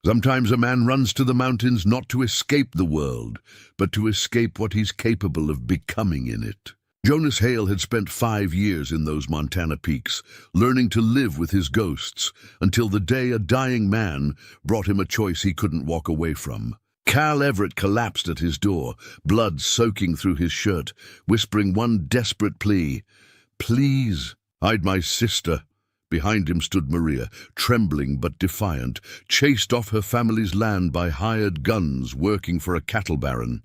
Sometimes a man runs to the mountains not to escape the world, but to escape what he's capable of becoming in it. Jonas Hale had spent 5 years in those Montana peaks, learning to live with his ghosts, until the day a dying man brought him a choice he couldn't walk away from. Cal Everett collapsed at his door, blood soaking through his shirt, whispering one desperate plea. "Please, hide my sister." Behind him stood Maria, trembling but defiant, chased off her family's land by hired guns working for a cattle baron.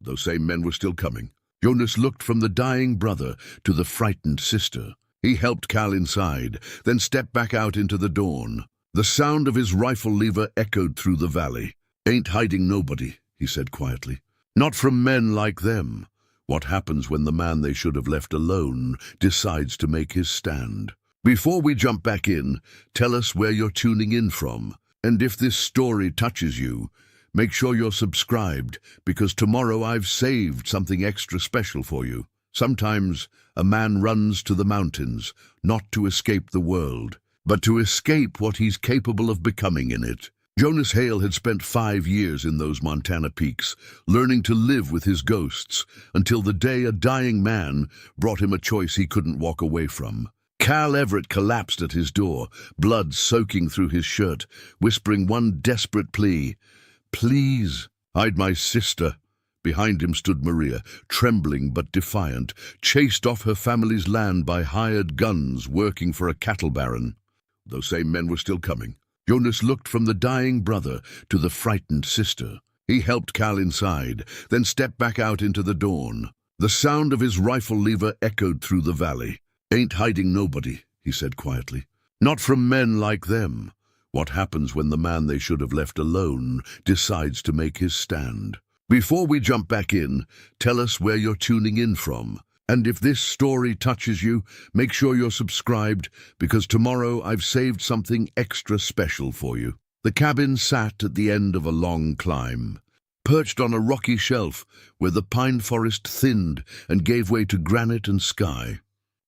Those same men were still coming. Jonas looked from the dying brother to the frightened sister. He helped Cal inside, then stepped back out into the dawn. The sound of his rifle lever echoed through the valley. "Ain't hiding nobody," he said quietly. "Not from men like them." What happens when the man they should have left alone decides to make his stand? Before we jump back in, tell us where you're tuning in from. And if this story touches you, make sure you're subscribed, because tomorrow I've saved something extra special for you. Sometimes a man runs to the mountains, not to escape the world, but to escape what he's capable of becoming in it. Jonas Hale had spent 5 years in those Montana peaks, learning to live with his ghosts, until the day a dying man brought him a choice he couldn't walk away from. Cal Everett collapsed at his door, blood soaking through his shirt, whispering one desperate plea. "Please, hide my sister." Behind him stood Maria, trembling but defiant, chased off her family's land by hired guns working for a cattle baron. Those same men were still coming. Jonas looked from the dying brother to the frightened sister. He helped Cal inside, then stepped back out into the dawn. The sound of his rifle lever echoed through the valley. "Ain't hiding nobody," he said quietly. "Not from men like them." What happens when the man they should have left alone decides to make his stand? Before we jump back in, tell us where you're tuning in from. And if this story touches you, make sure you're subscribed, because tomorrow I've saved something extra special for you. The cabin sat at the end of a long climb, perched on a rocky shelf where the pine forest thinned and gave way to granite and sky.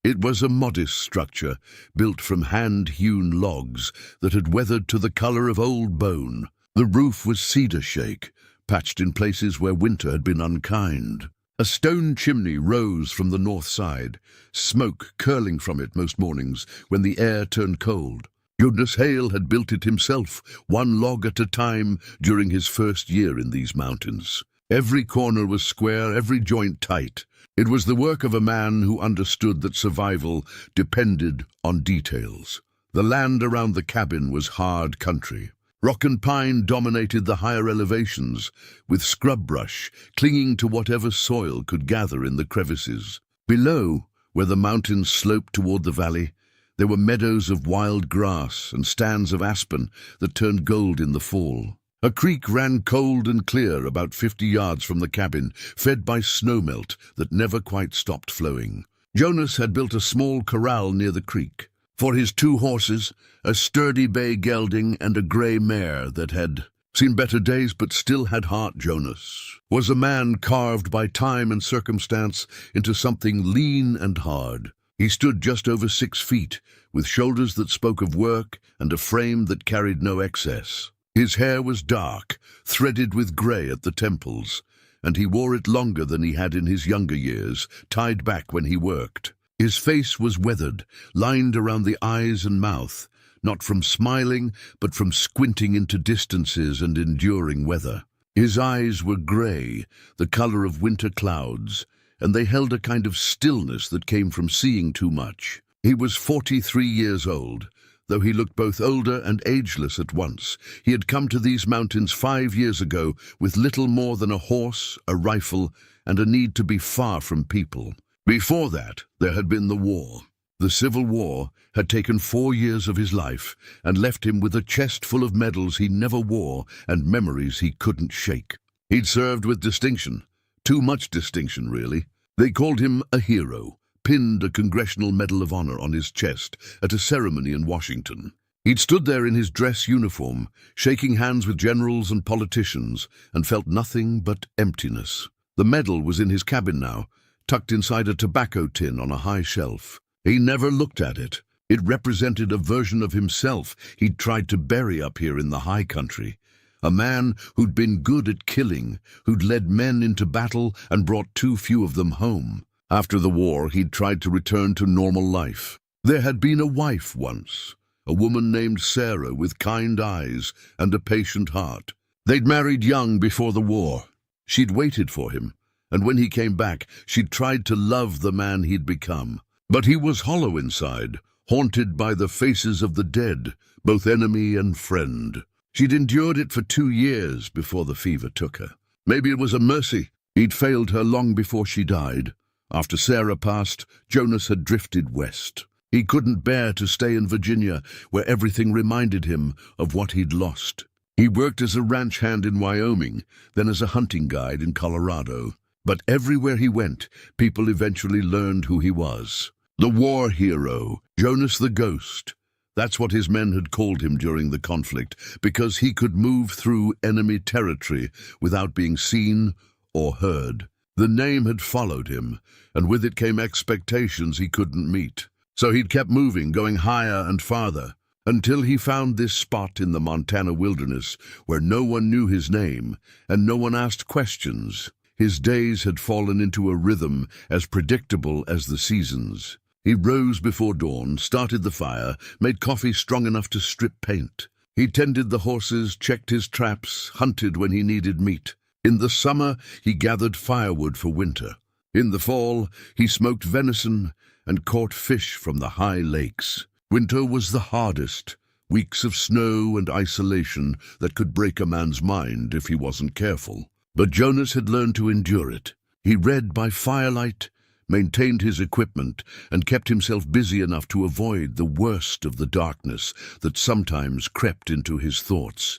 It was a modest structure, built from hand-hewn logs that had weathered to the color of old bone. The roof was cedar shake, patched in places where winter had been unkind. A stone chimney rose from the north side, smoke curling from it most mornings when the air turned cold. Jonas Hale had built it himself, one log at a time, during his first year in these mountains. Every corner was square, every joint tight. It was the work of a man who understood that survival depended on details. The land around the cabin was hard country. Rock and pine dominated the higher elevations, with scrub brush clinging to whatever soil could gather in the crevices. Below, where the mountains sloped toward the valley, there were meadows of wild grass and stands of aspen that turned gold in the fall. A creek ran cold and clear about 50 yards from the cabin, fed by snowmelt that never quite stopped flowing. Jonas had built a small corral near the creek. For his 2 horses, a sturdy bay gelding and a grey mare that had seen better days but still had heart. Jonas was a man carved by time and circumstance into something lean and hard. He stood just over 6 feet, with shoulders that spoke of work and a frame that carried no excess. His hair was dark, threaded with grey at the temples, and he wore it longer than he had in his younger years, tied back when he worked. His face was weathered, lined around the eyes and mouth, not from smiling, but from squinting into distances and enduring weather. His eyes were grey, the color of winter clouds, and they held a kind of stillness that came from seeing too much. He was 43 years old. Though he looked both older and ageless at once, he had come to these mountains 5 years ago with little more than a horse, a rifle, and a need to be far from people. Before that, there had been the war. The Civil War had taken 4 years of his life and left him with a chest full of medals he never wore and memories he couldn't shake. He'd served with distinction, too much distinction, really. They called him a hero, pinned a Congressional Medal of Honor on his chest at a ceremony in Washington. He'd stood there in his dress uniform, shaking hands with generals and politicians, and felt nothing but emptiness. The medal was in his cabin now, tucked inside a tobacco tin on a high shelf. He never looked at it. It represented a version of himself he'd tried to bury up here in the high country. A man who'd been good at killing, who'd led men into battle and brought too few of them home. After the war, he'd tried to return to normal life. There had been a wife once, a woman named Sarah with kind eyes and a patient heart. They'd married young before the war. She'd waited for him, and when he came back, she'd tried to love the man he'd become. But he was hollow inside, haunted by the faces of the dead, both enemy and friend. She'd endured it for 2 years before the fever took her. Maybe it was a mercy. He'd failed her long before she died. After Sarah passed, Jonas had drifted west. He couldn't bear to stay in Virginia, where everything reminded him of what he'd lost. He worked as a ranch hand in Wyoming, then as a hunting guide in Colorado. But everywhere he went, people eventually learned who he was. The war hero, Jonas the Ghost. That's what his men had called him during the conflict, because he could move through enemy territory without being seen or heard. The name had followed him, and with it came expectations he couldn't meet. So he'd kept moving, going higher and farther, until he found this spot in the Montana wilderness where no one knew his name and no one asked questions. His days had fallen into a rhythm as predictable as the seasons. He rose before dawn, started the fire, made coffee strong enough to strip paint. He tended the horses, checked his traps, hunted when he needed meat. In the summer, he gathered firewood for winter. In the fall, he smoked venison and caught fish from the high lakes. Winter was the hardest, weeks of snow and isolation that could break a man's mind if he wasn't careful. But Jonas had learned to endure it. He read by firelight, maintained his equipment, and kept himself busy enough to avoid the worst of the darkness that sometimes crept into his thoughts.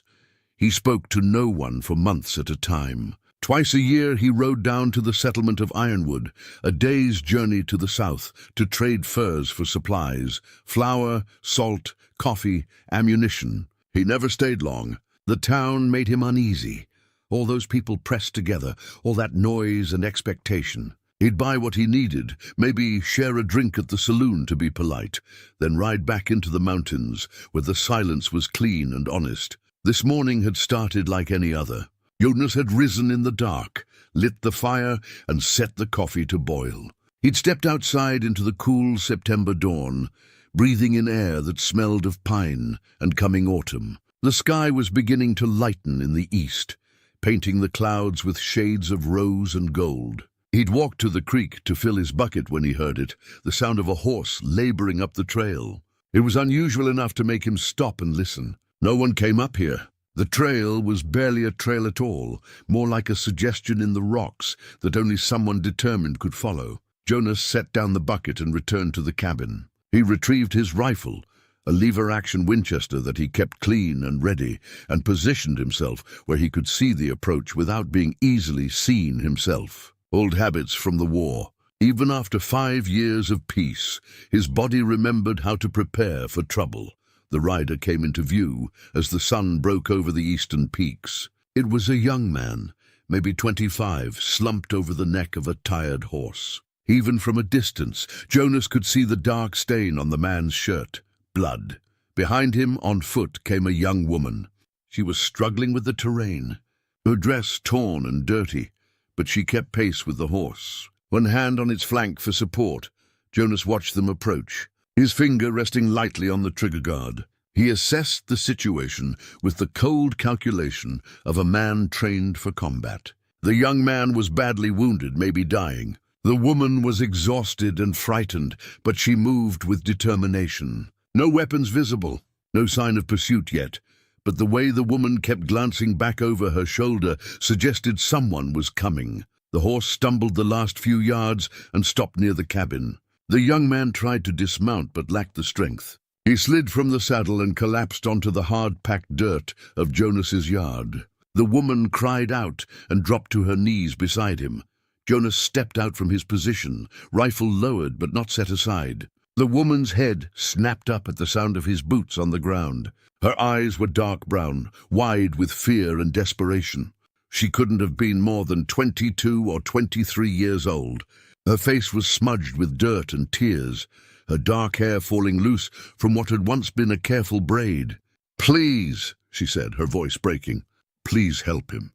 He spoke to no one for months at a time. Twice a year he rode down to the settlement of Ironwood, a day's journey to the south, to trade furs for supplies, flour, salt, coffee, ammunition. He never stayed long. The town made him uneasy. All those people pressed together, all that noise and expectation. He'd buy what he needed, maybe share a drink at the saloon to be polite, then ride back into the mountains, where the silence was clean and honest. This morning had started like any other. Jonas had risen in the dark, lit the fire, and set the coffee to boil. He'd stepped outside into the cool September dawn, breathing in air that smelled of pine and coming autumn. The sky was beginning to lighten in the east, painting the clouds with shades of rose and gold. He'd walked to the creek to fill his bucket when he heard it, the sound of a horse laboring up the trail. It was unusual enough to make him stop and listen. No one came up here. The trail was barely a trail at all, more like a suggestion in the rocks that only someone determined could follow. Jonas set down the bucket and returned to the cabin. He retrieved his rifle, a lever-action Winchester that he kept clean and ready, and positioned himself where he could see the approach without being easily seen himself. Old habits from the war. Even after 5 years of peace, his body remembered how to prepare for trouble. The rider came into view as the sun broke over the eastern peaks. It was a young man, maybe 25, slumped over the neck of a tired horse. Even from a distance, Jonas could see the dark stain on the man's shirt. Blood. Behind him, on foot, came a young woman. She was struggling with the terrain, her dress torn and dirty, but she kept pace with the horse. One hand on its flank for support, Jonas watched them approach, his finger resting lightly on the trigger guard. He assessed the situation with the cold calculation of a man trained for combat. The young man was badly wounded, maybe dying. The woman was exhausted and frightened, but she moved with determination. No weapons visible, no sign of pursuit yet, but the way the woman kept glancing back over her shoulder suggested someone was coming. The horse stumbled the last few yards and stopped near the cabin. The young man tried to dismount but lacked the strength. He slid from the saddle and collapsed onto the hard-packed dirt of Jonas's yard. The woman cried out and dropped to her knees beside him. Jonas stepped out from his position, rifle lowered but not set aside. The woman's head snapped up at the sound of his boots on the ground. Her eyes were dark brown, wide with fear and desperation. She couldn't have been more than 22 or 23 years old. Her face was smudged with dirt and tears, her dark hair falling loose from what had once been a careful braid. "Please," she said, her voice breaking. Please help him.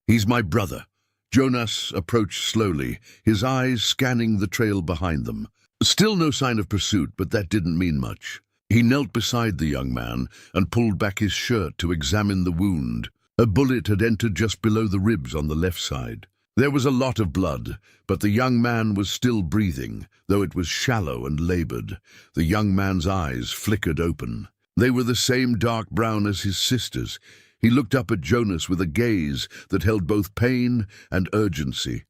He's my brother. Jonas approached slowly, his eyes scanning the trail behind them. Still no sign of pursuit, but that didn't mean much. He knelt beside the young man and pulled back his shirt to examine the wound. A bullet had entered just below the ribs on the left side. There was a lot of blood, but the young man was still breathing, though it was shallow and labored. The young man's eyes flickered open. They were the same dark brown as his sister's. He looked up at Jonas with a gaze that held both pain and urgency.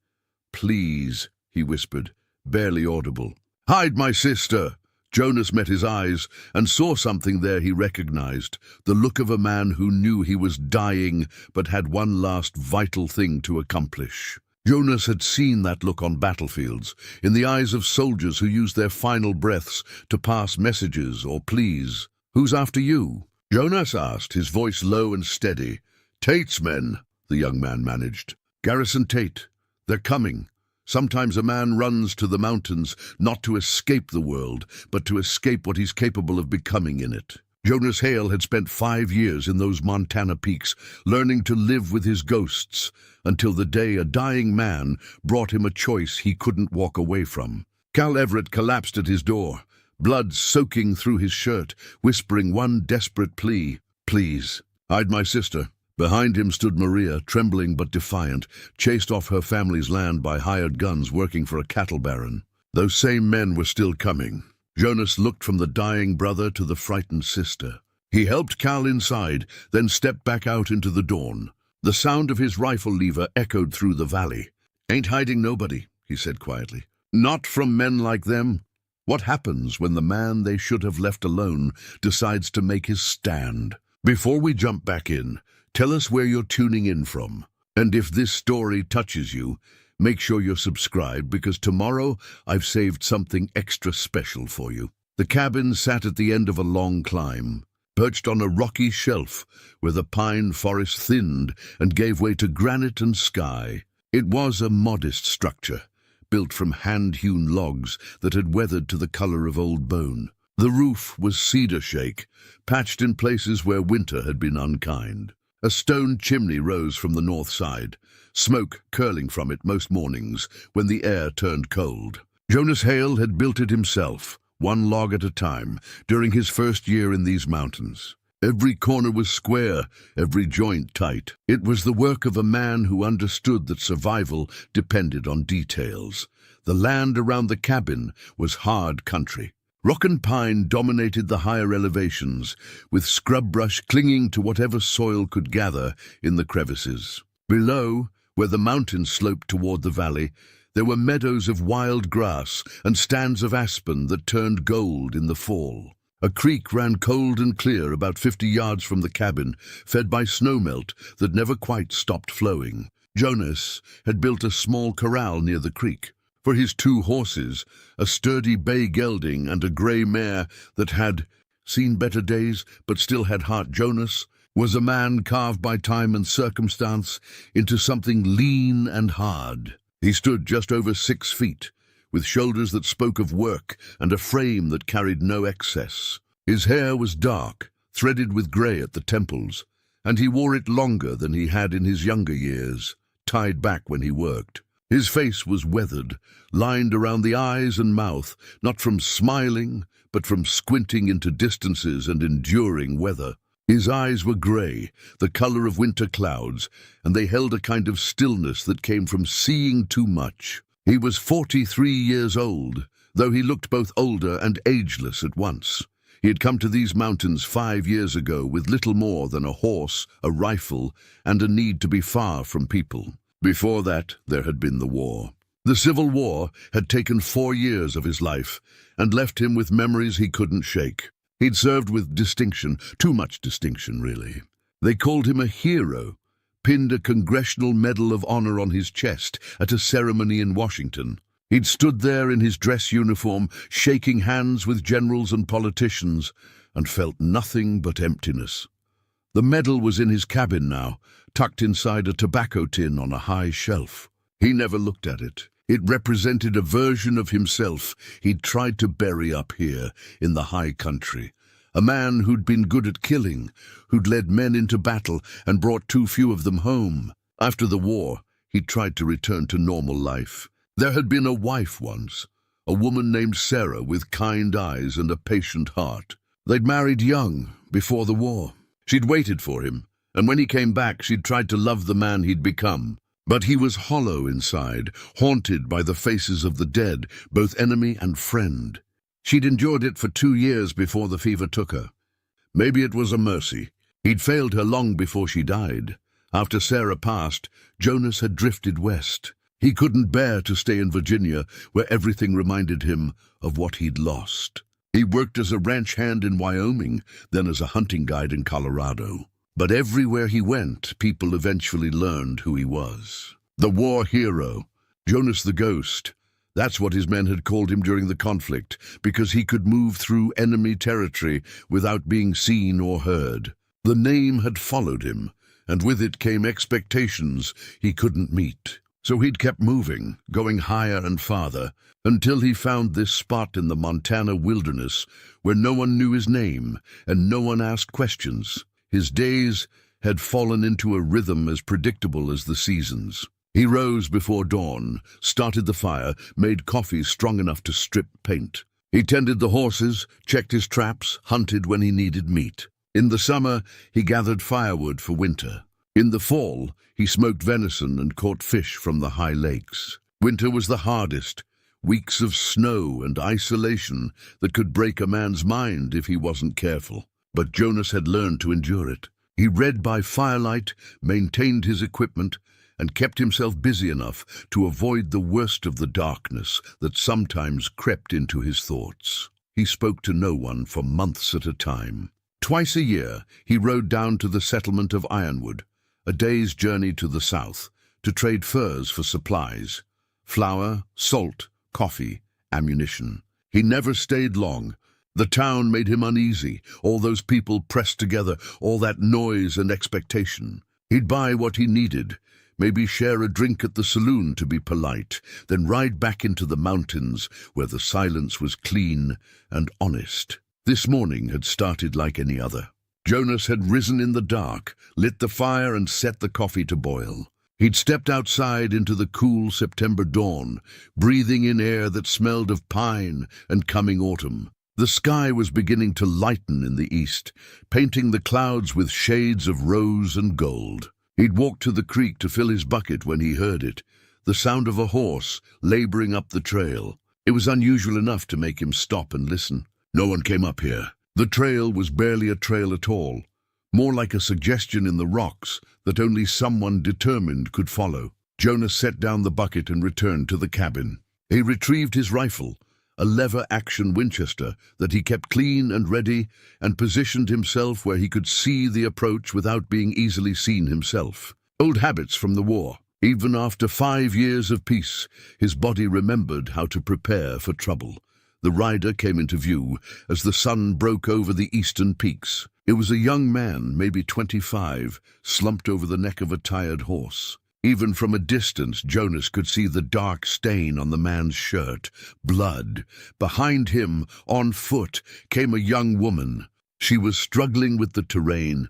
"Please," he whispered, barely audible. "Hide my sister!" Jonas met his eyes and saw something there he recognized, the look of a man who knew he was dying but had one last vital thing to accomplish. Jonas had seen that look on battlefields, in the eyes of soldiers who used their final breaths to pass messages or pleas. "Who's after you?" Jonas asked, his voice low and steady. "Tate's men," the young man managed. "Garrison Tate. They're coming." Sometimes a man runs to the mountains not to escape the world, but to escape what he's capable of becoming in it. Jonas Hale had spent 5 years in those Montana peaks, learning to live with his ghosts, until the day a dying man brought him a choice he couldn't walk away from. Cal Everett collapsed at his door, blood soaking through his shirt, whispering one desperate plea. "Please, hide my sister." Behind him stood Maria, trembling but defiant, chased off her family's land by hired guns working for a cattle baron. Those same men were still coming. Jonas looked from the dying brother to the frightened sister. He helped Cal inside, then stepped back out into the dawn. The sound of his rifle lever echoed through the valley. "Ain't hiding nobody," he said quietly. "Not from men like them." What happens when the man they should have left alone decides to make his stand? Before we jump back in, tell us where you're tuning in from. And if this story touches you, make sure you're subscribed, because tomorrow I've saved something extra special for you. The cabin sat at the end of a long climb, perched on a rocky shelf where the pine forest thinned and gave way to granite and sky. It was a modest structure, built from hand-hewn logs that had weathered to the color of old bone. The roof was cedar shake, patched in places where winter had been unkind. A stone chimney rose from the north side, smoke curling from it most mornings when the air turned cold. Jonas Hale had built it himself, one log at a time, during his first year in these mountains. Every corner was square, every joint tight. It was the work of a man who understood that survival depended on details. The land around the cabin was hard country. Rock and pine dominated the higher elevations, with scrub brush clinging to whatever soil could gather in the crevices. Below, where the mountains sloped toward the valley, there were meadows of wild grass and stands of aspen that turned gold in the fall. A creek ran cold and clear about 50 yards from the cabin, fed by snowmelt that never quite stopped flowing. Jonas had built a small corral near the creek. For his 2 horses, a sturdy bay gelding and a grey mare that had seen better days but still had heart. Jonas was a man carved by time and circumstance into something lean and hard. He stood just over 6 feet, with shoulders that spoke of work and a frame that carried no excess. His hair was dark, threaded with grey at the temples, and he wore it longer than he had in his younger years, tied back when he worked. His face was weathered, lined around the eyes and mouth, not from smiling, but from squinting into distances and enduring weather. His eyes were grey, the color of winter clouds, and they held a kind of stillness that came from seeing too much. He was 43 years old, though he looked both older and ageless at once. He had come to these mountains 5 years ago with little more than a horse, a rifle, and a need to be far from people. Before that, there had been the war. The Civil War had taken 4 years of his life and left him with memories he couldn't shake. He'd served with distinction, too much distinction, really. They called him a hero, pinned a Congressional Medal of Honor on his chest at a ceremony in Washington. He'd stood there in his dress uniform, shaking hands with generals and politicians, and felt nothing but emptiness. The medal was in his cabin now, tucked inside a tobacco tin on a high shelf. He never looked at it. It represented a version of himself he'd tried to bury up here in the high country, A man who'd been good at killing, who'd led men into battle and brought too few of them home. After the war, he'd tried to return to normal life. There had been a wife once, a woman named Sarah with kind eyes and a patient heart. They'd married young, before the war. She'd waited for him, and when he came back, she'd tried to love the man he'd become. But he was hollow inside, haunted by the faces of the dead, both enemy and friend. She'd endured it for 2 years before the fever took her. Maybe it was a mercy. He'd failed her long before she died. After Sarah passed, Jonas had drifted west. He couldn't bear to stay in Virginia, where everything reminded him of what he'd lost. He worked as a ranch hand in Wyoming, then as a hunting guide in Colorado. But everywhere he went, people eventually learned who he was. The war hero, Jonas the Ghost. That's what his men had called him during the conflict, because he could move through enemy territory without being seen or heard. The name had followed him, and with it came expectations he couldn't meet. So he'd kept moving, going higher and farther, until he found this spot in the Montana wilderness where no one knew his name and no one asked questions. His days had fallen into a rhythm as predictable as the seasons. He rose before dawn, started the fire, made coffee strong enough to strip paint. He tended the horses, checked his traps, hunted when he needed meat. In the summer, he gathered firewood for winter. In the fall, he smoked venison and caught fish from the high lakes. Winter was the hardest, weeks of snow and isolation that could break a man's mind if he wasn't careful. But Jonas had learned to endure it. He read by firelight, maintained his equipment, and kept himself busy enough to avoid the worst of the darkness that sometimes crept into his thoughts. He spoke to no one for months at a time. Twice a year, he rode down to the settlement of Ironwood, a day's journey to the south, to trade furs for supplies, flour, salt, coffee, ammunition. He never stayed long. The town made him uneasy, all those people pressed together, all that noise and expectation. He'd buy what he needed, maybe share a drink at the saloon to be polite, then ride back into the mountains where the silence was clean and honest. This morning had started like any other. Jonas had risen in the dark, lit the fire and set the coffee to boil. He'd stepped outside into the cool September dawn, breathing in air that smelled of pine and coming autumn. The sky was beginning to lighten in the east, painting the clouds with shades of rose and gold. He'd walked to the creek to fill his bucket when he heard it, the sound of a horse laboring up the trail. It was unusual enough to make him stop and listen. No one came up here. The trail was barely a trail at all, more like a suggestion in the rocks that only someone determined could follow. Jonas set down the bucket and returned to the cabin. He retrieved his rifle, a lever-action Winchester that he kept clean and ready, and positioned himself where he could see the approach without being easily seen himself. Old habits from the war. Even after 5 years of peace, his body remembered how to prepare for trouble. The rider came into view as the sun broke over the eastern peaks. It was a young man, maybe 25, slumped over the neck of a tired horse. Even from a distance, Jonas could see the dark stain on the man's shirt, blood. Behind him, on foot, came a young woman. She was struggling with the terrain,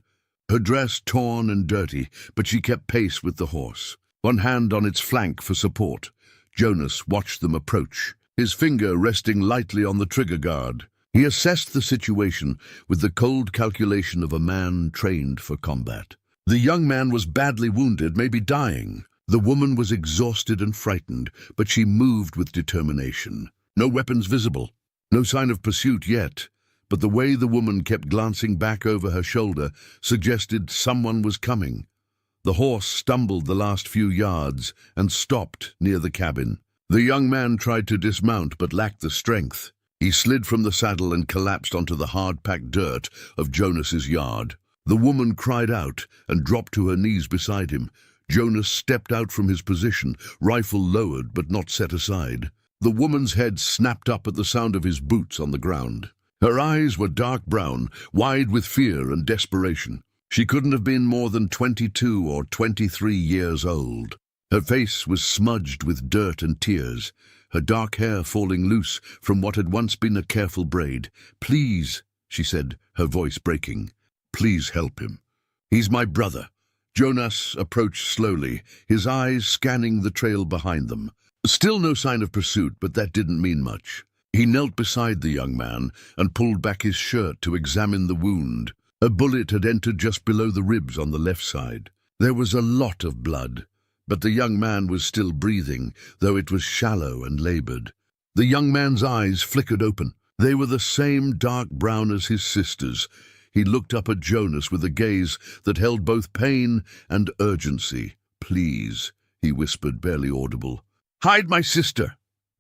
her dress torn and dirty, but she kept pace with the horse. One hand on its flank for support. Jonas watched them approach, his finger resting lightly on the trigger guard. He assessed the situation with the cold calculation of a man trained for combat. The young man was badly wounded, maybe dying. The woman was exhausted and frightened, but she moved with determination. No weapons visible, no sign of pursuit yet, but the way the woman kept glancing back over her shoulder suggested someone was coming. The horse stumbled the last few yards and stopped near the cabin. The young man tried to dismount but lacked the strength. He slid from the saddle and collapsed onto the hard-packed dirt of Jonas's yard. The woman cried out and dropped to her knees beside him. Jonas stepped out from his position, rifle lowered but not set aside. The woman's head snapped up at the sound of his boots on the ground. Her eyes were dark brown, wide with fear and desperation. She couldn't have been more than 22 or 23 years old. Her face was smudged with dirt and tears, her dark hair falling loose from what had once been a careful braid. "Please," she said, her voice breaking. "Please help him. He's my brother." Jonas approached slowly, his eyes scanning the trail behind them. Still no sign of pursuit, but that didn't mean much. He knelt beside the young man and pulled back his shirt to examine the wound. A bullet had entered just below the ribs on the left side. There was a lot of blood, but the young man was still breathing, though it was shallow and labored. The young man's eyes flickered open. They were the same dark brown as his sister's. He looked up at Jonas with a gaze that held both pain and urgency. "Please," he whispered, barely audible. "Hide my sister."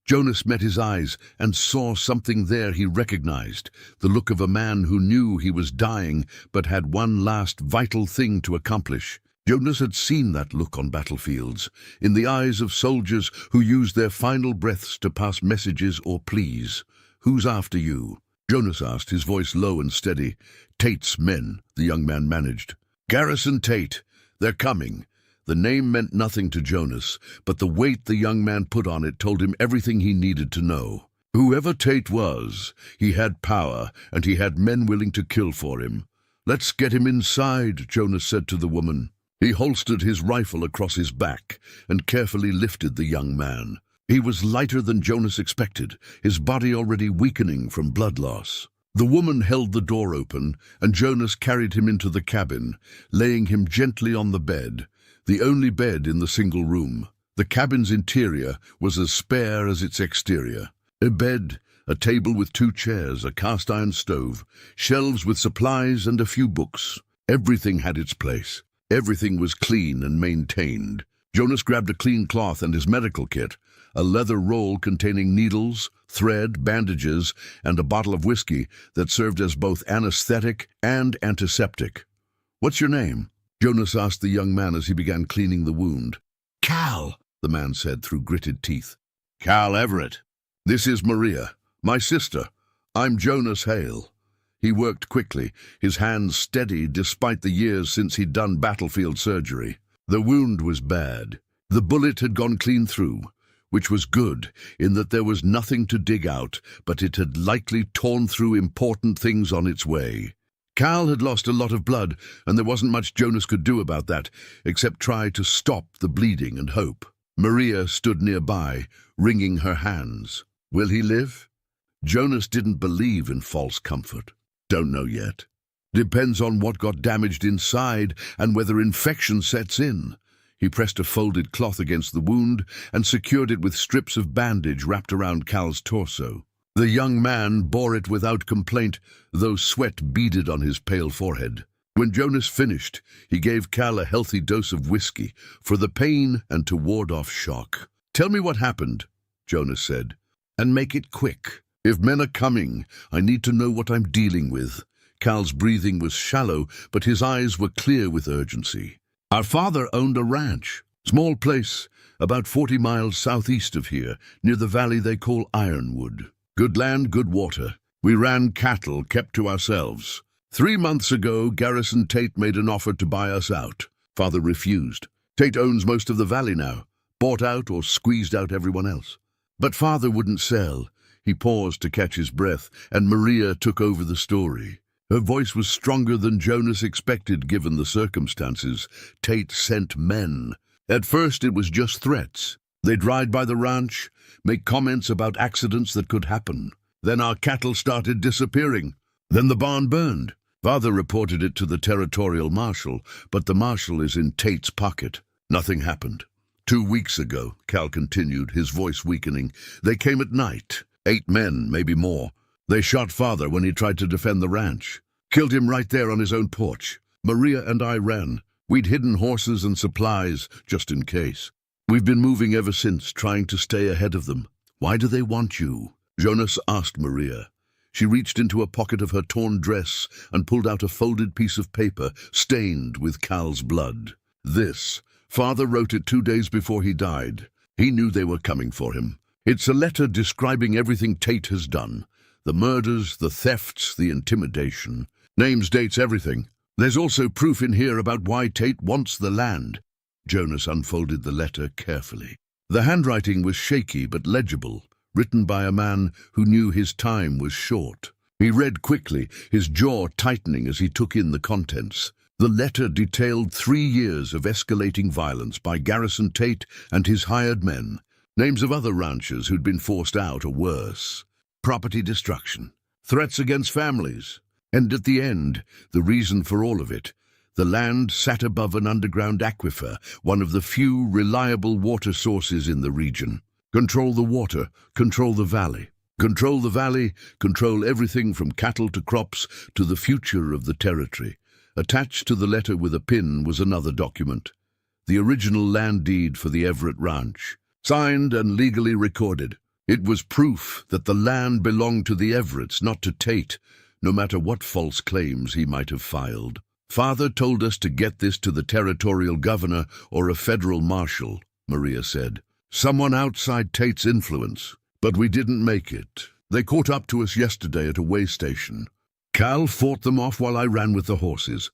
Jonas met his eyes and saw something there he recognized, the look of a man who knew he was dying but had one last vital thing to accomplish. Jonas had seen that look on battlefields, in the eyes of soldiers who used their final breaths to pass messages or pleas. "Who's after you?" Jonas asked, his voice low and steady. "Tate's men," the young man managed. "Garrison Tate. They're coming." The name meant nothing to Jonas, but the weight the young man put on it told him everything he needed to know. Whoever Tate was, he had power, and he had men willing to kill for him. "Let's get him inside," Jonas said to the woman. He holstered his rifle across his back and carefully lifted the young man. He was lighter than Jonas expected, his body already weakening from blood loss. The woman held the door open, and Jonas carried him into the cabin, laying him gently on the bed, the only bed in the single room. The cabin's interior was as spare as its exterior. A bed, a table with 2 chairs, a cast-iron stove, shelves with supplies and a few books. Everything had its place. Everything was clean and maintained. Jonas grabbed a clean cloth and his medical kit, a leather roll containing needles, thread, bandages, and a bottle of whiskey that served as both anesthetic and antiseptic. "What's your name?" Jonas asked the young man as he began cleaning the wound. "Cal," the man said through gritted teeth. "Cal Everett. This is Maria, my sister. I'm Jonas Hale." He worked quickly, his hands steady despite the years since he'd done battlefield surgery. The wound was bad. The bullet had gone clean through, which was good in that there was nothing to dig out, but it had likely torn through important things on its way. Cal had lost a lot of blood, and there wasn't much Jonas could do about that, except try to stop the bleeding and hope. Maria stood nearby, wringing her hands. Will he live? Jonas didn't believe in false comfort. Don't know yet. Depends on what got damaged inside and whether infection sets in. He pressed a folded cloth against the wound and secured it with strips of bandage wrapped around Cal's torso. The young man bore it without complaint, though sweat beaded on his pale forehead. When Jonas finished, he gave Cal a healthy dose of whiskey for the pain and to ward off shock. "Tell me what happened," Jonas said, "and make it quick. If men are coming, I need to know what I'm dealing with." Cal's breathing was shallow, but his eyes were clear with urgency. "Our father owned a ranch, small place, about 40 miles southeast of here, near the valley they call Ironwood. Good land, good water. We ran cattle, kept to ourselves. 3 months ago, Garrison Tate made an offer to buy us out. Father refused. Tate owns most of the valley now, bought out or squeezed out everyone else. But Father wouldn't sell." He paused to catch his breath, and Maria took over the story. Her voice was stronger than Jonas expected given the circumstances. Tate sent men. At first it was just threats. They'd ride by the ranch, make comments about accidents that could happen. Then our cattle started disappearing. Then the barn burned. Father reported it to the territorial marshal, but the marshal is in Tate's pocket. Nothing happened. 2 weeks ago, Cal continued, his voice weakening, they came at night. 8 men, maybe more. They shot Father when he tried to defend the ranch. Killed him right there on his own porch. Maria and I ran. We'd hidden horses and supplies, just in case. We've been moving ever since, trying to stay ahead of them. Why do they want you? Jonas asked Maria. She reached into a pocket of her torn dress and pulled out a folded piece of paper, stained with Cal's blood. This. Father wrote it 2 days before he died. He knew they were coming for him. It's a letter describing everything Tate has done. The murders, the thefts, the intimidation. Names, dates, everything. There's also proof in here about why Tate wants the land. Jonas unfolded the letter carefully. The handwriting was shaky but legible, written by a man who knew his time was short. He read quickly, his jaw tightening as he took in the contents. The letter detailed 3 years of escalating violence by Garrison Tate and his hired men, names of other ranchers who'd been forced out or worse, property destruction, threats against families, and at the end, the reason for all of it. The land sat above an underground aquifer, one of the few reliable water sources in the region. Control the water, control the valley. Control the valley, control everything from cattle to crops to the future of the territory. Attached to the letter with a pin was another document, the original land deed for the Everett Ranch, signed and legally recorded. It was proof that the land belonged to the Everetts, not to Tate, no matter what false claims he might have filed. "Father told us to get this to the territorial governor or a federal marshal," Maria said. "Someone outside Tate's influence. But we didn't make it. They caught up to us yesterday at a way station. Cal fought them off while I ran with the horses."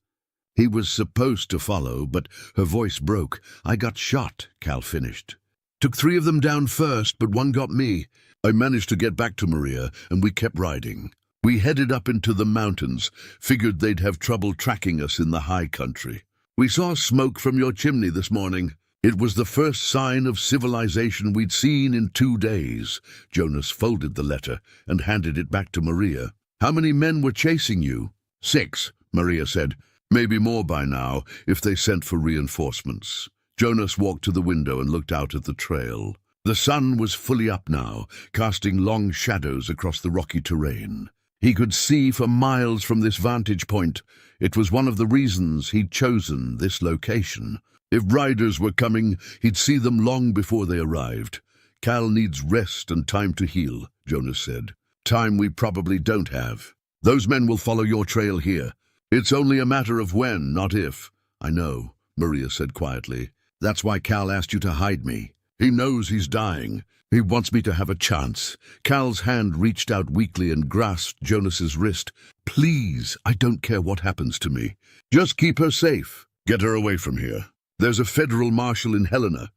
He was supposed to follow, but her voice broke. "I got shot," Cal finished. "Took 3 of them down first, but 1 got me. I managed to get back to Maria, and we kept riding. We headed up into the mountains, figured they'd have trouble tracking us in the high country. We saw smoke from your chimney this morning. It was the first sign of civilization we'd seen in 2 days." Jonas folded the letter and handed it back to Maria. "How many men were chasing you?" 6, Maria said. "Maybe more by now, if they sent for reinforcements." Jonas walked to the window and looked out at the trail. The sun was fully up now, casting long shadows across the rocky terrain. He could see for miles from this vantage point. It was one of the reasons he'd chosen this location. If riders were coming, he'd see them long before they arrived. "Cal needs rest and time to heal," Jonas said. "Time we probably don't have. Those men will follow your trail here. It's only a matter of when, not if." "I know," Maria said quietly. "That's why Cal asked you to hide me. He knows he's dying. He wants me to have a chance." Cal's hand reached out weakly and grasped Jonas's wrist. "Please, I don't care what happens to me. Just keep her safe. Get her away from here. There's a federal marshal in Helena.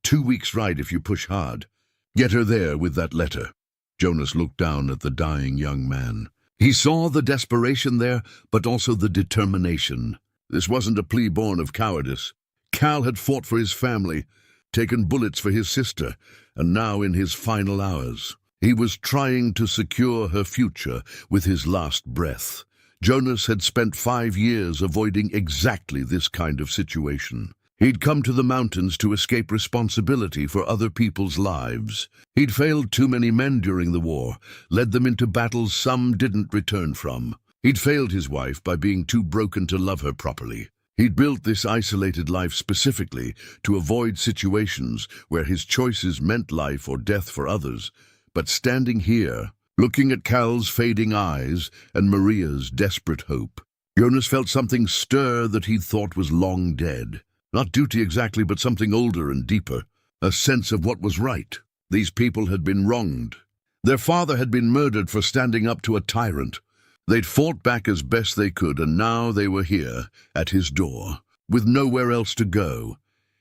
2 weeks' ride if you push hard. Get her there with that letter." Jonas looked down at the dying young man. He saw the desperation there, but also the determination. This wasn't a plea born of cowardice. Cal had fought for his family, taken bullets for his sister, and now in his final hours, he was trying to secure her future with his last breath. Jonas had spent 5 years avoiding exactly this kind of situation. He'd come to the mountains to escape responsibility for other people's lives. He'd failed too many men during the war, led them into battles some didn't return from. He'd failed his wife by being too broken to love her properly. He'd built this isolated life specifically to avoid situations where his choices meant life or death for others. But standing here, looking at Cal's fading eyes and Maria's desperate hope, Jonas felt something stir that he thought was long dead. Not duty exactly, but something older and deeper. A sense of what was right. These people had been wronged. Their father had been murdered for standing up to a tyrant. They'd fought back as best they could, and now they were here, at his door, with nowhere else to go.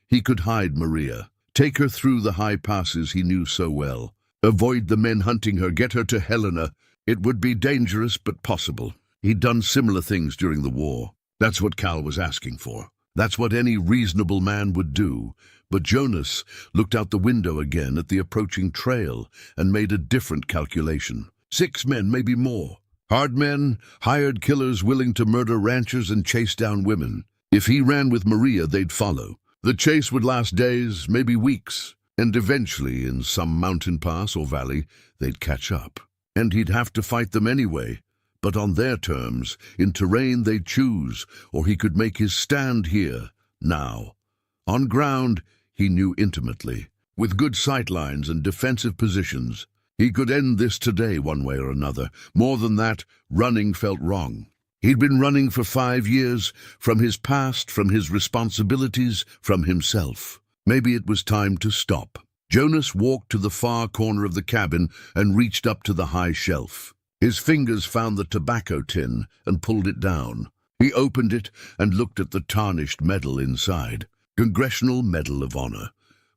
He could hide Maria, take her through the high passes he knew so well, avoid the men hunting her, get her to Helena. It would be dangerous, but possible. He'd done similar things during the war. That's what Cal was asking for. That's what any reasonable man would do. But Jonas looked out the window again at the approaching trail and made a different calculation. 6 men, maybe more. Hard men, hired killers willing to murder ranchers and chase down women. If he ran with Maria, they'd follow. The chase would last days, maybe weeks, and eventually, in some mountain pass or valley, they'd catch up. And he'd have to fight them anyway, but on their terms, in terrain they'd choose, or he could make his stand here, now. On ground, he knew intimately, with good sightlines and defensive positions. He could end this today one way or another. More than that, running felt wrong. He'd been running for 5 years, from his past, from his responsibilities, from himself. Maybe it was time to stop. Jonas walked to the far corner of the cabin and reached up to the high shelf. His fingers found the tobacco tin and pulled it down. He opened it and looked at the tarnished medal inside. Congressional Medal of Honor,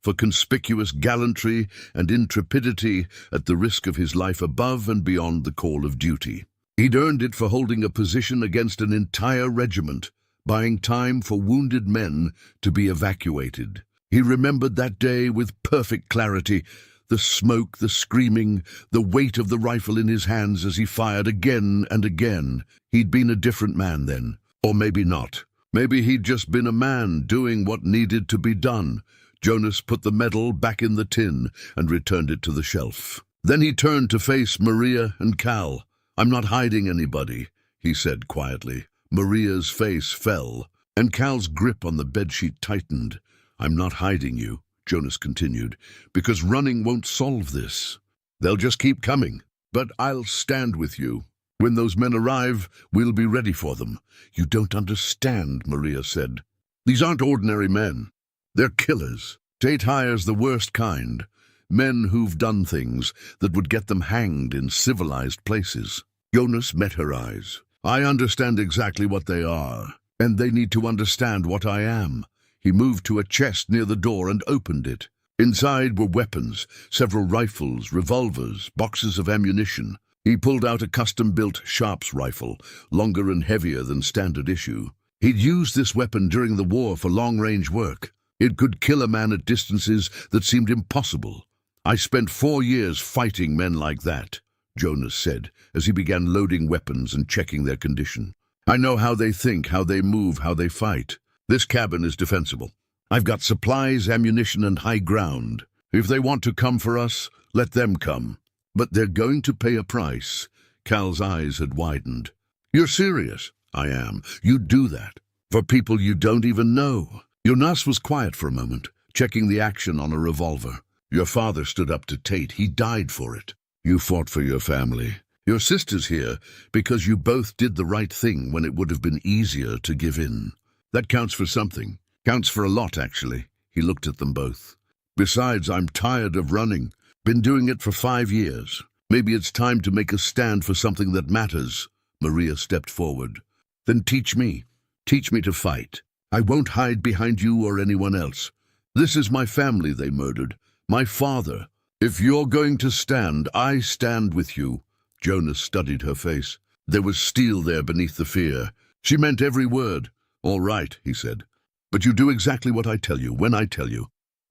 for conspicuous gallantry and intrepidity at the risk of his life above and beyond the call of duty. He'd earned it for holding a position against an entire regiment, buying time for wounded men to be evacuated. He remembered that day with perfect clarity, the smoke, the screaming, the weight of the rifle in his hands as he fired again and again. He'd been a different man then, or maybe not. Maybe he'd just been a man doing what needed to be done. Jonas put the medal back in the tin and returned it to the shelf. Then he turned to face Maria and Cal. "I'm not hiding anybody," he said quietly. Maria's face fell, and Cal's grip on the bedsheet tightened. "I'm not hiding you," Jonas continued, "because running won't solve this. They'll just keep coming. But I'll stand with you. When those men arrive, we'll be ready for them." "You don't understand," Maria said. "These aren't ordinary men. They're killers. Tate hires the worst kind. Men who've done things that would get them hanged in civilized places." Jonas met her eyes. "I understand exactly what they are, and they need to understand what I am." He moved to a chest near the door and opened it. Inside were weapons, several rifles, revolvers, boxes of ammunition. He pulled out a custom-built Sharps rifle, longer and heavier than standard issue. He'd used this weapon during the war for long-range work. It could kill a man at distances that seemed impossible. "I spent 4 years fighting men like that," Jonas said, as he began loading weapons and checking their condition. "I know how they think, how they move, how they fight. This cabin is defensible. I've got supplies, ammunition, and high ground. If they want to come for us, let them come. But they're going to pay a price." Cal's eyes had widened. "You're serious?" "I am. You'd do that. For people you don't even know." Jonas was quiet for a moment, checking the action on a revolver. "Your father stood up to Tate. He died for it. You fought for your family. Your sister's here because you both did the right thing when it would have been easier to give in. That counts for something. Counts for a lot, actually." He looked at them both. "Besides, I'm tired of running. Been doing it for 5 years. Maybe it's time to make a stand for something that matters." Maria stepped forward. "Then teach me. Teach me to fight. I won't hide behind you or anyone else. This is my family they murdered. My father. If you're going to stand, I stand with you." Jonas studied her face. There was steel there beneath the fear. She meant every word. "All right," he said. "But you do exactly what I tell you, when I tell you.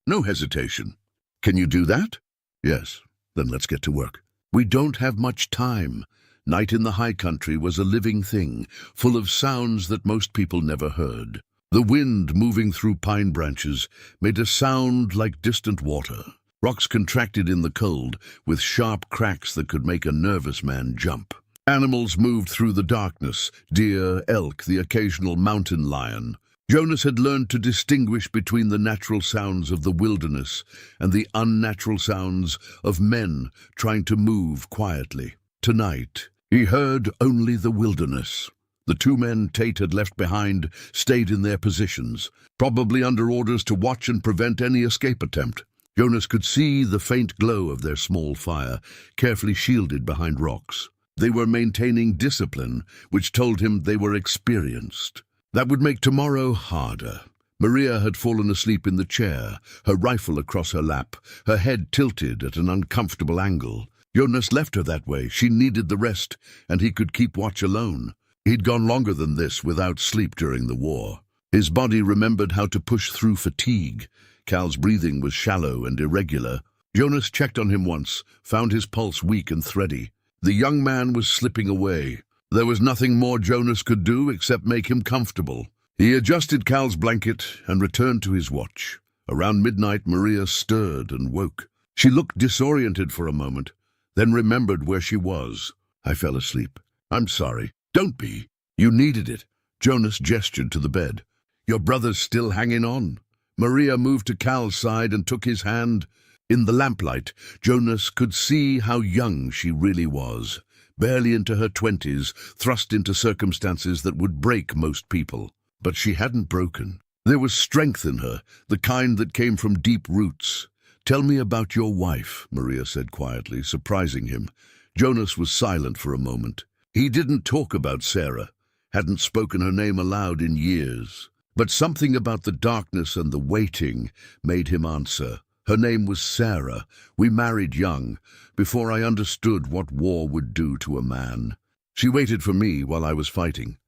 No hesitation. Can you do that?" "Yes." "Then let's get to work." "We don't have much time." Night in the high country was a living thing, full of sounds that most people never heard. The wind moving through pine branches made a sound like distant water. Rocks contracted in the cold, with sharp cracks that could make a nervous man jump. Animals moved through the darkness, deer, elk, the occasional mountain lion. Jonas had learned to distinguish between the natural sounds of the wilderness and the unnatural sounds of men trying to move quietly. Tonight, he heard only the wilderness. The 2 men Tate had left behind stayed in their positions, probably under orders to watch and prevent any escape attempt. Jonas could see the faint glow of their small fire, carefully shielded behind rocks. They were maintaining discipline, which told him they were experienced. That would make tomorrow harder. Maria had fallen asleep in the chair, her rifle across her lap, her head tilted at an uncomfortable angle. Jonas left her that way. She needed the rest, and he could keep watch alone. He'd gone longer than this without sleep during the war. His body remembered how to push through fatigue. Cal's breathing was shallow and irregular. Jonas checked on him once, found his pulse weak and thready. The young man was slipping away. There was nothing more Jonas could do except make him comfortable. He adjusted Cal's blanket and returned to his watch. Around midnight, Maria stirred and woke. She looked disoriented for a moment, then remembered where she was. "I fell asleep. I'm sorry." "Don't be. You needed it." Jonas gestured to the bed. "Your brother's still hanging on." Maria moved to Cal's side and took his hand. In the lamplight, Jonas could see how young she really was, barely into her 20s, thrust into circumstances that would break most people. But she hadn't broken. There was strength in her, the kind that came from deep roots. "Tell me about your wife," Maria said quietly, surprising him. Jonas was silent for a moment. He didn't talk about Sarah, hadn't spoken her name aloud in years. But something about the darkness and the waiting made him answer. "Her name was Sarah. We married young, before I understood what war would do to a man." She waited for me while I was fighting.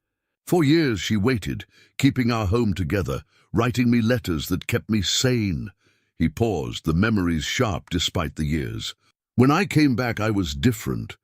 4 years she waited, keeping our home together, writing me letters that kept me sane. He paused, the memories sharp despite the years. When I came back, I was different,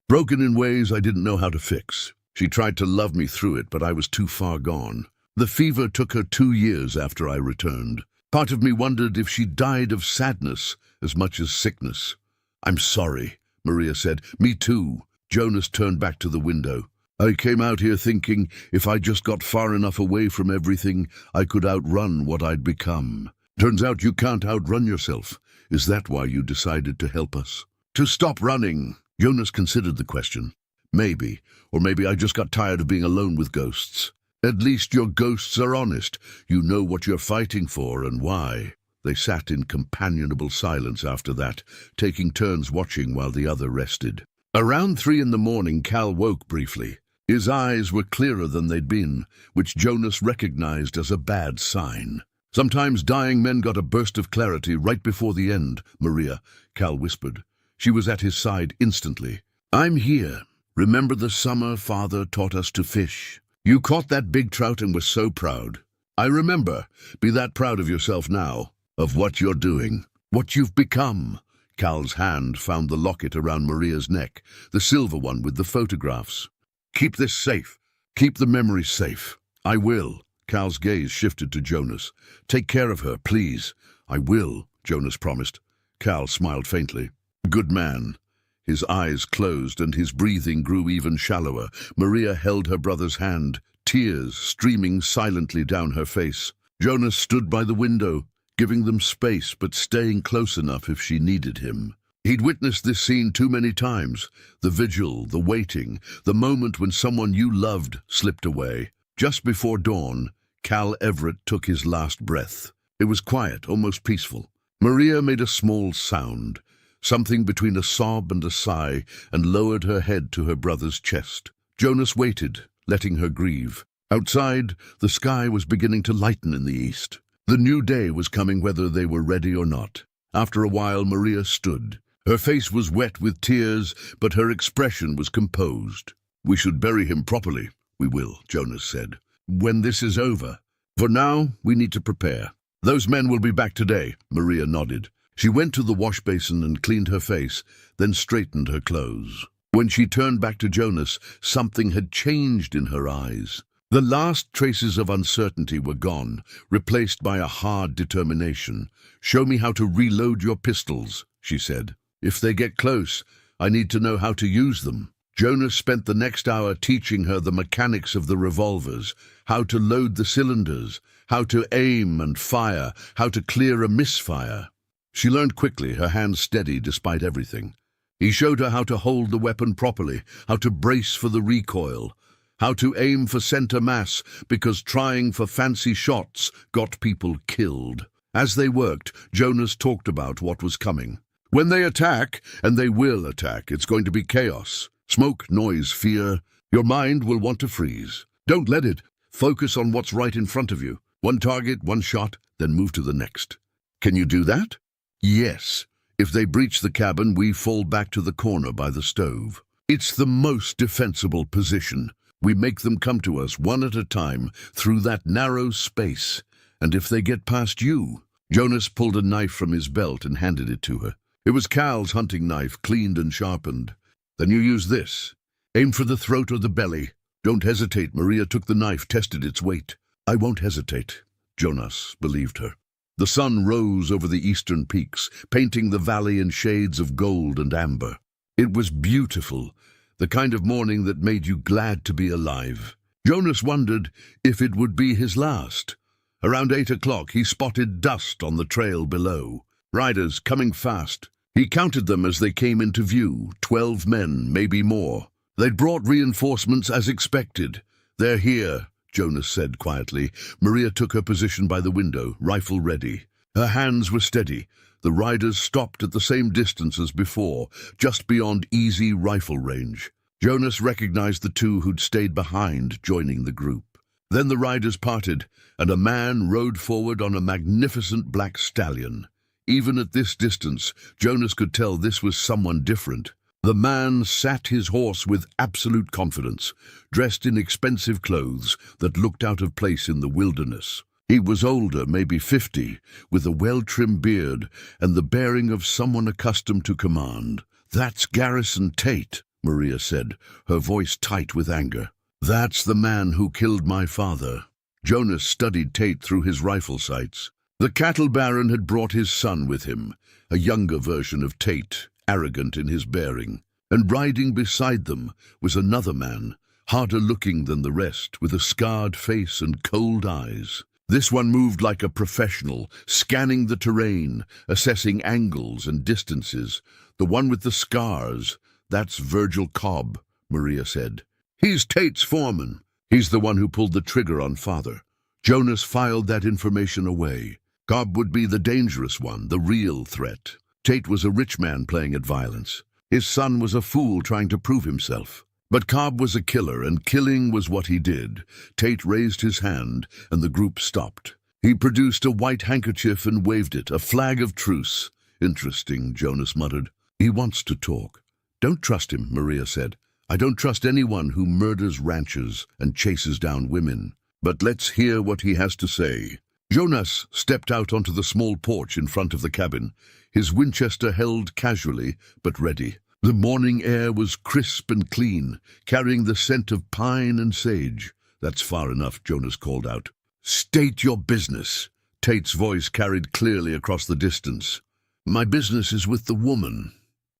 broken in ways I didn't know how to fix. She tried to love me through it, but I was too far gone. The fever took her 2 years after I returned. Part of me wondered if she died of sadness as much as sickness. "I'm sorry," Maria said. "Me too." Jonas turned back to the window. "I came out here thinking if I just got far enough away from everything, I could outrun what I'd become. Turns out you can't outrun yourself. Is that why you decided to help us?" "To stop running." Jonas considered the question. "Maybe. Or maybe I just got tired of being alone with ghosts." "At least your ghosts are honest. You know what you're fighting for and why." They sat in companionable silence after that, taking turns watching while the other rested. Around 3 in the morning, Cal woke briefly. His eyes were clearer than they'd been, which Jonas recognized as a bad sign. "Sometimes dying men got a burst of clarity right before the end, Maria," Cal whispered. She was at his side instantly. "I'm here. Remember the summer Father taught us to fish? You caught that big trout and were so proud. I remember. Be that proud of yourself now, of what you're doing, what you've become." Cal's hand found the locket around Maria's neck, the silver one with the photographs. "Keep this safe. Keep the memories safe." "I will." Cal's gaze shifted to Jonas. "Take care of her, please." "I will," Jonas promised. Cal smiled faintly. "Good man." His eyes closed and his breathing grew even shallower. Maria held her brother's hand, tears streaming silently down her face. Jonas stood by the window, giving them space but staying close enough if she needed him. He'd witnessed this scene too many times. The vigil, the waiting, the moment when someone you loved slipped away. Just before dawn, Cal Everett took his last breath. It was quiet, almost peaceful. Maria made a small sound, something between a sob and a sigh, and lowered her head to her brother's chest. Jonas waited, letting her grieve. Outside, the sky was beginning to lighten in the east. The new day was coming whether they were ready or not. After a while, Maria stood. Her face was wet with tears, but her expression was composed. "We should bury him properly." "We will," Jonas said. "When this is over. For now, we need to prepare." "Those men will be back today," Maria nodded. She went to the wash basin and cleaned her face, then straightened her clothes. When she turned back to Jonas, something had changed in her eyes. The last traces of uncertainty were gone, replaced by a hard determination. "Show me how to reload your pistols," she said. "If they get close, I need to know how to use them." Jonas spent the next hour teaching her the mechanics of the revolvers, how to load the cylinders, how to aim and fire, how to clear a misfire. She learned quickly, her hands steady despite everything. He showed her how to hold the weapon properly, how to brace for the recoil, how to aim for center mass, because trying for fancy shots got people killed. As they worked, Jonas talked about what was coming. When they attack, and they will attack, it's going to be chaos. Smoke, noise, fear. Your mind will want to freeze. Don't let it. Focus on what's right in front of you. One target, one shot, then move to the next. Can you do that? Yes. If they breach the cabin, we fall back to the corner by the stove. It's the most defensible position. We make them come to us one at a time through that narrow space. And if they get past you... Jonas pulled a knife from his belt and handed it to her. It was Cal's hunting knife, cleaned and sharpened. "Then you use this. Aim for the throat or the belly. Don't hesitate." Maria took the knife, tested its weight. "I won't hesitate." Jonas believed her. The sun rose over the eastern peaks, painting the valley in shades of gold and amber. It was beautiful, the kind of morning that made you glad to be alive. Jonas wondered if it would be his last. Around 8 o'clock, he spotted dust on the trail below. Riders coming fast. He counted them as they came into view, 12 men, maybe more. They'd brought reinforcements as expected. "They're here," Jonas said quietly. Maria took her position by the window, rifle ready. Her hands were steady. The riders stopped at the same distance as before, just beyond easy rifle range. Jonas recognized the two who'd stayed behind, joining the group. Then the riders parted, and a man rode forward on a magnificent black stallion. Even at this distance, Jonas could tell this was someone different. The man sat his horse with absolute confidence, dressed in expensive clothes that looked out of place in the wilderness. He was older, maybe 50, with a well-trimmed beard and the bearing of someone accustomed to command. "That's Garrison Tate," Maria said, her voice tight with anger. "That's the man who killed my father." Jonas studied Tate through his rifle sights. The cattle baron had brought his son with him, a younger version of Tate, arrogant in his bearing. And riding beside them was another man, harder looking than the rest, with a scarred face and cold eyes. This one moved like a professional, scanning the terrain, assessing angles and distances. "The one with the scars, that's Virgil Cobb," Maria said. "He's Tate's foreman. He's the one who pulled the trigger on father." Jonas filed that information away. Cobb would be the dangerous one, the real threat. Tate was a rich man playing at violence. His son was a fool trying to prove himself. But Cobb was a killer, and killing was what he did. Tate raised his hand, and the group stopped. He produced a white handkerchief and waved it, a flag of truce. "Interesting," Jonas muttered. "He wants to talk." "Don't trust him," Maria said. "I don't trust anyone who murders ranchers and chases down women. But let's hear what he has to say." Jonas stepped out onto the small porch in front of the cabin, his Winchester held casually but ready. The morning air was crisp and clean, carrying the scent of pine and sage. "That's far enough," Jonas called out. "State your business." Tate's voice carried clearly across the distance. "My business is with the woman,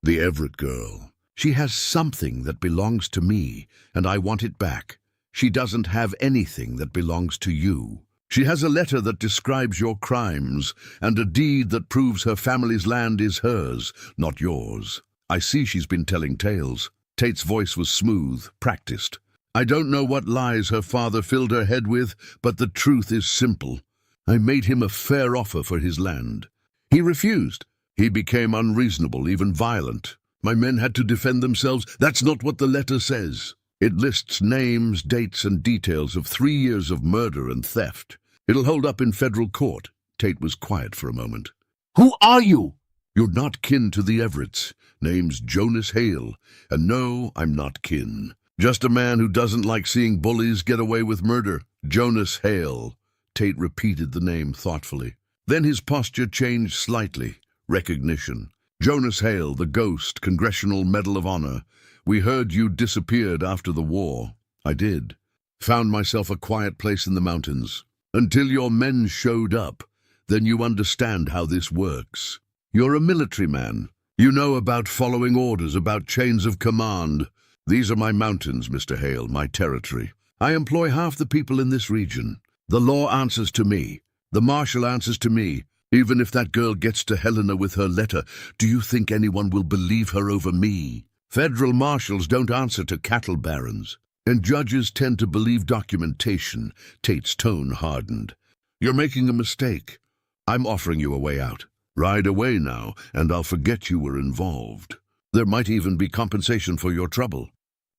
the Everett girl. She has something that belongs to me, and I want it back. She doesn't have anything that belongs to you. She has a letter that describes your crimes, and a deed that proves her family's land is hers, not yours. I see she's been telling tales." Tate's voice was smooth, practiced. "I don't know what lies her father filled her head with, but the truth is simple. I made him a fair offer for his land. He refused. He became unreasonable, even violent. My men had to defend themselves. That's not what the letter says. It lists names, dates, and details of 3 years of murder and theft. It'll hold up in federal court." Tate was quiet for a moment. "Who are you?" "You're not kin to the Everetts. Name's Jonas Hale. And no, I'm not kin. Just a man who doesn't like seeing bullies get away with murder. Jonas Hale." Tate repeated the name thoughtfully. Then his posture changed slightly. Recognition. "Jonas Hale, the ghost, Congressional Medal of Honor. We heard you disappeared after the war." "I did. Found myself a quiet place in the mountains. Until your men showed up. Then you understand how this works. You're a military man. You know about following orders, about chains of command. These are my mountains, Mr. Hale, my territory. I employ half the people in this region. The law answers to me. The marshal answers to me. Even if that girl gets to Helena with her letter, do you think anyone will believe her over me? Federal marshals don't answer to cattle barons. And judges tend to believe documentation." Tate's tone hardened. "You're making a mistake. I'm offering you a way out. Ride away now, and I'll forget you were involved. There might even be compensation for your trouble.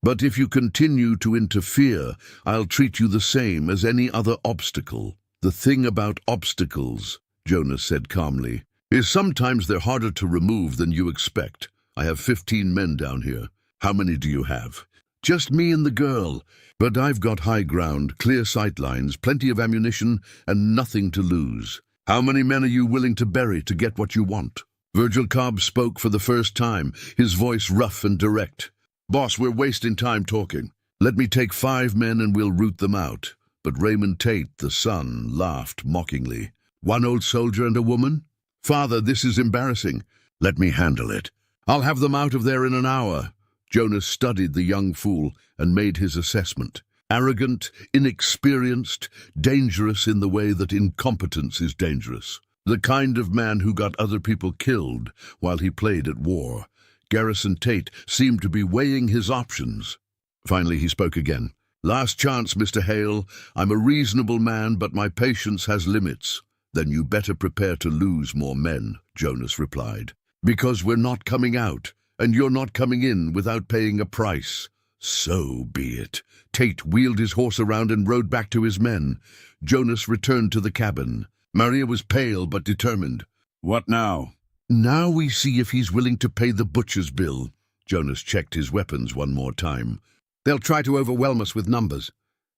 But if you continue to interfere, I'll treat you the same as any other obstacle." "The thing about obstacles," Jonas said calmly, "is sometimes they're harder to remove than you expect. I have 15 men down here. How many do you have?" "Just me and the girl. But I've got high ground, clear sight lines, plenty of ammunition, and nothing to lose. How many men are you willing to bury to get what you want?" Virgil Cobb spoke for the first time, his voice rough and direct. "Boss, we're wasting time talking. Let me take 5 men and we'll root them out." But Raymond Tate, the son, laughed mockingly. "One old soldier and a woman? Father, this is embarrassing." "Let me handle it. I'll have them out of there in an hour." Jonas studied the young fool and made his assessment. Arrogant, inexperienced, dangerous in the way that incompetence is dangerous. The kind of man who got other people killed while he played at war. Garrison Tate seemed to be weighing his options. Finally he spoke again. "Last chance, Mr. Hale. I'm a reasonable man, but my patience has limits." "Then you better prepare to lose more men," Jonas replied. "Because we're not coming out. And you're not coming in without paying a price." "So be it." Tate wheeled his horse around and rode back to his men. Jonas returned to the cabin. Maria was pale but determined. "What now?" "Now we see if he's willing to pay the butcher's bill." Jonas checked his weapons one more time. They'll try to overwhelm us with numbers.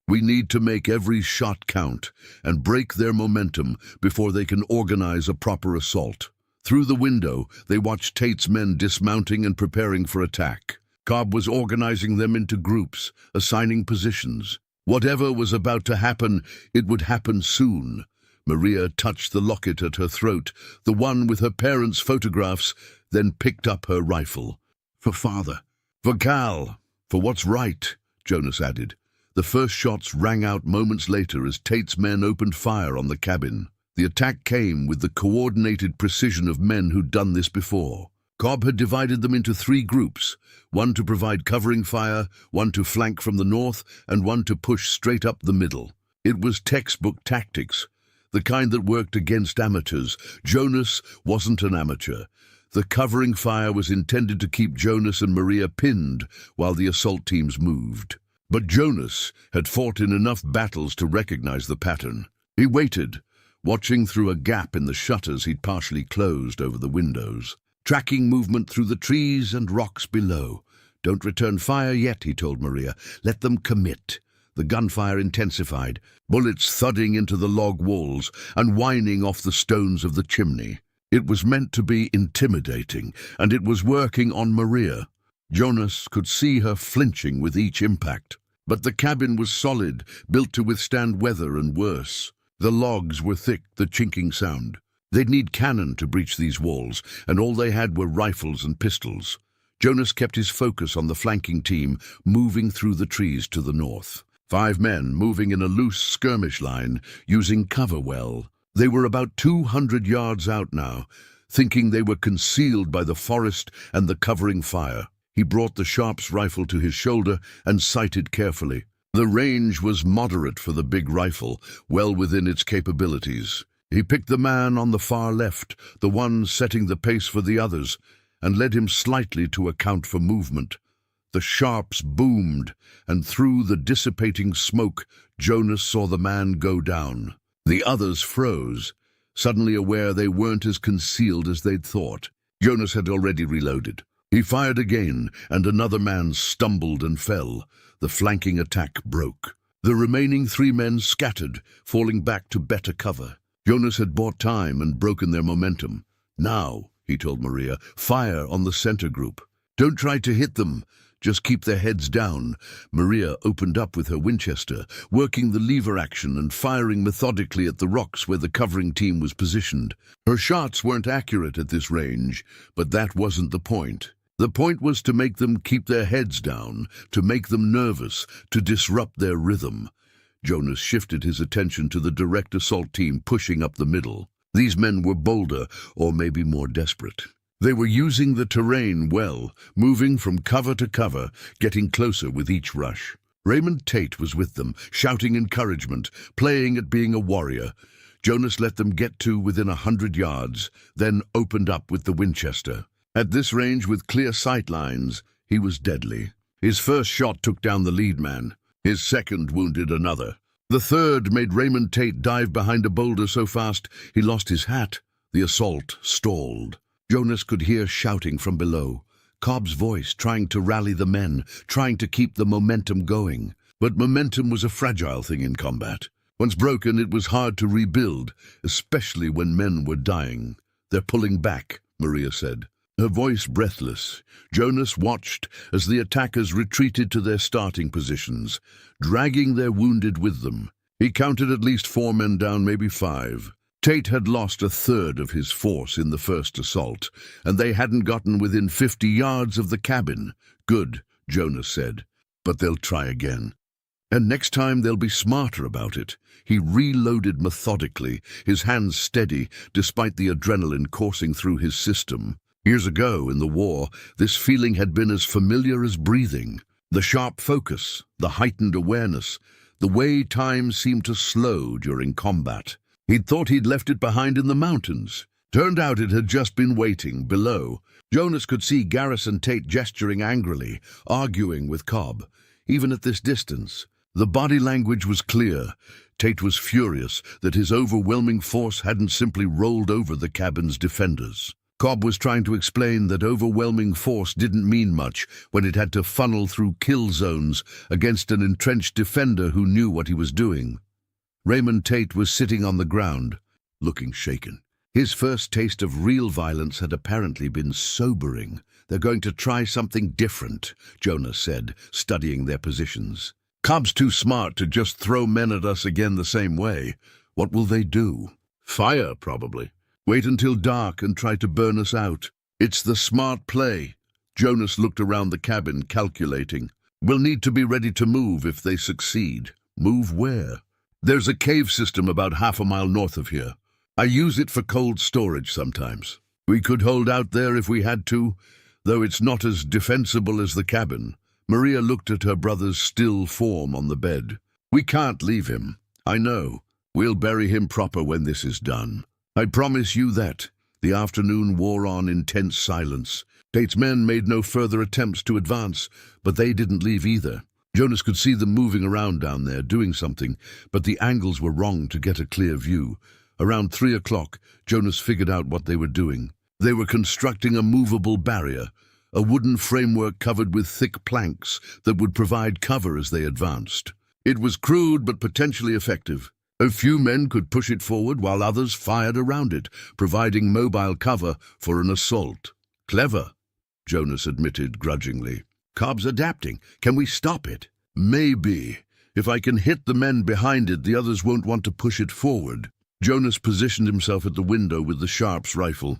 We need to make every shot count and break their momentum before they can organize a proper assault. Through the window, they watched Tate's men dismounting and preparing for attack. Cobb was organizing them into groups, assigning positions. Whatever was about to happen, it would happen soon. Maria touched the locket at her throat, the one with her parents' photographs, then picked up her rifle. For father. For Cal. For what's right, Jonas added. The first shots rang out moments later as Tate's men opened fire on the cabin. The attack came with the coordinated precision of men who'd done this before. Cobb had divided them into 3 groups, one to provide covering fire, one to flank from the north, and one to push straight up the middle. It was textbook tactics, the kind that worked against amateurs. Jonas wasn't an amateur. The covering fire was intended to keep Jonas and Maria pinned while the assault teams moved. But Jonas had fought in enough battles to recognize the pattern. He waited, watching through a gap in the shutters he'd partially closed over the windows, tracking movement through the trees and rocks below. Don't return fire yet, he told Maria. Let them commit. The gunfire intensified, bullets thudding into the log walls and whining off the stones of the chimney. It was meant to be intimidating, and it was working on Maria. Jonas could see her flinching with each impact. But the cabin was solid, built to withstand weather and worse. The logs were thick, the chinking sound. They'd need cannon to breach these walls, and all they had were rifles and pistols. Jonas kept his focus on the flanking team, moving through the trees to the north. 5 men moving in a loose skirmish line, using cover well. They were about 200 yards out now, thinking they were concealed by the forest and the covering fire. He brought the Sharp's rifle to his shoulder and sighted carefully. The range was moderate for the big rifle, well within its capabilities. He picked the man on the far left, the one setting the pace for the others, and led him slightly to account for movement. The Sharps boomed, and through the dissipating smoke, Jonas saw the man go down. The others froze, suddenly aware they weren't as concealed as they'd thought. Jonas had already reloaded. He fired again, and another man stumbled and fell. The flanking attack broke. The remaining 3 men scattered, falling back to better cover. Jonas had bought time and broken their momentum. Now, he told Maria, fire on the center group. Don't try to hit them. Just keep their heads down. Maria opened up with her Winchester, working the lever action and firing methodically at the rocks where the covering team was positioned. Her shots weren't accurate at this range, but that wasn't the point. The point was to make them keep their heads down, to make them nervous, to disrupt their rhythm. Jonas shifted his attention to the direct assault team pushing up the middle. These men were bolder, or maybe more desperate. They were using the terrain well, moving from cover to cover, getting closer with each rush. Raymond Tate was with them, shouting encouragement, playing at being a warrior. Jonas let them get to within 100 yards, then opened up with the Winchester. At this range, with clear sight lines, he was deadly. His first shot took down the lead man. His second wounded another. The third made Raymond Tate dive behind a boulder so fast he lost his hat. The assault stalled. Jonas could hear shouting from below. Cobb's voice trying to rally the men, trying to keep the momentum going. But momentum was a fragile thing in combat. Once broken, it was hard to rebuild, especially when men were dying. They're pulling back, Maria said. Her voice breathless. Jonas watched as the attackers retreated to their starting positions, dragging their wounded with them. He counted at least 4 men down, maybe 5. Tate had lost 1/3 of his force in the first assault, and they hadn't gotten within 50 yards of the cabin. Good, Jonas said, but they'll try again. And next time they'll be smarter about it. He reloaded methodically, his hands steady, despite the adrenaline coursing through his system. Years ago, in the war, this feeling had been as familiar as breathing. The sharp focus, the heightened awareness, the way time seemed to slow during combat. He'd thought he'd left it behind in the mountains. Turned out it had just been waiting below. Jonas could see Garrison Tate gesturing angrily, arguing with Cobb. Even at this distance, the body language was clear. Tate was furious that his overwhelming force hadn't simply rolled over the cabin's defenders. Cobb was trying to explain that overwhelming force didn't mean much when it had to funnel through kill zones against an entrenched defender who knew what he was doing. Raymond Tate was sitting on the ground, looking shaken. His first taste of real violence had apparently been sobering. "They're going to try something different," Jonas said, studying their positions. "Cobb's too smart to just throw men at us again the same way. What will they do? Fire, probably. Wait until dark and try to burn us out. It's the smart play." Jonas looked around the cabin, calculating. "We'll need to be ready to move if they succeed." "Move where?" "There's a cave system about half a mile north of here. I use it for cold storage sometimes. We could hold out there if we had to, though it's not as defensible as the cabin." Maria looked at her brother's still form on the bed. "We can't leave him." "I know. We'll bury him proper when this is done. I promise you that." The afternoon wore on in tense silence. Tate's men made no further attempts to advance, but they didn't leave either. Jonas could see them moving around down there, doing something, but the angles were wrong to get a clear view. Around 3 o'clock, Jonas figured out what they were doing. They were constructing a movable barrier, a wooden framework covered with thick planks that would provide cover as they advanced. It was crude but potentially effective. A few men could push it forward while others fired around it, providing mobile cover for an assault. "Clever," Jonas admitted grudgingly. "Cobb's adapting. Can we stop it?" "Maybe. If I can hit the men behind it, the others won't want to push it forward." Jonas positioned himself at the window with the Sharp's rifle.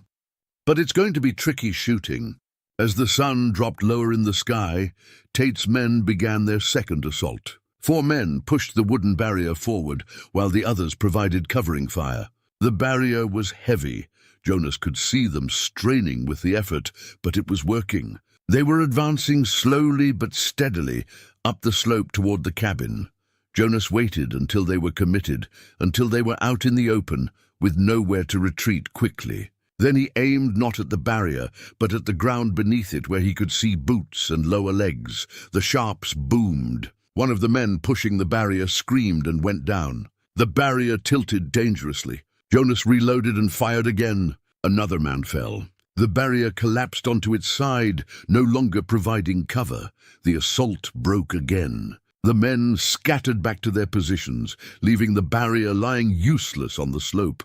"But it's going to be tricky shooting." As the sun dropped lower in the sky, Tate's men began their second assault. 4 men pushed the wooden barrier forward, while the others provided covering fire. The barrier was heavy. Jonas could see them straining with the effort, but it was working. They were advancing slowly but steadily up the slope toward the cabin. Jonas waited until they were committed, until they were out in the open, with nowhere to retreat quickly. Then he aimed not at the barrier, but at the ground beneath it where he could see boots and lower legs. The Sharps boomed. One of the men pushing the barrier screamed and went down. The barrier tilted dangerously. Jonas reloaded and fired again. Another man fell. The barrier collapsed onto its side, no longer providing cover. The assault broke again. The men scattered back to their positions, leaving the barrier lying useless on the slope.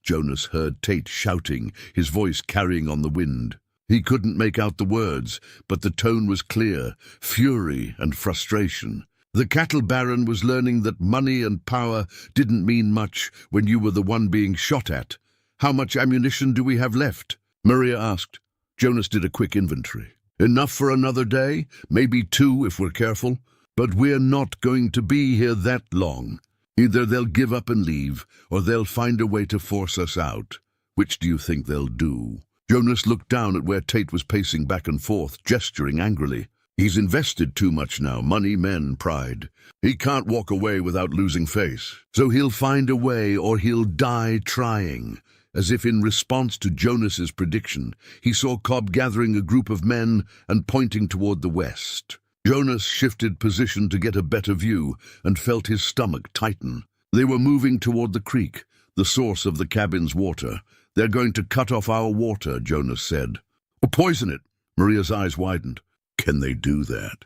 Jonas heard Tate shouting, his voice carrying on the wind. He couldn't make out the words, but the tone was clear, fury and frustration. The cattle baron was learning that money and power didn't mean much when you were the one being shot at. "How much ammunition do we have left?" Maria asked. Jonas did a quick inventory. "Enough for another day, maybe 2 if we're careful. But we're not going to be here that long. Either they'll give up and leave, or they'll find a way to force us out. Which do you think they'll do?" Jonas looked down at where Tate was pacing back and forth, gesturing angrily. "He's invested too much now, money, men, pride. He can't walk away without losing face. So he'll find a way or he'll die trying." As if in response to Jonas's prediction, he saw Cobb gathering a group of men and pointing toward the west. Jonas shifted position to get a better view and felt his stomach tighten. They were moving toward the creek, the source of the cabin's water. "They're going to cut off our water," Jonas said. "Or poison it." Maria's eyes widened. "Can they do that?"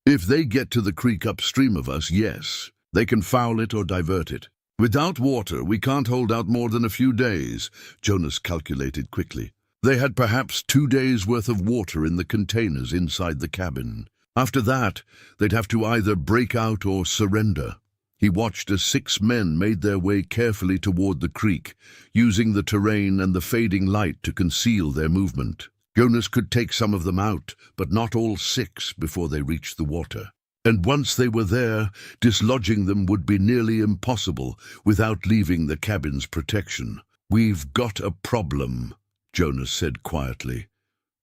"If they get to the creek upstream of us, yes. They can foul it or divert it. Without water, we can't hold out more than a few days," Jonas calculated quickly. They had perhaps 2 days' worth of water in the containers inside the cabin. After that, they'd have to either break out or surrender. He watched as 6 men made their way carefully toward the creek, using the terrain and the fading light to conceal their movement. Jonas could take some of them out, but not all 6 before they reached the water. And once they were there, dislodging them would be nearly impossible without leaving the cabin's protection. "We've got a problem," Jonas said quietly.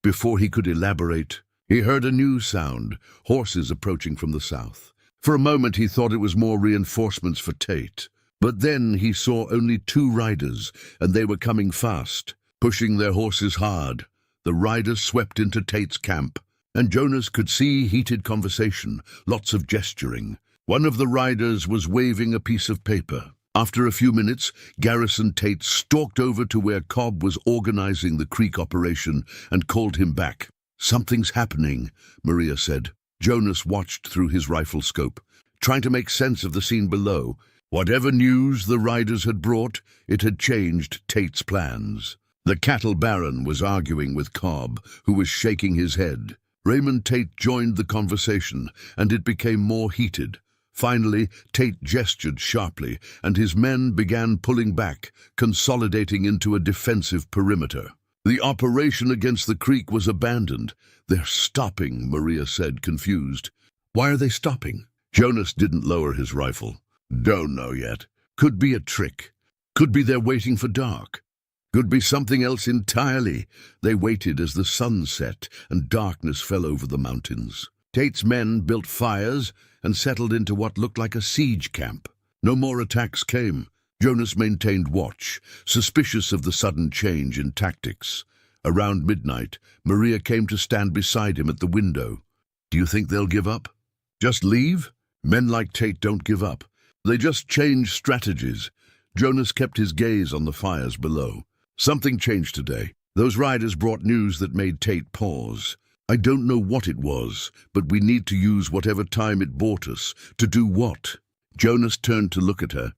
Before he could elaborate, he heard a new sound, horses approaching from the south. For a moment he thought it was more reinforcements for Tate. But then he saw only 2 riders, and they were coming fast, pushing their horses hard. The riders swept into Tate's camp, and Jonas could see heated conversation, lots of gesturing. One of the riders was waving a piece of paper. After a few minutes, Garrison Tate stalked over to where Cobb was organizing the creek operation and called him back. "Something's happening," Maria said. Jonas watched through his rifle scope, trying to make sense of the scene below. Whatever news the riders had brought, it had changed Tate's plans. The cattle baron was arguing with Cobb, who was shaking his head. Raymond Tate joined the conversation, and it became more heated. Finally, Tate gestured sharply, and his men began pulling back, consolidating into a defensive perimeter. The operation against the creek was abandoned. "They're stopping," Maria said, confused. "Why are they stopping?" Jonas didn't lower his rifle. "Don't know yet. Could be a trick. Could be they're waiting for dark. Could be something else entirely." They waited as the sun set and darkness fell over the mountains. Tate's men built fires and settled into what looked like a siege camp. No more attacks came. Jonas maintained watch, suspicious of the sudden change in tactics. Around midnight, Maria came to stand beside him at the window. "Do you think they'll give up? Just leave?" "Men like Tate don't give up. They just change strategies." Jonas kept his gaze on the fires below. "Something changed today. Those riders brought news that made Tate pause. I don't know what it was, but we need to use whatever time it bought us. To do what?" Jonas turned to look at her.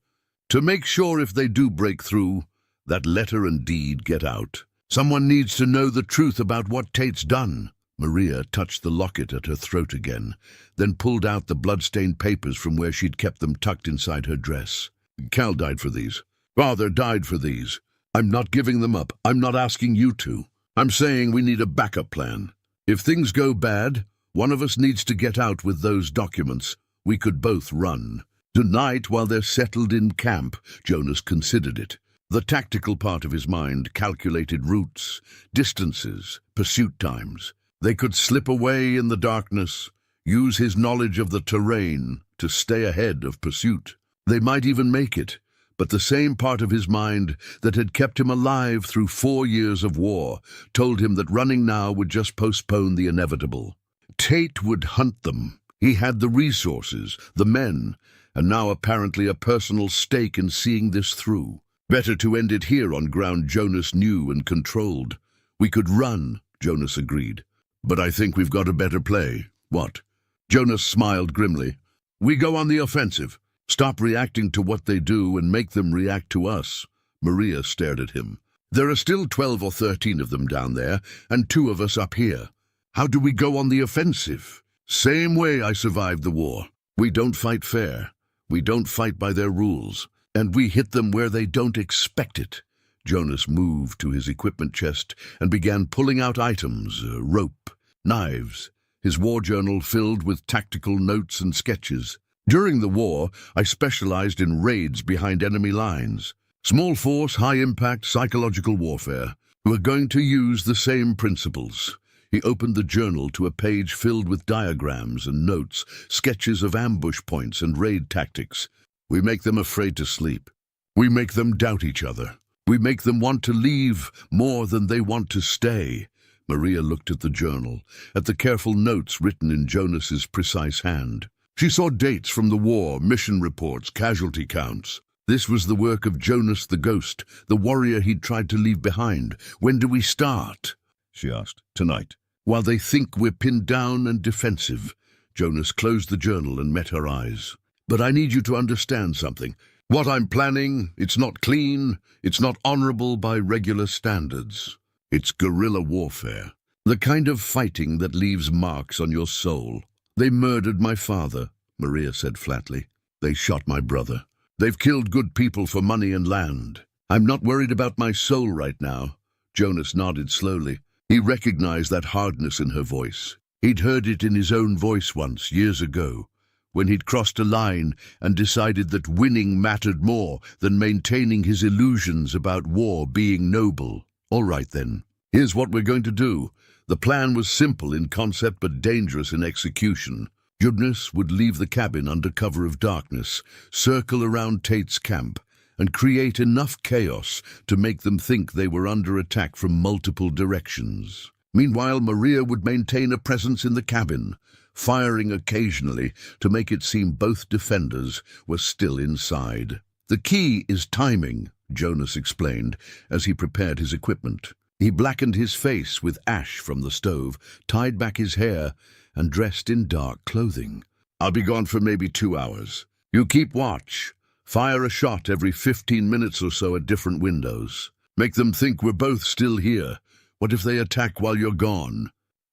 "To make sure if they do break through, that letter and deed get out. Someone needs to know the truth about what Tate's done." Maria touched the locket at her throat again, then pulled out the blood-stained papers from where she'd kept them tucked inside her dress. "Cal died for these. Father died for these. I'm not giving them up. I'm not asking you to. I'm saying we need a backup plan. If things go bad, one of us needs to get out with those documents. We could both run. Tonight, while they're settled in camp," Jonas considered it. The tactical part of his mind calculated routes, distances, pursuit times. They could slip away in the darkness, use his knowledge of the terrain to stay ahead of pursuit. They might even make it, but the same part of his mind that had kept him alive through 4 years of war told him that running now would just postpone the inevitable. Tate would hunt them. He had the resources, the men, and now apparently a personal stake in seeing this through. Better to end it here on ground Jonas knew and controlled. "We could run," Jonas agreed. "But I think we've got a better play." "What?" Jonas smiled grimly. "We go on the offensive. Stop reacting to what they do and make them react to us." Maria stared at him. "There are still 12 or 13 of them down there, and 2 of us up here. How do we go on the offensive?" "Same way I survived the war. We don't fight fair. We don't fight by their rules. And we hit them where they don't expect it." Jonas moved to his equipment chest and began pulling out items, rope, knives, his war journal filled with tactical notes and sketches. "During the war, I specialized in raids behind enemy lines. Small force, high impact, psychological warfare. We're going to use the same principles." He opened the journal to a page filled with diagrams and notes, sketches of ambush points and raid tactics. "We make them afraid to sleep. We make them doubt each other. We make them want to leave more than they want to stay." Maria looked at the journal, at the careful notes written in Jonas's precise hand. She saw dates from the war, mission reports, casualty counts. This was the work of Jonas the Ghost, the warrior he'd tried to leave behind. "When do we start?" she asked. "Tonight. While they think we're pinned down and defensive." Jonas closed the journal and met her eyes. "But I need you to understand something. What I'm planning, it's not clean, it's not honorable by regular standards. It's guerrilla warfare. The kind of fighting that leaves marks on your soul. They murdered my father," Maria said flatly. "They shot my brother. They've killed good people for money and land. I'm not worried about my soul right now." Jonas nodded slowly. He recognized that hardness in her voice. He'd heard it in his own voice once, years ago, when he'd crossed a line and decided that winning mattered more than maintaining his illusions about war being noble. "All right then, here's what we're going to do." The plan was simple in concept but dangerous in execution. Jonas would leave the cabin under cover of darkness, circle around Tate's camp, and create enough chaos to make them think they were under attack from multiple directions. Meanwhile, Maria would maintain a presence in the cabin, firing occasionally to make it seem both defenders were still inside. The key is timing, Jonas explained as he prepared his equipment. He blackened his face with ash from the stove, tied back his hair, and dressed in dark clothing. I'll be gone for maybe 2 hours. You keep watch. Fire a shot every 15 minutes or so at different windows. Make them think we're both still here. What if they attack while you're gone?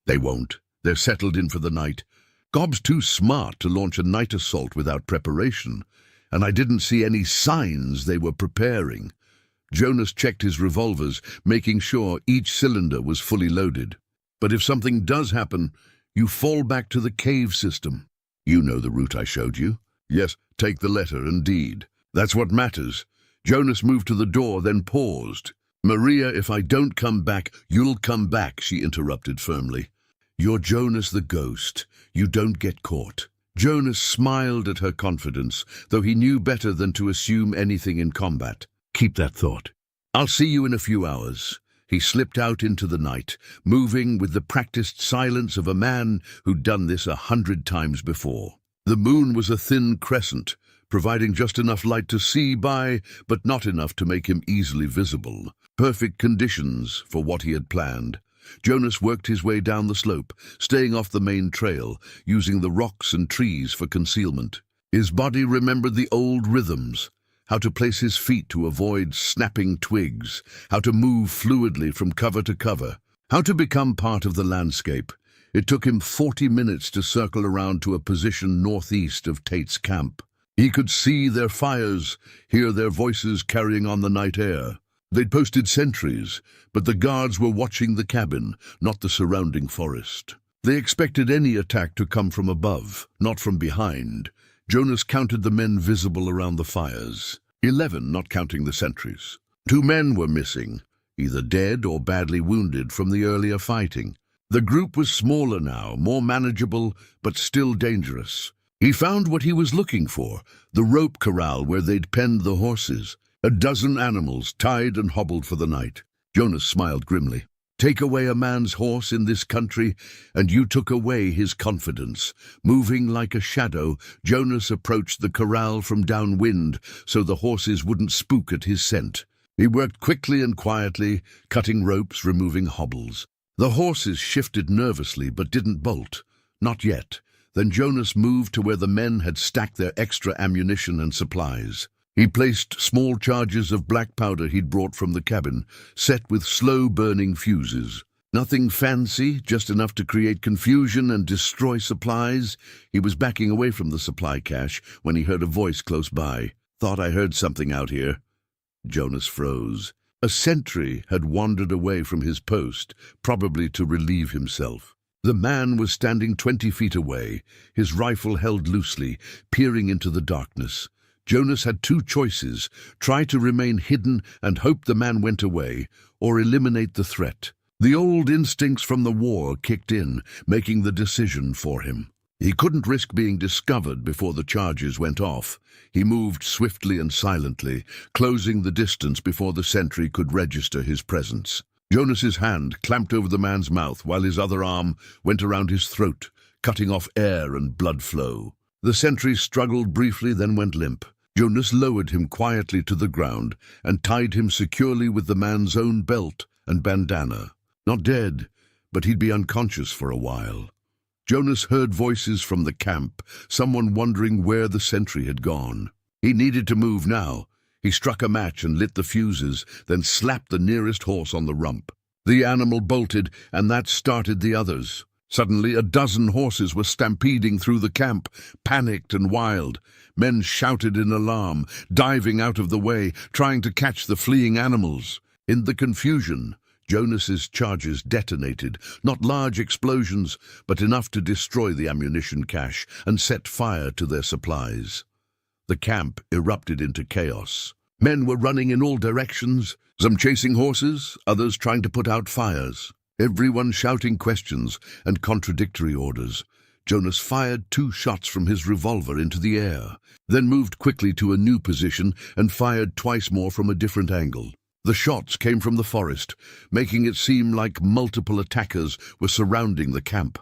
They won't. They're settled in for the night. Gob's too smart to launch a night assault without preparation, and I didn't see any signs they were preparing. Jonas checked his revolvers, making sure each cylinder was fully loaded. But if something does happen, you fall back to the cave system. You know the route I showed you. Yes, take the letter and deed. That's what matters. Jonas moved to the door, then paused. Maria, if I don't come back, you'll come back, she interrupted firmly. You're Jonas the ghost. You don't get caught. Jonas smiled at her confidence, though he knew better than to assume anything in combat. Keep that thought. I'll see you in a few hours. He slipped out into the night, moving with the practiced silence of a man who'd done this 100 times before. The moon was a thin crescent, providing just enough light to see by, but not enough to make him easily visible. Perfect conditions for what he had planned. Jonas worked his way down the slope, staying off the main trail, using the rocks and trees for concealment. His body remembered the old rhythms, how to place his feet to avoid snapping twigs, how to move fluidly from cover to cover, how to become part of the landscape. It took him 40 minutes to circle around to a position northeast of Tate's camp. He could see their fires, hear their voices carrying on the night air. They'd posted sentries, but the guards were watching the cabin, not the surrounding forest. They expected any attack to come from above, not from behind. Jonas counted the men visible around the fires. 11, not counting the sentries. 2 men were missing, either dead or badly wounded from the earlier fighting. The group was smaller now, more manageable, but still dangerous. He found what he was looking for, the rope corral where they'd penned the horses. A dozen animals tied and hobbled for the night. Jonas smiled grimly. Take away a man's horse in this country, and you took away his confidence. Moving like a shadow, Jonas approached the corral from downwind so the horses wouldn't spook at his scent. He worked quickly and quietly, cutting ropes, removing hobbles. The horses shifted nervously but didn't bolt. Not yet. Then Jonas moved to where the men had stacked their extra ammunition and supplies. He placed small charges of black powder he'd brought from the cabin, set with slow-burning fuses. Nothing fancy, just enough to create confusion and destroy supplies. He was backing away from the supply cache when he heard a voice close by. Thought I heard something out here. Jonas froze. A sentry had wandered away from his post, probably to relieve himself. The man was standing 20 feet away, his rifle held loosely, peering into the darkness. Jonas had 2 choices: try to remain hidden and hope the man went away, or eliminate the threat. The old instincts from the war kicked in, making the decision for him. He couldn't risk being discovered before the charges went off. He moved swiftly and silently, closing the distance before the sentry could register his presence. Jonas's hand clamped over the man's mouth while his other arm went around his throat, cutting off air and blood flow. The sentry struggled briefly, then went limp. Jonas lowered him quietly to the ground and tied him securely with the man's own belt and bandana. Not dead, but he'd be unconscious for a while. Jonas heard voices from the camp, someone wondering where the sentry had gone. He needed to move now. He struck a match and lit the fuses, then slapped the nearest horse on the rump. The animal bolted, and that started the others. Suddenly, a dozen horses were stampeding through the camp, panicked and wild. Men shouted in alarm, diving out of the way, trying to catch the fleeing animals. In the confusion, Jonas's charges detonated, not large explosions, but enough to destroy the ammunition cache and set fire to their supplies. The camp erupted into chaos. Men were running in all directions, some chasing horses, others trying to put out fires. Everyone shouting questions and contradictory orders. Jonas fired 2 shots from his revolver into the air, then moved quickly to a new position and fired twice more from a different angle. The shots came from the forest, making it seem like multiple attackers were surrounding the camp.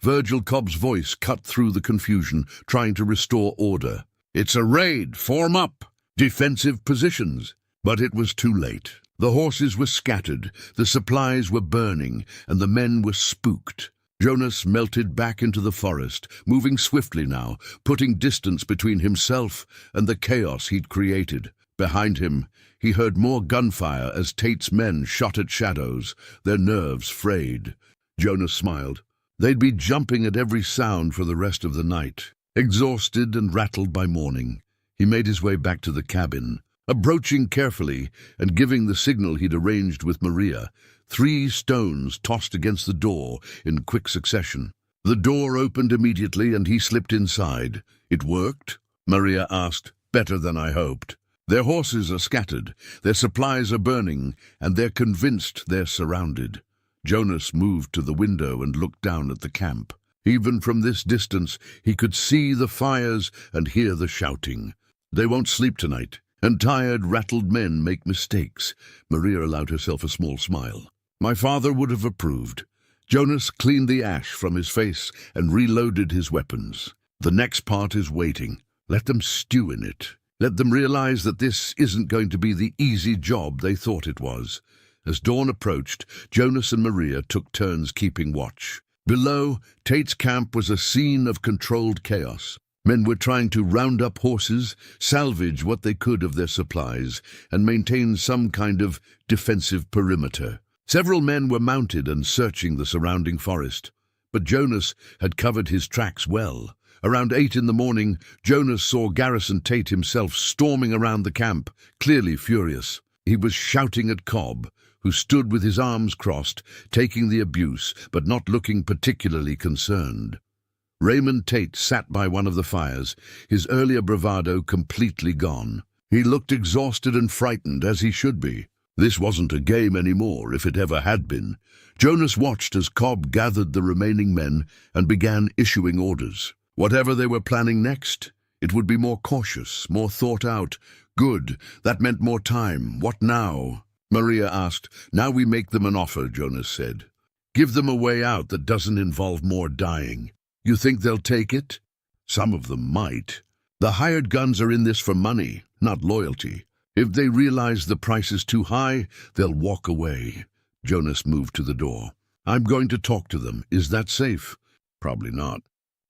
Virgil Cobb's voice cut through the confusion, trying to restore order. "It's a raid! Form up!" defensive positions. But it was too late. The horses were scattered, the supplies were burning, and the men were spooked. Jonas melted back into the forest, moving swiftly now, putting distance between himself and the chaos he'd created. Behind him, he heard more gunfire as Tate's men shot at shadows, their nerves frayed. Jonas smiled. They'd be jumping at every sound for the rest of the night. Exhausted and rattled by morning, he made his way back to the cabin, approaching carefully and giving the signal he'd arranged with Maria. 3 stones tossed against the door in quick succession. The door opened immediately and he slipped inside. It worked? Maria asked. Better than I hoped. Their horses are scattered, their supplies are burning, and they're convinced they're surrounded. Jonas moved to the window and looked down at the camp. Even from this distance, he could see the fires and hear the shouting. They won't sleep tonight, and tired, rattled men make mistakes. Maria allowed herself a small smile. My father would have approved. Jonas cleaned the ash from his face and reloaded his weapons. The next part is waiting. Let them stew in it. Let them realize that this isn't going to be the easy job they thought it was. As dawn approached, Jonas and Maria took turns keeping watch. Below, Tate's camp was a scene of controlled chaos. Men were trying to round up horses, salvage what they could of their supplies, and maintain some kind of defensive perimeter. Several men were mounted and searching the surrounding forest, but Jonas had covered his tracks well. Around 8 in the morning, Jonas saw Garrison Tate himself storming around the camp, clearly furious. He was shouting at Cobb, who stood with his arms crossed, taking the abuse, but not looking particularly concerned. Raymond Tate sat by one of the fires, his earlier bravado completely gone. He looked exhausted and frightened, as he should be. This wasn't a game anymore, if it ever had been. Jonas watched as Cobb gathered the remaining men and began issuing orders. Whatever they were planning next, it would be more cautious, more thought out. Good, that meant more time. What now? Maria asked. Now we make them an offer, Jonas said. Give them a way out that doesn't involve more dying. You think they'll take it? Some of them might. The hired guns are in this for money, not loyalty. If they realize the price is too high, they'll walk away. Jonas moved to the door. I'm going to talk to them. Is that safe? Probably not.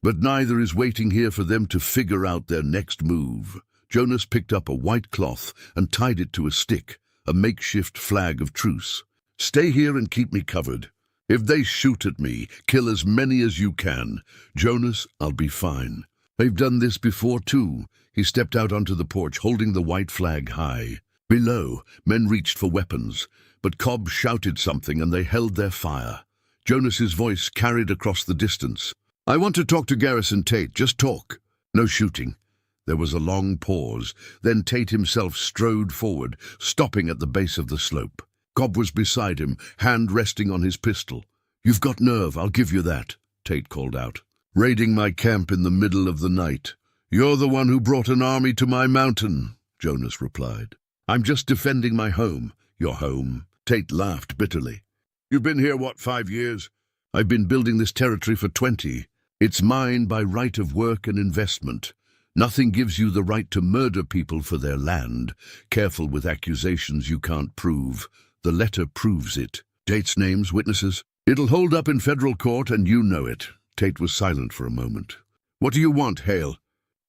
But neither is waiting here for them to figure out their next move. Jonas picked up a white cloth and tied it to a stick, a makeshift flag of truce. Stay here and keep me covered. If they shoot at me, kill as many as you can. Jonas, I'll be fine. They've done this before, too. He stepped out onto the porch, holding the white flag high. Below, men reached for weapons, but Cobb shouted something and they held their fire. Jonas's voice carried across the distance. I want to talk to Garrison Tate. Just talk. No shooting. There was a long pause. Then Tate himself strode forward, stopping at the base of the slope. Cobb was beside him, hand resting on his pistol. You've got nerve, I'll give you that, Tate called out. Raiding my camp in the middle of the night. You're the one who brought an army to my mountain, Jonas replied. I'm just defending my home. Your home? Tate laughed bitterly. You've been here, 5 years? I've been building this territory for 20. It's mine by right of work and investment. Nothing gives you the right to murder people for their land. Careful with accusations you can't prove. The letter proves it. Tate's names, witnesses. It'll hold up in federal court, and you know it. Tate was silent for a moment. What do you want, Hale?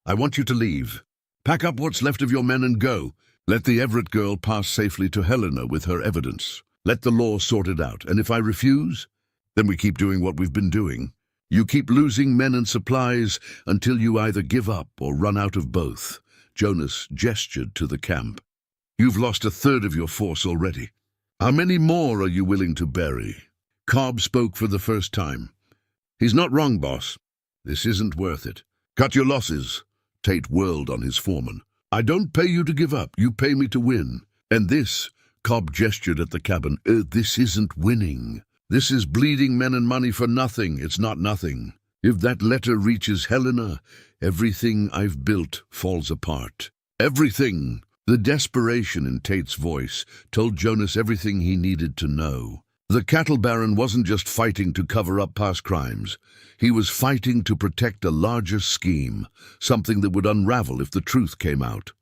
I want you to leave. Pack up what's left of your men and go. Let the Everett girl pass safely to Helena with her evidence. Let the law sort it out, and if I refuse, then we keep doing what we've been doing. You keep losing men and supplies until you either give up or run out of both. Jonas gestured to the camp. You've lost a third of your force already. How many more are you willing to bury? Cobb spoke for the first time. He's not wrong, boss. This isn't worth it. Cut your losses. Tate whirled on his foreman. I don't pay you to give up. You pay me to win. And this, Cobb gestured at the cabin, this isn't winning. This is bleeding men and money for nothing. It's not nothing. If that letter reaches Helena, everything I've built falls apart. Everything. The desperation in Tate's voice told Jonas everything he needed to know. The cattle baron wasn't just fighting to cover up past crimes. He was fighting to protect a larger scheme, something that would unravel if the truth came out.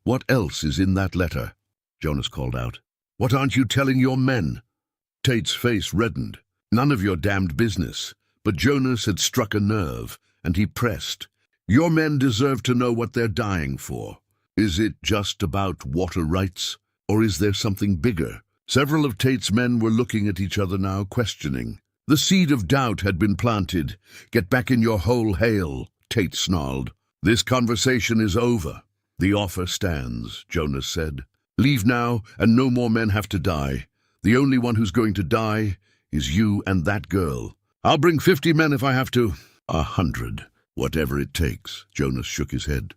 What else is in that letter? Jonas called out. What aren't you telling your men? Tate's face reddened. None of your damned business. But Jonas had struck a nerve, and he pressed. Your men deserve to know what they're dying for. Is it just about water rights, or is there something bigger? Several of Tate's men were looking at each other now, questioning. The seed of doubt had been planted. Get back in your hole, Hale, Tate snarled. This conversation is over. The offer stands, Jonas said. Leave now, and no more men have to die. The only one who's going to die is you and that girl. I'll bring 50 men if I have to. 100. Whatever it takes, Jonas shook his head.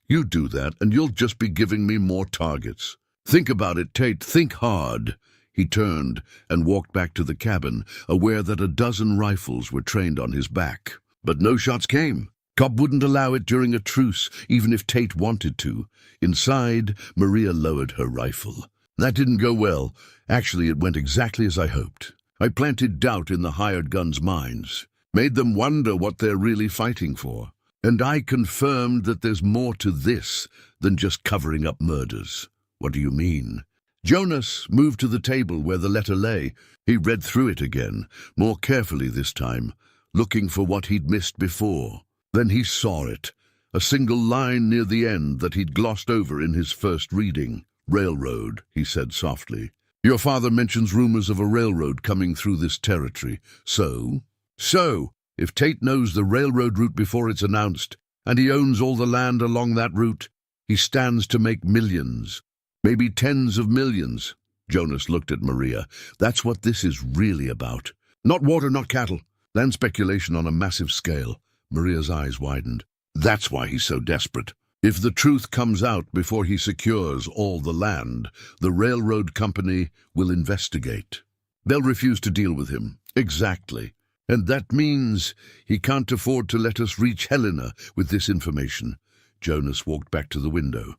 You do that, and you'll just be giving me more targets. Think about it, Tate. Think hard. He turned and walked back to the cabin, aware that a dozen rifles were trained on his back. But no shots came. Cobb wouldn't allow it during a truce, even if Tate wanted to. Inside, Maria lowered her rifle. That didn't go well. Actually, it went exactly as I hoped. I planted doubt in the hired guns' minds, made them wonder what they're really fighting for. And I confirmed that there's more to this than just covering up murders. What do you mean? Jonas moved to the table where the letter lay. He read through it again, more carefully this time, looking for what he'd missed before. Then he saw it, a single line near the end that he'd glossed over in his first reading. Railroad, he said softly. Your father mentions rumors of a railroad coming through this territory. So, if Tate knows the railroad route before it's announced, and he owns all the land along that route, he stands to make millions. Maybe tens of millions. Jonas looked at Maria. That's what this is really about. Not water, not cattle. Land speculation on a massive scale. Maria's eyes widened. That's why he's so desperate. If the truth comes out before he secures all the land, the railroad company will investigate. They'll refuse to deal with him. Exactly. And that means he can't afford to let us reach Helena with this information. Jonas walked back to the window.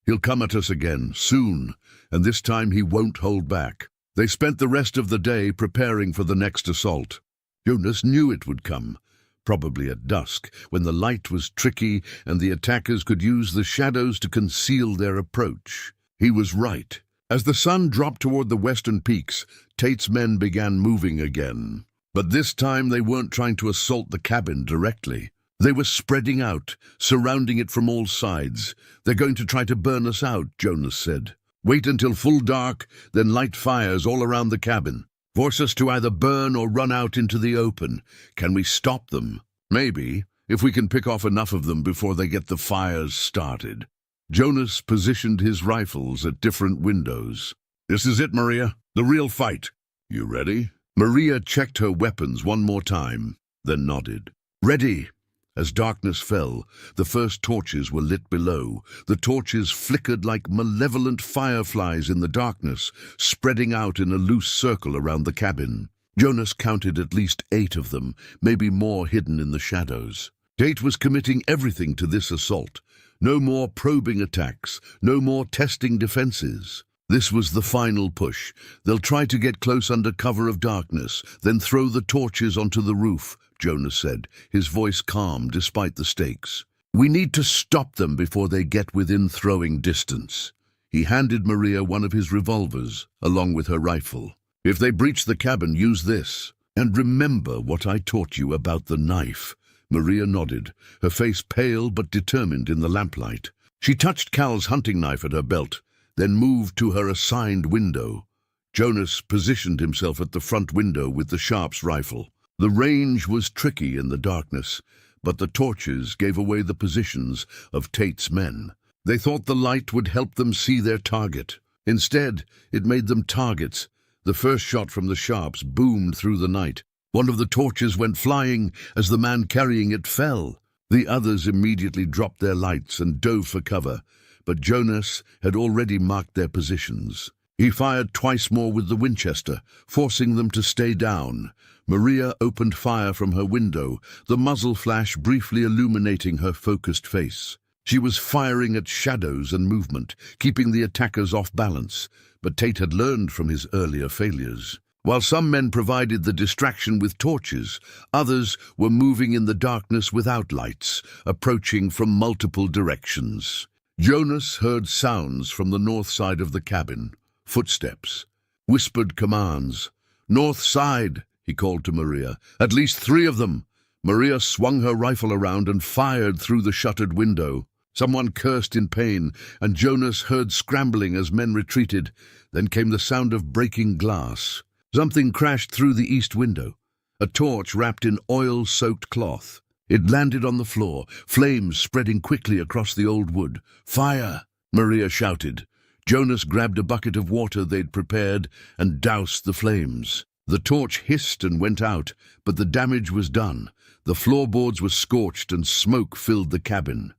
He'll come at us again, soon, and this time he won't hold back. They spent the rest of the day preparing for the next assault. Jonas knew it would come. Probably at dusk, when the light was tricky and the attackers could use the shadows to conceal their approach. He was right. As the sun dropped toward the western peaks, Tate's men began moving again. But this time they weren't trying to assault the cabin directly. They were spreading out, surrounding it from all sides. They're going to try to burn us out, Jonas said. Wait until full dark, then light fires all around the cabin. Force us to either burn or run out into the open. Can we stop them? Maybe, if we can pick off enough of them before they get the fires started. Jonas positioned his rifles at different windows. This is it, Maria. The real fight. You ready? Maria checked her weapons one more time, then nodded. Ready. As darkness fell, the first torches were lit below. The torches flickered like malevolent fireflies in the darkness, spreading out in a loose circle around the cabin. Jonas counted at least 8 of them, maybe more hidden in the shadows. Tate was committing everything to this assault. No more probing attacks, no more testing defenses. This was the final push. They'll try to get close under cover of darkness, then throw the torches onto the roof, Jonas said, his voice calm despite the stakes. We need to stop them before they get within throwing distance. He handed Maria one of his revolvers, along with her rifle. If they breach the cabin, use this. And remember what I taught you about the knife. Maria nodded, her face pale but determined in the lamplight. She touched Cal's hunting knife at her belt, then moved to her assigned window. Jonas positioned himself at the front window with the Sharp's rifle. The range was tricky in the darkness, but the torches gave away the positions of Tate's men. They thought the light would help them see their target. Instead, it made them targets. The first shot from the Sharps boomed through the night. One of the torches went flying as the man carrying it fell. The others immediately dropped their lights and dove for cover, but Jonas had already marked their positions. He fired twice more with the Winchester, forcing them to stay down. Maria opened fire from her window, the muzzle flash briefly illuminating her focused face. She was firing at shadows and movement, keeping the attackers off balance, but Tate had learned from his earlier failures. While some men provided the distraction with torches, others were moving in the darkness without lights, approaching from multiple directions. Jonas heard sounds from the north side of the cabin. Footsteps. Whispered commands. "North side," he called to Maria. "At least 3 of them." Maria swung her rifle around and fired through the shuttered window. Someone cursed in pain, and Jonas heard scrambling as men retreated. Then came the sound of breaking glass. Something crashed through the east window. A torch wrapped in oil-soaked cloth. It landed on the floor, flames spreading quickly across the old wood. "Fire!" Maria shouted. Jonas grabbed a bucket of water they'd prepared and doused the flames. The torch hissed and went out, but the damage was done. The floorboards were scorched and smoke filled the cabin.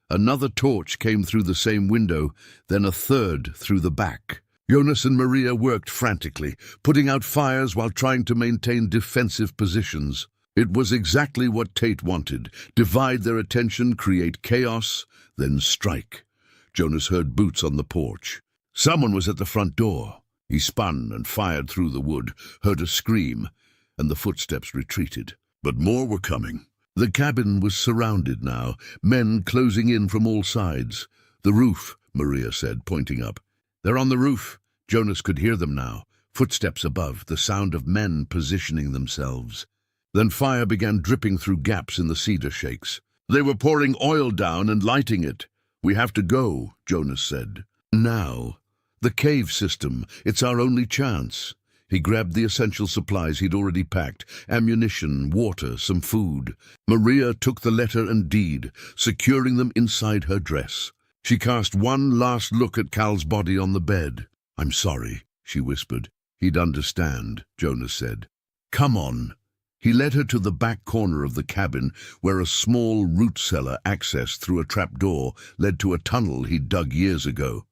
Another torch came through the same window, then a third through the back. Jonas and Maria worked frantically, putting out fires while trying to maintain defensive positions. It was exactly what Tate wanted: divide their attention, create chaos, then strike. Jonas heard boots on the porch. Someone was at the front door. He spun and fired through the wood, heard a scream, and the footsteps retreated. But more were coming. The cabin was surrounded now, men closing in from all sides. "The roof," Maria said, pointing up. "They're on the roof." Jonas could hear them now. Footsteps above, the sound of men positioning themselves. Then fire began dripping through gaps in the cedar shakes. They were pouring oil down and lighting it. "We have to go," Jonas said. "Now. The cave system, it's our only chance." He grabbed the essential supplies he'd already packed: ammunition, water, some food. Maria took the letter and deed, securing them inside her dress. She cast one last look at Cal's body on the bed. "I'm sorry," she whispered. "He'd understand," Jonas said. "Come on." He led her to the back corner of the cabin, where a small root cellar accessed through a trapdoor led to a tunnel he'd dug years ago.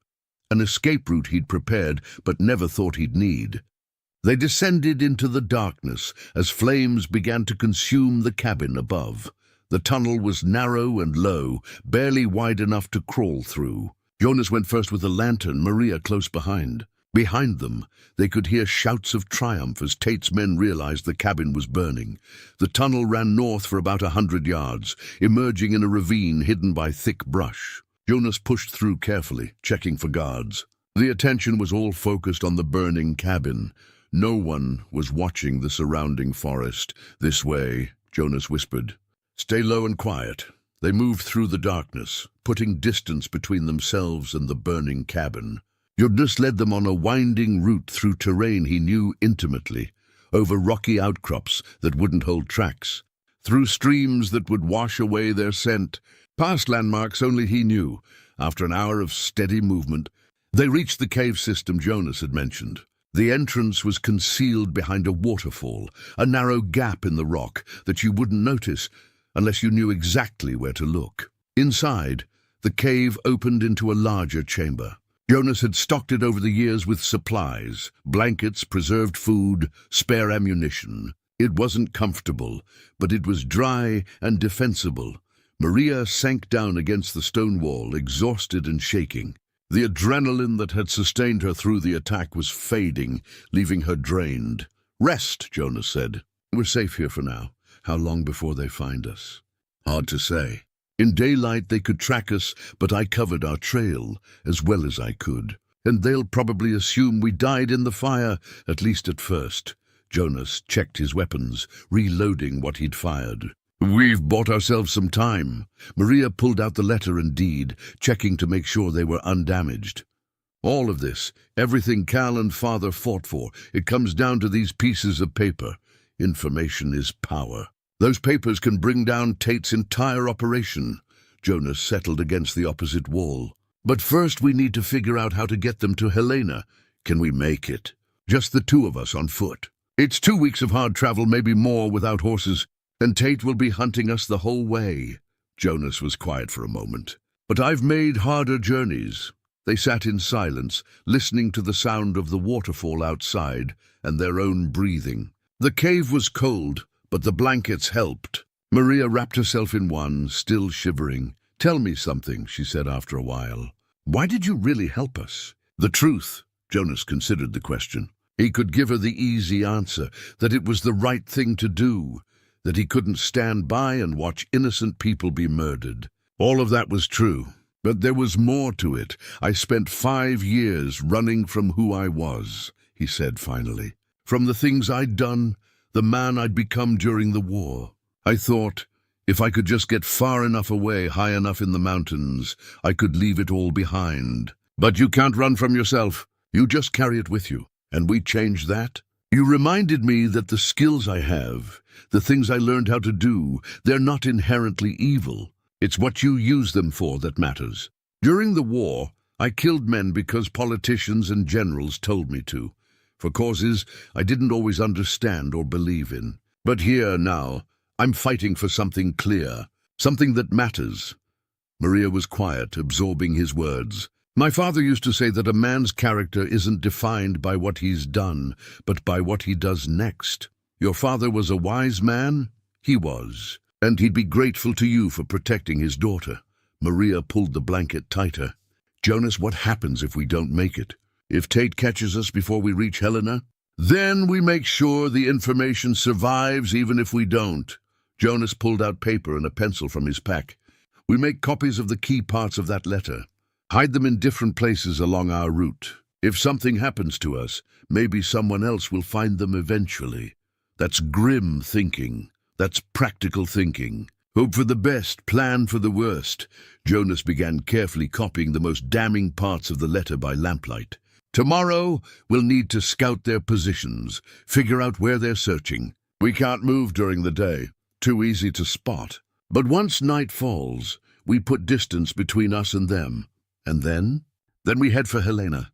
An escape route he'd prepared but never thought he'd need. They descended into the darkness as flames began to consume the cabin above. The tunnel was narrow and low, barely wide enough to crawl through. Jonas went first with a lantern, Maria close behind. Behind them, they could hear shouts of triumph as Tate's men realized the cabin was burning. The tunnel ran north for about 100 yards, emerging in a ravine hidden by thick brush. Jonas pushed through carefully, checking for guards. The attention was all focused on the burning cabin. No one was watching the surrounding forest. "This way," Jonas whispered. "Stay low and quiet." They moved through the darkness, putting distance between themselves and the burning cabin. Jonas led them on a winding route through terrain he knew intimately, over rocky outcrops that wouldn't hold tracks, through streams that would wash away their scent, past landmarks only he knew. After an hour of steady movement, they reached the cave system Jonas had mentioned. The entrance was concealed behind a waterfall, a narrow gap in the rock that you wouldn't notice unless you knew exactly where to look. Inside, the cave opened into a larger chamber. Jonas had stocked it over the years with supplies: blankets, preserved food, spare ammunition. It wasn't comfortable, but it was dry and defensible. Maria sank down against the stone wall, exhausted and shaking. The adrenaline that had sustained her through the attack was fading, leaving her drained. "Rest," Jonas said. "We're safe here for now. How long before they find us?" "Hard to say. In daylight they could track us, but I covered our trail as well as I could. And they'll probably assume we died in the fire, at least at first." Jonas checked his weapons, reloading what he'd fired. "We've bought ourselves some time." Maria pulled out the letter and deed, checking to make sure they were undamaged. "All of this, everything Cal and Father fought for, it comes down to these pieces of paper. Information is power. Those papers can bring down Tate's entire operation." Jonas settled against the opposite wall. "But first we need to figure out how to get them to Helena. Can we make it? Just the 2 of us on foot. It's 2 weeks of hard travel, maybe more without horses, and Tate will be hunting us the whole way." Jonas was quiet for a moment. "But I've made harder journeys." They sat in silence, listening to the sound of the waterfall outside and their own breathing. The cave was cold, but the blankets helped. Maria wrapped herself in one, still shivering. "Tell me something," she said after a while. "Why did you really help us?" "The truth." Jonas considered the question. He could give her the easy answer, that it was the right thing to do, that he couldn't stand by and watch innocent people be murdered. All of that was true. But there was more to it. I spent 5 years running from who I was, he said finally. From the things I'd done, the man I'd become during the war. I thought, if I could just get far enough away, high enough in the mountains, I could leave it all behind. But you can't run from yourself. You just carry it with you. And we changed that. You reminded me that the skills I have, the things I learned how to do, they're not inherently evil. It's what you use them for that matters. During the war, I killed men because politicians and generals told me to, for causes I didn't always understand or believe in. But here now, I'm fighting for something clear, something that matters. Maria was quiet, absorbing his words. My father used to say that a man's character isn't defined by what he's done, but by what he does next. Your father was a wise man? He was. And he'd be grateful to you for protecting his daughter. Maria pulled the blanket tighter. Jonas, what happens if we don't make it? If Tate catches us before we reach Helena? Then we make sure the information survives even if we don't. Jonas pulled out paper and a pencil from his pack. We make copies of the key parts of that letter. Hide them in different places along our route. If something happens to us, maybe someone else will find them eventually. That's grim thinking. That's practical thinking. Hope for the best, plan for the worst. Jonas began carefully copying the most damning parts of the letter by lamplight. Tomorrow, we'll need to scout their positions, figure out where they're searching. We can't move during the day. Too easy to spot. But once night falls, we put distance between us and them. And then? Then we head for Helena.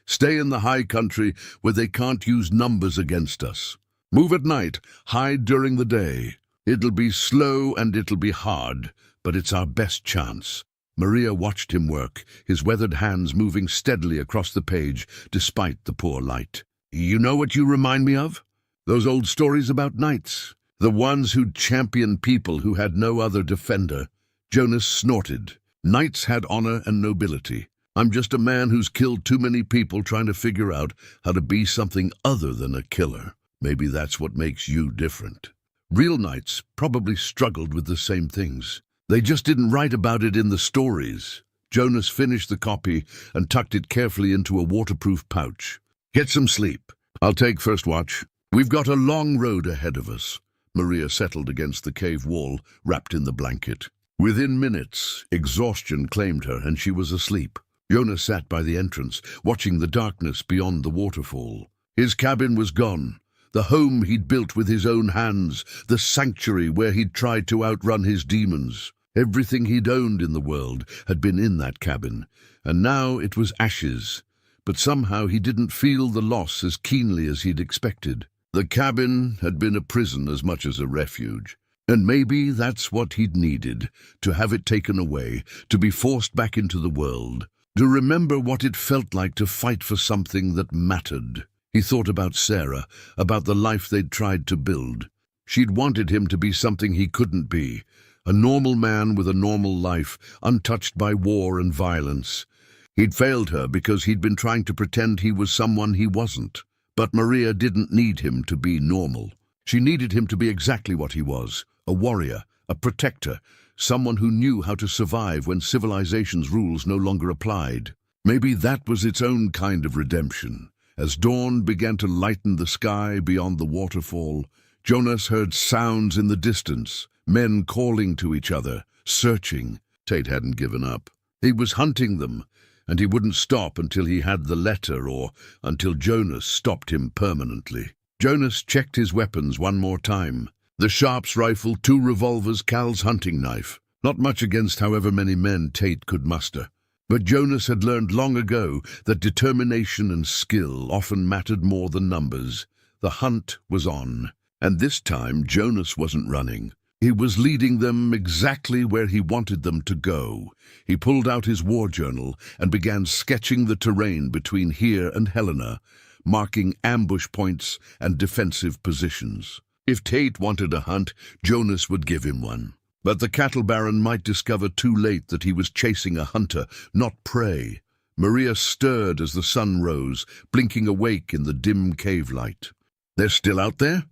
Stay in the high country where they can't use numbers against us. Move at night, hide during the day. It'll be slow and it'll be hard, but it's our best chance. Maria watched him work, his weathered hands moving steadily across the page, despite the poor light. You know what you remind me of? Those old stories about knights. The ones who'd champion people who had no other defender. Jonas snorted. Knights had honor and nobility. I'm just a man who's killed too many people trying to figure out how to be something other than a killer. Maybe that's what makes you different. Real knights probably struggled with the same things. They just didn't write about it in the stories. Jonas finished the copy and tucked it carefully into a waterproof pouch. Get some sleep. I'll take first watch. We've got a long road ahead of us. Maria settled against the cave wall, wrapped in the blanket. Within minutes, exhaustion claimed her and she was asleep. Jonas sat by the entrance, watching the darkness beyond the waterfall. His cabin was gone. The home he'd built with his own hands, the sanctuary where he'd tried to outrun his demons. Everything he'd owned in the world had been in that cabin, and now it was ashes. But somehow he didn't feel the loss as keenly as he'd expected. The cabin had been a prison as much as a refuge. And maybe that's what he'd needed, to have it taken away, to be forced back into the world, to remember what it felt like to fight for something that mattered. He thought about Sarah, about the life they'd tried to build. She'd wanted him to be something he couldn't be, a normal man with a normal life, untouched by war and violence. He'd failed her because he'd been trying to pretend he was someone he wasn't. But Maria didn't need him to be normal. She needed him to be exactly what he was, a warrior, a protector, someone who knew how to survive when civilization's rules no longer applied. Maybe that was its own kind of redemption. As dawn began to lighten the sky beyond the waterfall, Jonas heard sounds in the distance, men calling to each other, searching. Tate hadn't given up. He was hunting them, and he wouldn't stop until he had the letter or until Jonas stopped him permanently. Jonas checked his weapons one more time. The Sharp's rifle, 2 revolvers, Cal's hunting knife. Not much against however many men Tate could muster. But Jonas had learned long ago that determination and skill often mattered more than numbers. The hunt was on, and this time Jonas wasn't running. He was leading them exactly where he wanted them to go. He pulled out his war journal and began sketching the terrain between here and Helena, marking ambush points and defensive positions. If Tate wanted a hunt, Jonas would give him one. But the cattle baron might discover too late that he was chasing a hunter, not prey. Maria stirred as the sun rose, blinking awake in the dim cave light. They're still out there?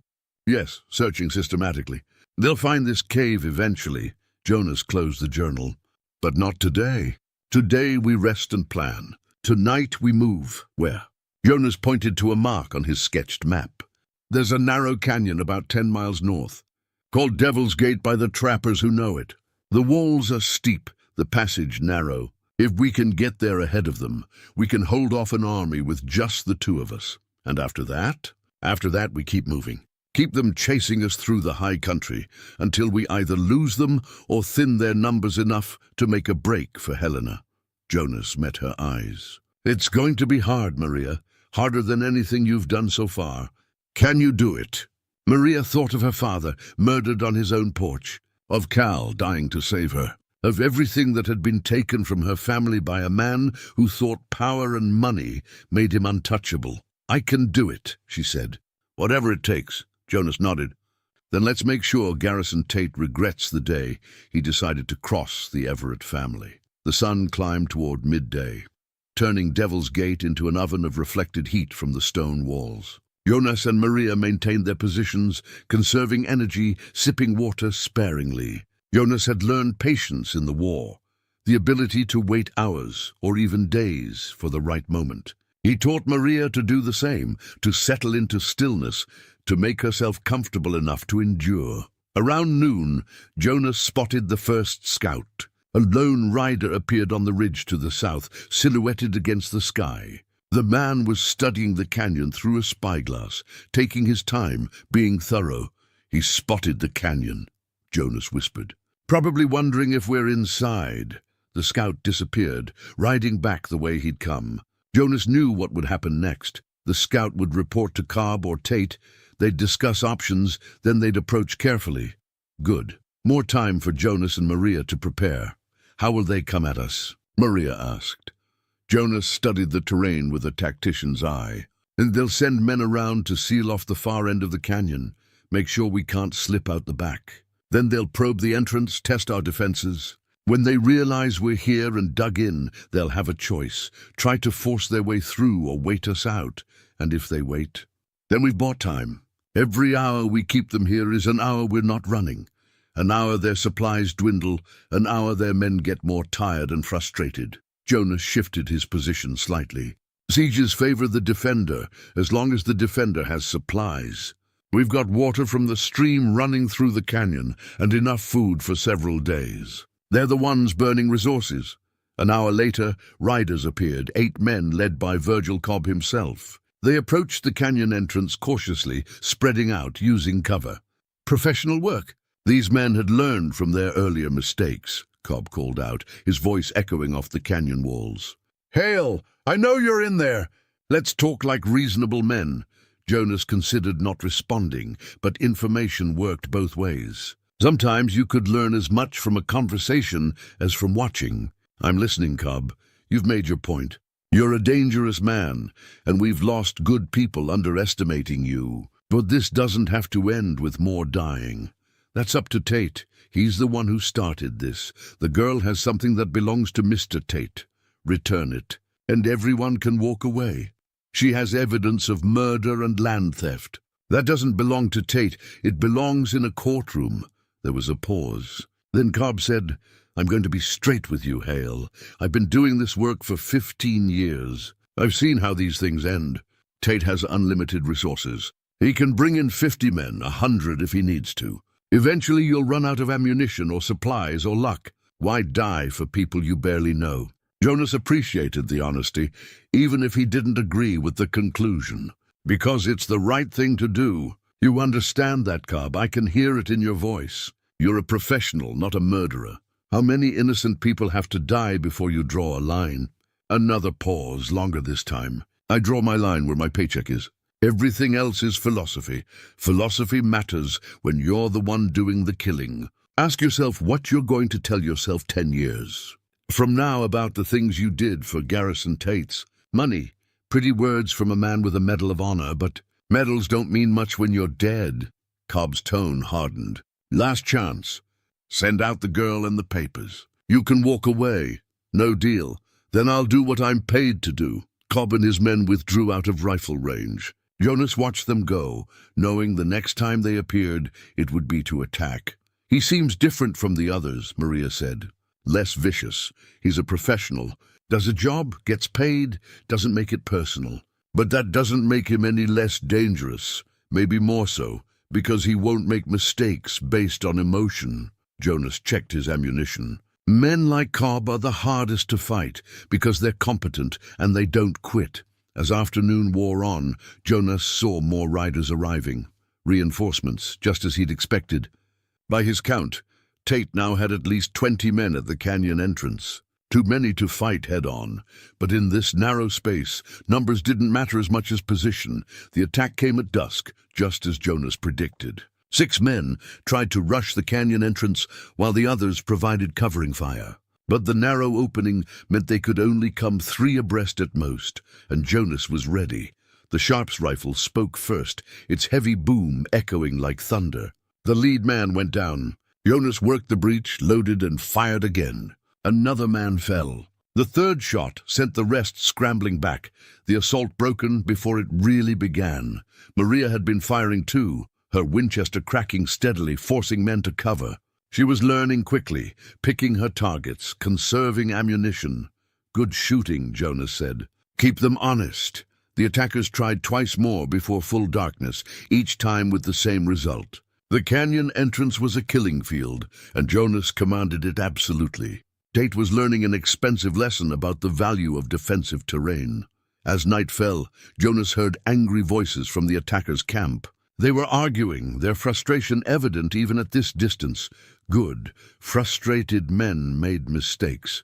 Yes, searching systematically. They'll find this cave eventually. Jonas closed the journal. But not today. Today we rest and plan. Tonight we move. Where? Jonas pointed to a mark on his sketched map. There's a narrow canyon about 10 miles north, called Devil's Gate by the trappers who know it. The walls are steep, the passage narrow. If we can get there ahead of them, we can hold off an army with just the two of us. And after that we keep moving. Keep them chasing us through the high country until we either lose them or thin their numbers enough to make a break for Helena. Jonas met her eyes. It's going to be hard, Maria. Harder than anything you've done so far. Can you do it? Maria thought of her father, murdered on his own porch, of Cal dying to save her, of everything that had been taken from her family by a man who thought power and money made him untouchable. I can do it, she said. Whatever it takes. Jonas nodded. Then let's make sure Garrison Tate regrets the day he decided to cross the Everett family. The sun climbed toward midday, turning Devil's Gate into an oven of reflected heat from the stone walls. Jonas and Maria maintained their positions, conserving energy, sipping water sparingly. Jonas had learned patience in the war, the ability to wait hours or even days for the right moment. He taught Maria to do the same, to settle into stillness, to make herself comfortable enough to endure. Around noon, Jonas spotted the first scout. A lone rider appeared on the ridge to the south, silhouetted against the sky. The man was studying the canyon through a spyglass, taking his time, being thorough. He spotted the canyon, Jonas whispered. Probably wondering if we're inside. The scout disappeared, riding back the way he'd come. Jonas knew what would happen next. The scout would report to Cobb or Tate. They'd discuss options, then they'd approach carefully. Good. More time for Jonas and Maria to prepare. How will they come at us? Maria asked. Jonas studied the terrain with a tactician's eye. And they'll send men around to seal off the far end of the canyon, make sure we can't slip out the back. Then they'll probe the entrance, test our defenses. When they realize we're here and dug in, they'll have a choice. Try to force their way through or wait us out. And if they wait, then we've bought time. Every hour we keep them here is an hour we're not running. An hour their supplies dwindle, an hour their men get more tired and frustrated. Jonas shifted his position slightly. Sieges favor the defender, as long as the defender has supplies. We've got water from the stream running through the canyon, and enough food for several days. They're the ones burning resources. An hour later, riders appeared, 8 men led by Virgil Cobb himself. They approached the canyon entrance cautiously, spreading out, using cover. Professional work. These men had learned from their earlier mistakes, Cobb called out, his voice echoing off the canyon walls. Hale, I know you're in there. Let's talk like reasonable men. Jonas considered not responding, but information worked both ways. Sometimes you could learn as much from a conversation as from watching. I'm listening, Cobb. You've made your point. You're a dangerous man, and we've lost good people underestimating you. But this doesn't have to end with more dying. That's up to Tate. He's the one who started this. The girl has something that belongs to Mr. Tate. Return it, and everyone can walk away. She has evidence of murder and land theft. That doesn't belong to Tate. It belongs in a courtroom. There was a pause. Then Cobb said, I'm going to be straight with you, Hale. I've been doing this work for 15 years. I've seen how these things end. Tate has unlimited resources. He can bring in 50 men, 100 if he needs to. Eventually you'll run out of ammunition or supplies or luck. Why die for people you barely know? Jonas appreciated the honesty, even if he didn't agree with the conclusion. Because it's the right thing to do. You understand that, Cobb. I can hear it in your voice. You're a professional, not a murderer. How many innocent people have to die before you draw a line? Another pause, longer this time. I draw my line where my paycheck is. Everything else is philosophy. Philosophy matters when you're the one doing the killing. Ask yourself what you're going to tell yourself 10 years from now about the things you did for Garrison Tate's. Money, pretty words from a man with a Medal of Honor, but medals don't mean much when you're dead. Cobb's tone hardened. Last chance. Send out the girl and the papers. You can walk away. No deal. Then I'll do what I'm paid to do. Cobb and his men withdrew out of rifle range. Jonas watched them go, knowing the next time they appeared, it would be to attack. He seems different from the others, Maria said. less vicious. He's a professional. Does a job, gets paid, doesn't make it personal. But that doesn't make him any less dangerous. Maybe more so, because he won't make mistakes based on emotion. Jonas checked his ammunition. Men like Cobb are the hardest to fight because they're competent and they don't quit. As afternoon wore on, Jonas saw more riders arriving. Reinforcements, just as he'd expected. By his count, Tate now had at least 20 men at the canyon entrance. Too many to fight head-on, but in this narrow space, numbers didn't matter as much as position. The attack came at dusk, just as Jonas predicted. 6 men tried to rush the canyon entrance while the others provided covering fire. But the narrow opening meant they could only come 3 abreast at most, and Jonas was ready. The Sharp's rifle spoke first, its heavy boom echoing like thunder. The lead man went down. Jonas worked the breech, loaded, and fired again. Another man fell. The third shot sent the rest scrambling back, the assault broken before it really began. Maria had been firing too, her Winchester cracking steadily, forcing men to cover. She was learning quickly, picking her targets, conserving ammunition. Good shooting, Jonas said. Keep them honest. The attackers tried twice more before full darkness, each time with the same result. The canyon entrance was a killing field, and Jonas commanded it absolutely. Tate was learning an expensive lesson about the value of defensive terrain. As night fell, Jonas heard angry voices from the attackers' camp. They were arguing, their frustration evident even at this distance. Good, frustrated men made mistakes.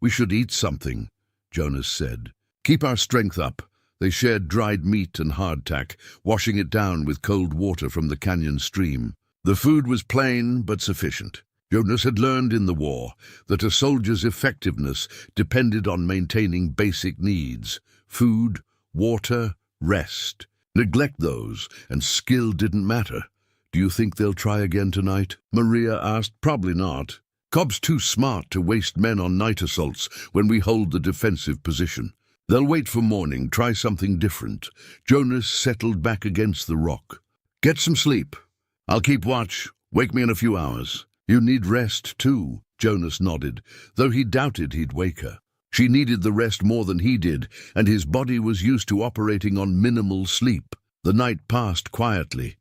"We should eat something," Jonas said. "Keep our strength up." They shared dried meat and hardtack, washing it down with cold water from the canyon stream. The food was plain but sufficient. Jonas had learned in the war that a soldier's effectiveness depended on maintaining basic needs: food, water, rest. Neglect those, and skill didn't matter. "Do you think they'll try again tonight?" Maria asked. "Probably not. Cobb's too smart to waste men on night assaults when we hold the defensive position. They'll wait for morning, try something different." Jonas settled back against the rock. "Get some sleep. I'll keep watch. Wake me in a few hours." "You need rest, too," Jonas nodded, though he doubted he'd wake her. She needed the rest more than he did, and his body was used to operating on minimal sleep. The night passed quietly,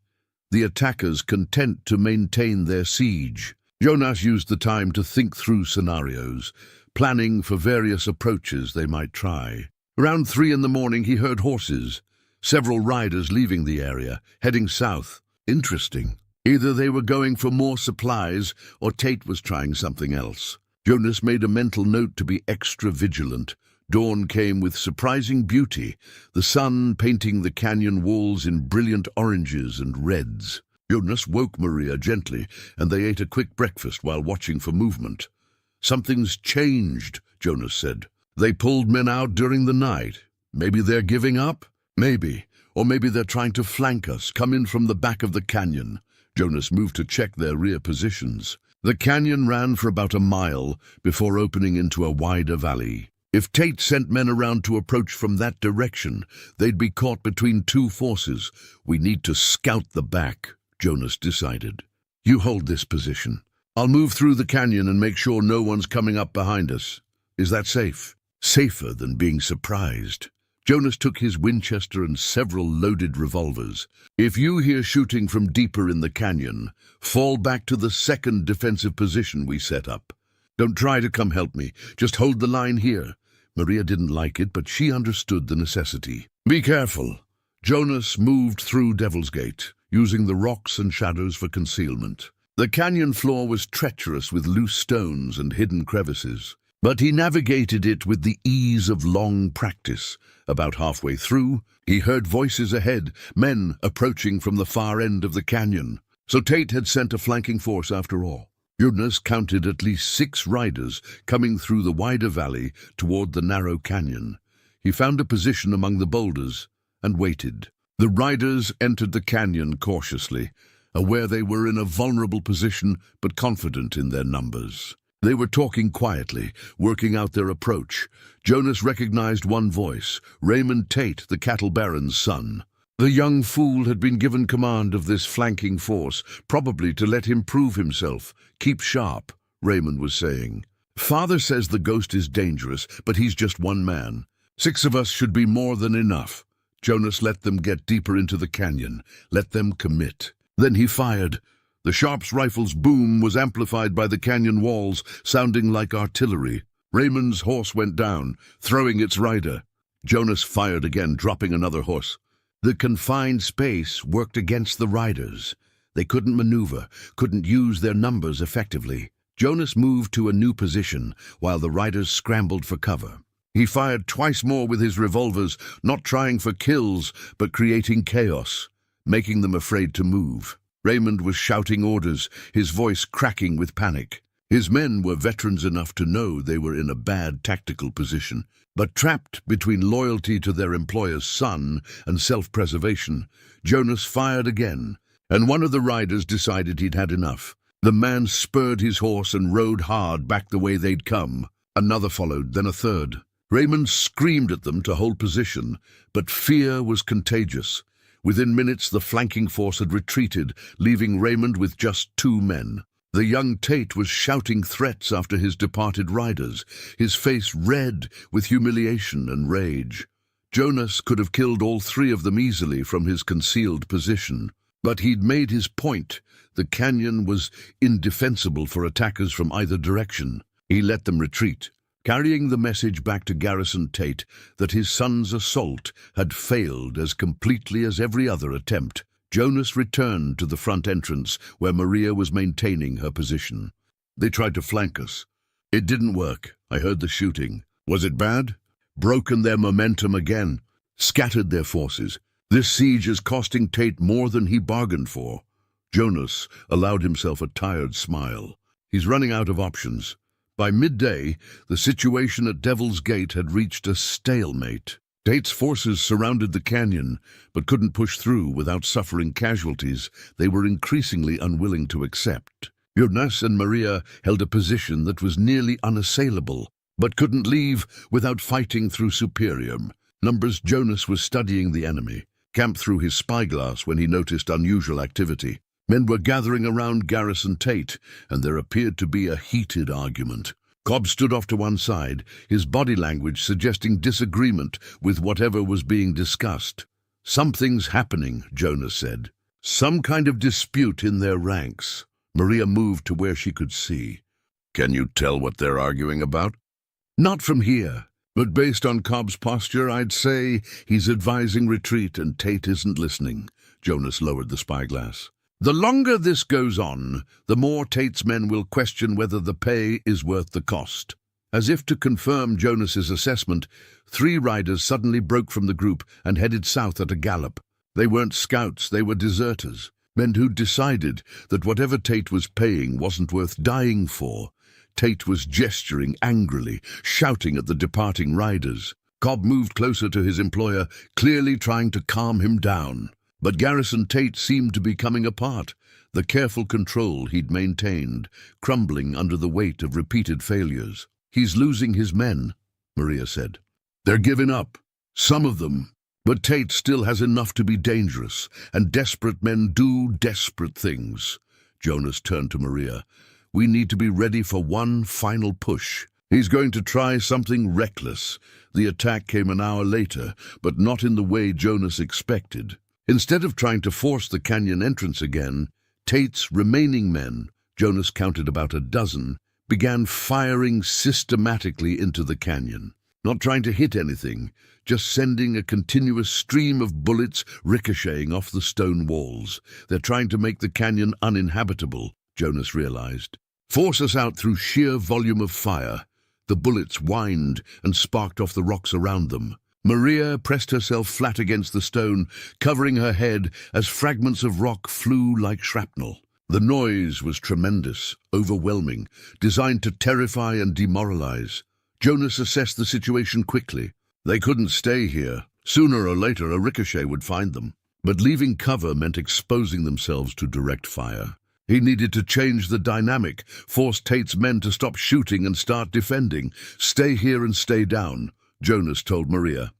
the attackers content to maintain their siege. Jonas used the time to think through scenarios, planning for various approaches they might try. Around 3 in the morning he heard horses, several riders leaving the area, heading south. Interesting. Either they were going for more supplies or Tate was trying something else. Jonas made a mental note to be extra vigilant. Dawn came with surprising beauty, the sun painting the canyon walls in brilliant oranges and reds. Jonas woke Maria gently, and they ate a quick breakfast while watching for movement. "Something's changed," Jonas said. "They pulled men out during the night. Maybe they're giving up? Maybe. Or maybe they're trying to flank us, come in from the back of the canyon." Jonas moved to check their rear positions. The canyon ran for about a mile before opening into a wider valley. If Tate sent men around to approach from that direction, they'd be caught between 2 forces. "We need to scout the back," Jonas decided. "You hold this position. I'll move through the canyon and make sure no one's coming up behind us. Is that safe?" Safer than being surprised. Jonas took his Winchester and several loaded revolvers. "If you hear shooting from deeper in the canyon, fall back to the second defensive position we set up. Don't try to come help me. Just hold the line here." Maria didn't like it, but she understood the necessity. "Be careful." Jonas moved through Devil's Gate, using the rocks and shadows for concealment. The canyon floor was treacherous with loose stones and hidden crevices, but he navigated it with the ease of long practice. About halfway through, he heard voices ahead, men approaching from the far end of the canyon. So Tate had sent a flanking force after all. Jonas counted at least 6 riders coming through the wider valley toward the narrow canyon. He found a position among the boulders and waited. The riders entered the canyon cautiously, aware they were in a vulnerable position but confident in their numbers. They were talking quietly, working out their approach. Jonas recognized one voice, Raymond Tate, the cattle baron's son. The young fool had been given command of this flanking force, probably to let him prove himself. "Keep sharp," Raymond was saying. Father says the ghost is dangerous, but he's just one man. 6 of us should be more than enough. Jonas let them get deeper into the canyon. Let them commit. Then he fired. The Sharp's rifle's boom was amplified by the canyon walls, sounding like artillery. Raymond's horse went down, throwing its rider. Jonas fired again, dropping another horse. The confined space worked against the riders. They couldn't maneuver, couldn't use their numbers effectively. Jonas moved to a new position, while the riders scrambled for cover. He fired twice more with his revolvers, not trying for kills, but creating chaos, making them afraid to move. Raymond was shouting orders, his voice cracking with panic. His men were veterans enough to know they were in a bad tactical position, but trapped between loyalty to their employer's son and self-preservation, Jonas fired again, and one of the riders decided he'd had enough. The man spurred his horse and rode hard back the way they'd come. Another followed, then a third. Raymond screamed at them to hold position, but fear was contagious. Within minutes, the flanking force had retreated, leaving Raymond with just 2 men. The young Tate was shouting threats after his departed riders, his face red with humiliation and rage. Jonas could have killed all 3 of them easily from his concealed position. But he'd made his point. The canyon was indefensible for attackers from either direction. He let them retreat, carrying the message back to Garrison Tate that his son's assault had failed as completely as every other attempt. Jonas returned to the front entrance where Maria was maintaining her position. They tried to flank us. It didn't work. I heard the shooting. Was it bad? Broken their momentum again. Scattered their forces. This siege is costing Tate more than he bargained for. Jonas allowed himself a tired smile. He's running out of options. By midday, the situation at Devil's Gate had reached a stalemate. Tate's forces surrounded the canyon, but couldn't push through without suffering casualties they were increasingly unwilling to accept. Jonas and Maria held a position that was nearly unassailable, but couldn't leave without fighting through superior numbers. Jonas was studying the enemy, camped through his spyglass when he noticed unusual activity. Men were gathering around Garrison Tate, and there appeared to be a heated argument. Cobb stood off to one side, his body language suggesting disagreement with whatever was being discussed. "Something's happening," Jonas said. "Some kind of dispute in their ranks." Maria moved to where she could see. "Can you tell what they're arguing about?" "Not from here, but based on Cobb's posture, I'd say he's advising retreat and Tate isn't listening." Jonas lowered the spyglass. "The longer this goes on, the more Tate's men will question whether the pay is worth the cost." As if to confirm Jonas's assessment, 3 riders suddenly broke from the group and headed south at a gallop. They weren't scouts, they were deserters, men who'd decided that whatever Tate was paying wasn't worth dying for. Tate was gesturing angrily, shouting at the departing riders. Cobb moved closer to his employer, clearly trying to calm him down. But Garrison Tate seemed to be coming apart, the careful control he'd maintained, crumbling under the weight of repeated failures. "He's losing his men," Maria said. "They're giving up. Some of them. But Tate still has enough to be dangerous, and desperate men do desperate things." Jonas turned to Maria. "We need to be ready for one final push. He's going to try something reckless." The attack came an hour later, but not in the way Jonas expected. Instead of trying to force the canyon entrance again, Tate's remaining men, Jonas counted about a dozen, began firing systematically into the canyon. Not trying to hit anything, just sending a continuous stream of bullets ricocheting off the stone walls. "They're trying to make the canyon uninhabitable," Jonas realized. "Force us out through sheer volume of fire." The bullets whined and sparked off the rocks around them. Maria pressed herself flat against the stone, covering her head as fragments of rock flew like shrapnel. The noise was tremendous, overwhelming, designed to terrify and demoralize. Jonas assessed the situation quickly. They couldn't stay here. Sooner or later, a ricochet would find them. But leaving cover meant exposing themselves to direct fire. He needed to change the dynamic, force Tate's men to stop shooting and start defending. "Stay here and stay down," Jonas told Maria.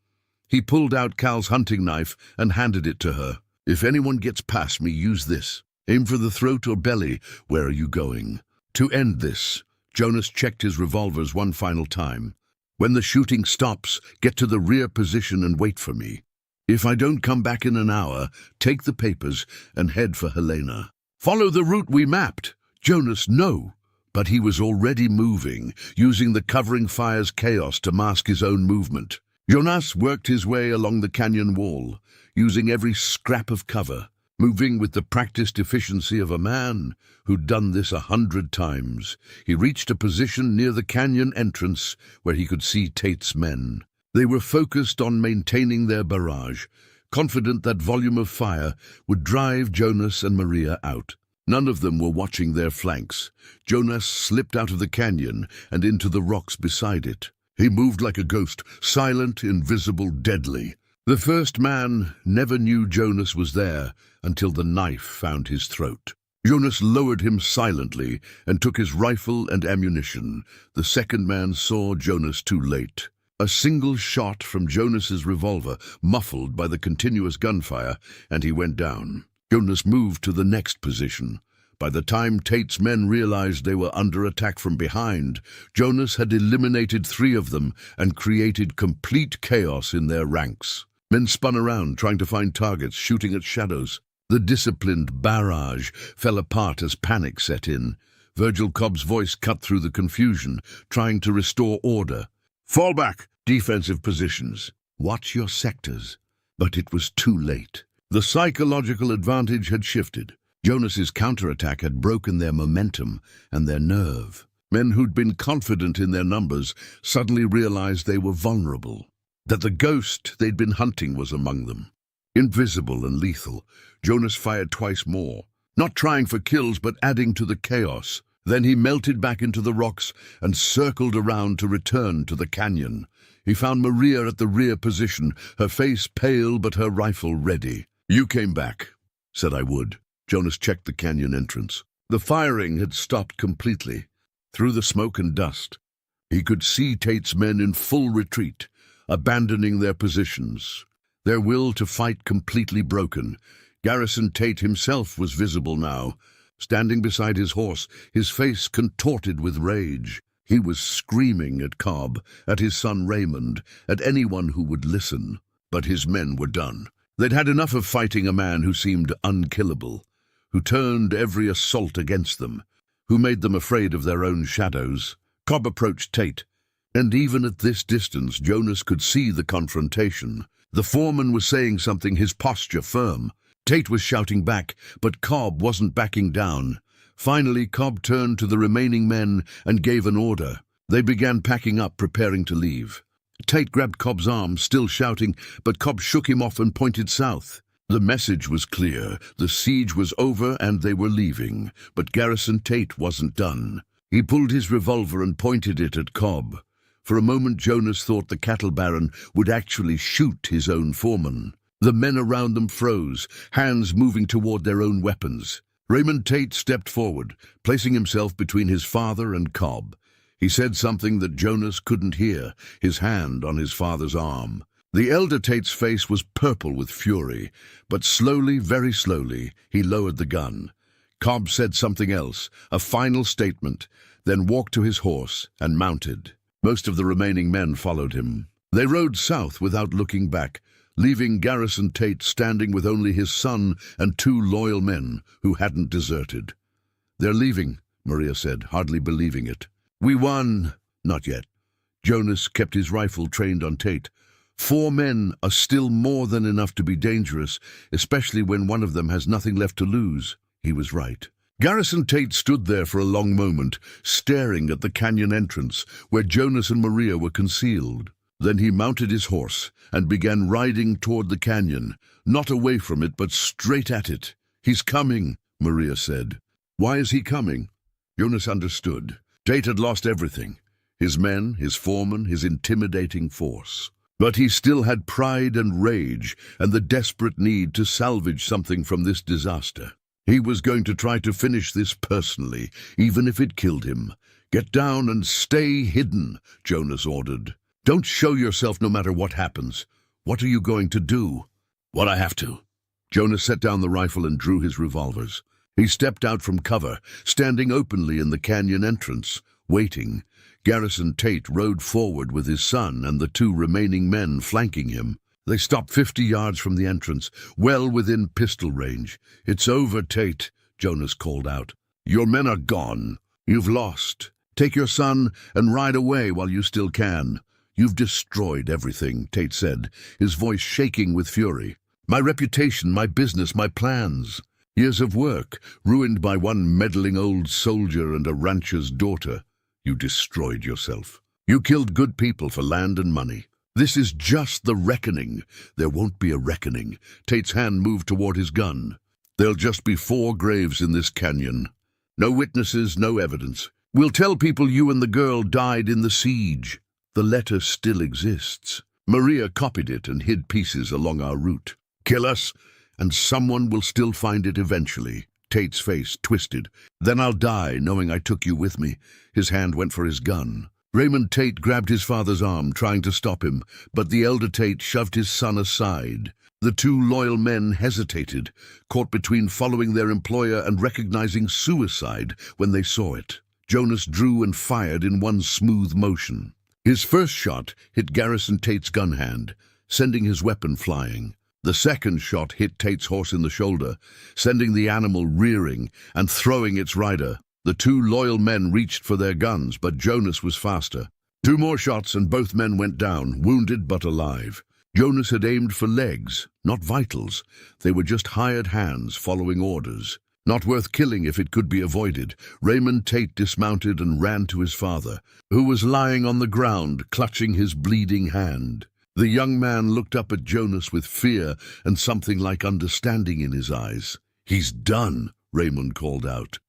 He pulled out Cal's hunting knife and handed it to her. "If anyone gets past me, use this. Aim for the throat or belly. Where are you going?" "To end this," Jonas checked his revolvers one final time. "When the shooting stops, get to the rear position and wait for me. If I don't come back in an hour, take the papers and head for Helena." "Follow the route we mapped." "Jonas, no." But he was already moving, using the covering fire's chaos to mask his own movement. Jonas worked his way along the canyon wall, using every scrap of cover, moving with the practiced efficiency of a man who'd done this 100 times. He reached a position near the canyon entrance where he could see Tate's men. They were focused on maintaining their barrage, confident that volume of fire would drive Jonas and Maria out. None of them were watching their flanks. Jonas slipped out of the canyon and into the rocks beside it. He moved like a ghost, silent, invisible, deadly. The first man never knew Jonas was there until the knife found his throat. Jonas lowered him silently and took his rifle and ammunition. The second man saw Jonas too late. A single shot from Jonas's revolver, muffled by the continuous gunfire, and he went down. Jonas moved to the next position. By the time Tate's men realized they were under attack from behind, Jonas had eliminated 3 of them and created complete chaos in their ranks. Men spun around, trying to find targets, shooting at shadows. The disciplined barrage fell apart as panic set in. Virgil Cobb's voice cut through the confusion, trying to restore order. "Fall back! Defensive positions. Watch your sectors." But it was too late. The psychological advantage had shifted. Jonas's counterattack had broken their momentum and their nerve. Men who'd been confident in their numbers suddenly realized they were vulnerable, that the ghost they'd been hunting was among them. Invisible and lethal, Jonas fired twice more, not trying for kills but adding to the chaos. Then he melted back into the rocks and circled around to return to the canyon. He found Maria at the rear position, her face pale but her rifle ready. "You came back," said I would. Jonas checked the canyon entrance. The firing had stopped completely. Through the smoke and dust, he could see Tate's men in full retreat, abandoning their positions, their will to fight completely broken. Garrison Tate himself was visible now, standing beside his horse, his face contorted with rage. He was screaming at Cobb, at his son Raymond, at anyone who would listen. But his men were done. They'd had enough of fighting a man who seemed unkillable, who turned every assault against them, who made them afraid of their own shadows. Cobb approached Tate, and even at this distance Jonas could see the confrontation. The foreman was saying something, his posture firm. Tate was shouting back, but Cobb wasn't backing down. Finally, Cobb turned to the remaining men and gave an order. They began packing up, preparing to leave. Tate grabbed Cobb's arm, still shouting, but Cobb shook him off and pointed south. The message was clear. The siege was over and they were leaving, but Garrison Tate wasn't done. He pulled his revolver and pointed it at Cobb. For a moment Jonas thought the cattle baron would actually shoot his own foreman. The men around them froze, hands moving toward their own weapons. Raymond Tate stepped forward, placing himself between his father and Cobb. He said something that Jonas couldn't hear, his hand on his father's arm. The elder Tate's face was purple with fury, but slowly, very slowly, he lowered the gun. Cobb said something else, a final statement, then walked to his horse and mounted. Most of the remaining men followed him. They rode south without looking back, leaving Garrison Tate standing with only his son and 2 loyal men who hadn't deserted. "They're leaving," Maria said, hardly believing it. "We won." "Not yet." Jonas kept his rifle trained on Tate. 4 men are still more than enough to be dangerous, especially when one of them has nothing left to lose. He was right. Garrison Tate stood there for a long moment, staring at the canyon entrance, where Jonas and Maria were concealed. Then he mounted his horse and began riding toward the canyon, not away from it, but straight at it. "He's coming," Maria said. "Why is he coming?" Jonas understood. Tate had lost everything. His men, his foreman, his intimidating force. But he still had pride and rage and the desperate need to salvage something from this disaster. He was going to try to finish this personally, even if it killed him. "Get down and stay hidden," Jonas ordered. "Don't show yourself no matter what happens. What are you going to do?" "What I have to." Jonas set down the rifle and drew his revolvers. He stepped out from cover, standing openly in the canyon entrance, Waiting, Garrison Tate rode forward with his son and the two remaining men flanking him. They stopped 50 yards from the entrance, well within pistol range. "It's over, Tate," Jonas called out. "Your men are gone. You've lost. Take your son and ride away while you still can." "You've destroyed everything," Tate said, his voice shaking with fury. "My reputation, my business, my plans. Years of work, ruined by one meddling old soldier and a rancher's daughter. You destroyed yourself. You killed good people for land and money. This is just the reckoning." "There won't be a reckoning." Tate's hand moved toward his gun. "There'll just be 4 graves in this canyon. No witnesses, no evidence. We'll tell people you and the girl died in the siege. The letter still exists. Maria copied it and hid pieces along our route. Kill us, and someone will still find it eventually." Tate's face twisted. "Then I'll die knowing I took you with me." His hand went for his gun. Raymond Tate grabbed his father's arm, trying to stop him, but the elder Tate shoved his son aside. The 2 loyal men hesitated, caught between following their employer and recognizing suicide when they saw it. Jonas drew and fired in one smooth motion. His first shot hit Garrison Tate's gun hand, sending his weapon flying. The second shot hit Tate's horse in the shoulder, sending the animal rearing and throwing its rider. The 2 loyal men reached for their guns, but Jonas was faster. 2 more shots and both men went down, wounded but alive. Jonas had aimed for legs, not vitals. They were just hired hands following orders. Not worth killing if it could be avoided. Raymond Tate dismounted and ran to his father, who was lying on the ground, clutching his bleeding hand. The young man looked up at Jonas with fear and something like understanding in his eyes. "He's done," Raymond called out.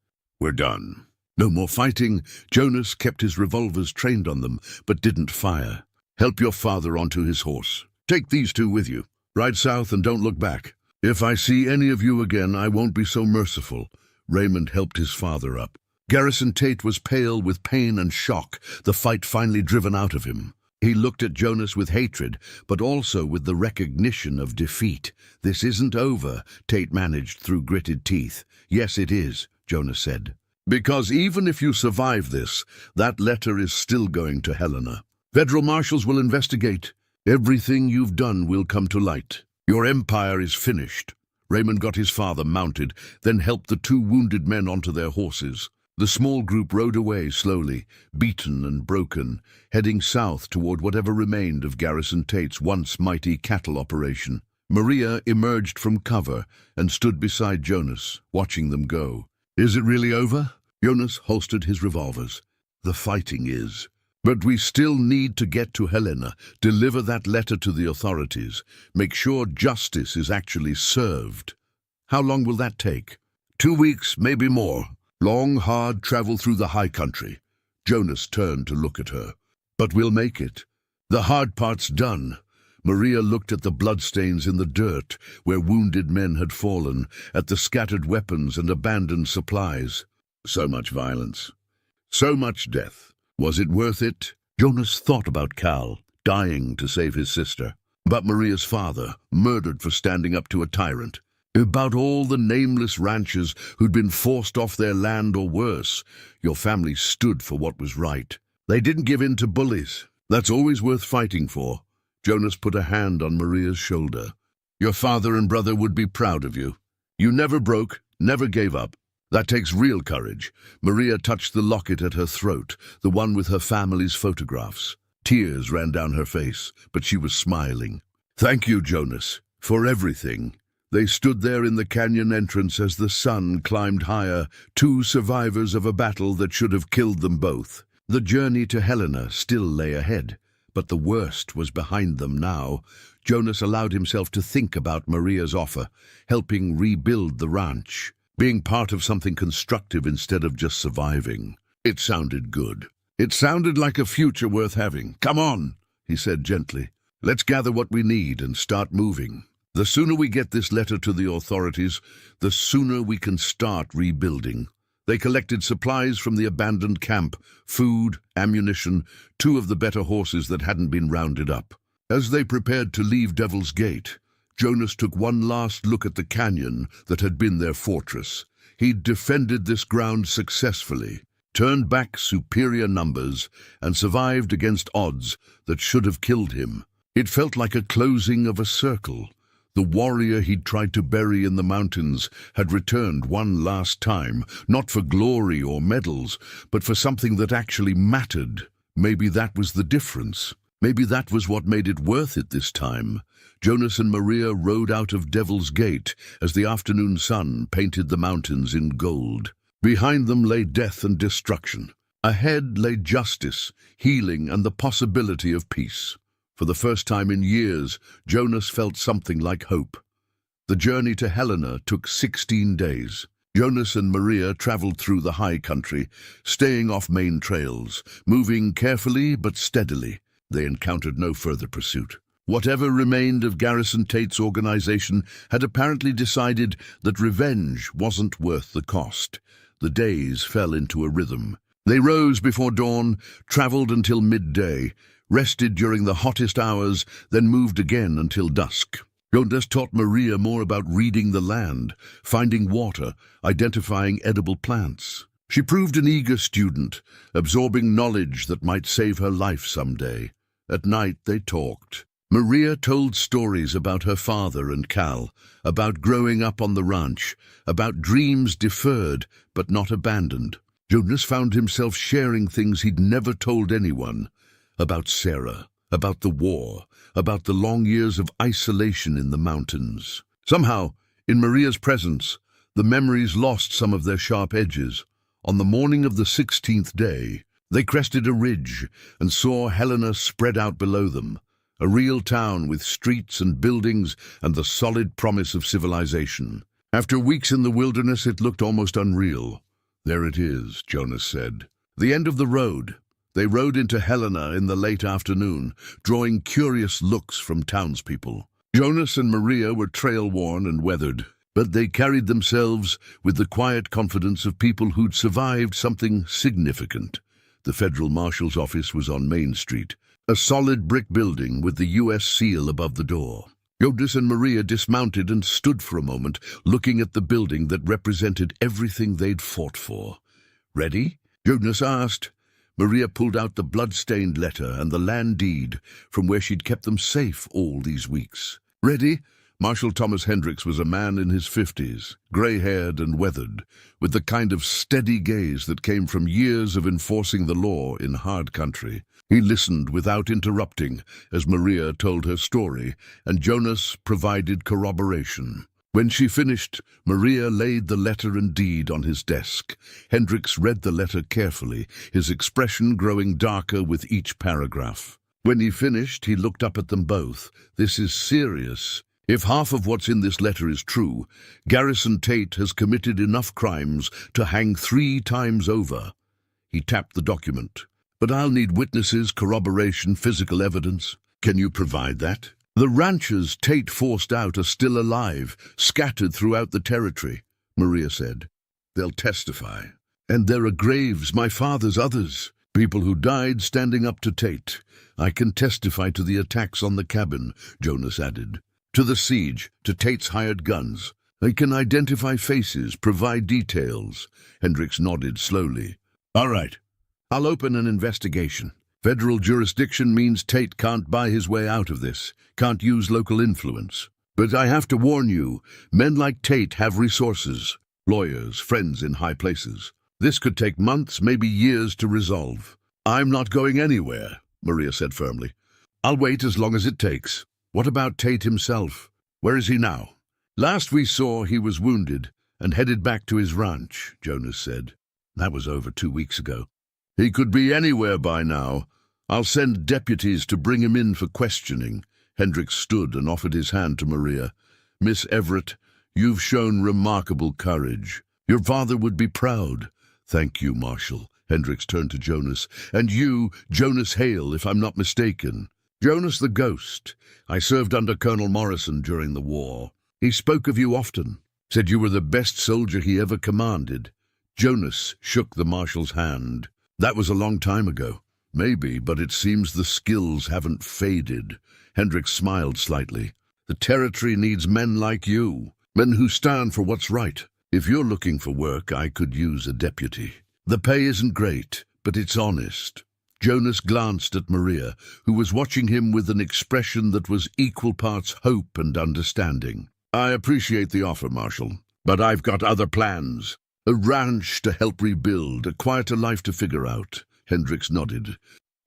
"We're done. No more fighting." Jonas kept his revolvers trained on them, but didn't fire. "Help your father onto his horse. Take these 2 with you. Ride south and don't look back. If I see any of you again, I won't be so merciful." Raymond helped his father up. Garrison Tate was pale with pain and shock, the fight finally driven out of him. He looked at Jonas with hatred, but also with the recognition of defeat. "This isn't over," Tate managed through gritted teeth. "Yes, it is," Jonas said. "Because even if you survive this, that letter is still going to Helena. Federal marshals will investigate. Everything you've done will come to light. Your empire is finished." Raymond got his father mounted, then helped the 2 wounded men onto their horses. The small group rode away slowly, beaten and broken, heading south toward whatever remained of Garrison Tate's once mighty cattle operation. Maria emerged from cover and stood beside Jonas, watching them go. "Is it really over?" Jonas holstered his revolvers. "The fighting is. But we still need to get to Helena, deliver that letter to the authorities, make sure justice is actually served." "How long will that take?" 2 weeks, maybe more. Long, hard travel through the high country." Jonas turned to look at her. "But we'll make it. The hard part's done." Maria looked at the bloodstains in the dirt where wounded men had fallen, at the scattered weapons and abandoned supplies. So much violence. So much death. Was it worth it? Jonas thought about Cal, dying to save his sister. About Maria's father, murdered for standing up to a tyrant. About all the nameless ranchers who'd been forced off their land or worse. Your family stood for what was right. They didn't give in to bullies. That's always worth fighting for. Jonas put a hand on Maria's shoulder. Your father and brother would be proud of you. You never broke, never gave up. That takes real courage. Maria touched the locket at her throat, the one with her family's photographs. Tears ran down her face, but she was smiling. Thank you, Jonas, for everything. They stood there in the canyon entrance as the sun climbed higher, 2 survivors of a battle that should have killed them both. The journey to Helena still lay ahead, but the worst was behind them now. Jonas allowed himself to think about Maria's offer, helping rebuild the ranch, being part of something constructive instead of just surviving. It sounded good. It sounded like a future worth having. Come on, he said gently. Let's gather what we need and start moving. The sooner we get this letter to the authorities, the sooner we can start rebuilding. They collected supplies from the abandoned camp, food, ammunition, 2 of the better horses that hadn't been rounded up. As they prepared to leave Devil's Gate, Jonas took one last look at the canyon that had been their fortress. He'd defended this ground successfully. turned back superior numbers, and survived against odds that should have killed him. It felt like a closing of a circle. The warrior he'd tried to bury in the mountains had returned one last time, not for glory or medals, but for something that actually mattered. Maybe that was the difference. Maybe that was what made it worth it this time. Jonas and Maria rode out of Devil's Gate as the afternoon sun painted the mountains in gold. Behind them lay death and destruction. Ahead lay justice, healing, and the possibility of peace. For the first time in years, Jonas felt something like hope. The journey to Helena took 16 days. Jonas and Maria traveled through the high country, staying off main trails, moving carefully but steadily. They encountered no further pursuit. Whatever remained of Garrison Tate's organization had apparently decided that revenge wasn't worth the cost. The days fell into a rhythm. They rose before dawn, traveled until midday, rested during the hottest hours, then moved again until dusk. Jonas taught Maria more about reading the land, finding water, identifying edible plants. She proved an eager student, absorbing knowledge that might save her life someday. At night they talked. Maria told stories about her father and Cal, about growing up on the ranch, about dreams deferred but not abandoned. Jonas found himself sharing things he'd never told anyone, about Sarah, about the war, about the long years of isolation in the mountains. Somehow, in Maria's presence, the memories lost some of their sharp edges. On the morning of the 16th day, they crested a ridge and saw Helena spread out below them, a real town with streets and buildings and the solid promise of civilization. After weeks in the wilderness, it looked almost unreal. "There it is," Jonas said. The end of the road. They rode into Helena in the late afternoon, drawing curious looks from townspeople. Jonas and Maria were trail-worn and weathered, but they carried themselves with the quiet confidence of people who'd survived something significant. The federal marshal's office was on Main Street, a solid brick building with the U.S. seal above the door. Jonas and Maria dismounted and stood for a moment, looking at the building that represented everything they'd fought for. "Ready?" Jonas asked. Maria pulled out the blood-stained letter and the land deed from where she'd kept them safe all these weeks. "Ready?" Marshal Thomas Hendricks was a man in his 50s, gray-haired and weathered, with the kind of steady gaze that came from years of enforcing the law in hard country. He listened without interrupting as Maria told her story, and Jonas provided corroboration. When she finished, Maria laid the letter and deed on his desk. Hendricks read the letter carefully, his expression growing darker with each paragraph. When he finished, he looked up at them both. "This is serious. If half of what's in this letter is true, Garrison Tate has committed enough crimes to hang 3 times over." He tapped the document. "But I'll need witnesses, corroboration, physical evidence. Can you provide that?" "The ranchers Tate forced out are still alive, scattered throughout the territory," Maria said. "They'll testify. And there are graves, my father's others, people who died standing up to Tate. I can testify to the attacks on the cabin," Jonas added. "To the siege, to Tate's hired guns. I can identify faces, provide details." Hendricks nodded slowly. "All right. I'll open an investigation. Federal jurisdiction means Tate can't buy his way out of this, can't use local influence. But I have to warn you, men like Tate have resources, lawyers, friends in high places. This could take months, maybe years to resolve." "I'm not going anywhere," Maria said firmly. "I'll wait as long as it takes." "What about Tate himself? Where is he now?" "Last we saw, he was wounded and headed back to his ranch," Jonas said. "That was over 2 weeks ago." "He could be anywhere by now. I'll send deputies to bring him in for questioning." Hendricks stood and offered his hand to Maria. "Miss Everett, you've shown remarkable courage. Your father would be proud." "Thank you, Marshal." Hendricks turned to Jonas. "And you, Jonas Hale, if I'm not mistaken." "Jonas the Ghost. I served under Colonel Morrison during the war. He spoke of you often, said you were the best soldier he ever commanded." Jonas shook the Marshal's hand. "That was a long time ago." "Maybe, but it seems the skills haven't faded." Hendricks smiled slightly. "The territory needs men like you, men who stand for what's right. If you're looking for work, I could use a deputy." The pay isn't great, but it's honest. Jonas glanced at Maria, who was watching him with an expression that was equal parts hope and understanding. I appreciate the offer, Marshal, but I've got other plans. A ranch to help rebuild, a quieter life to figure out. Hendricks nodded.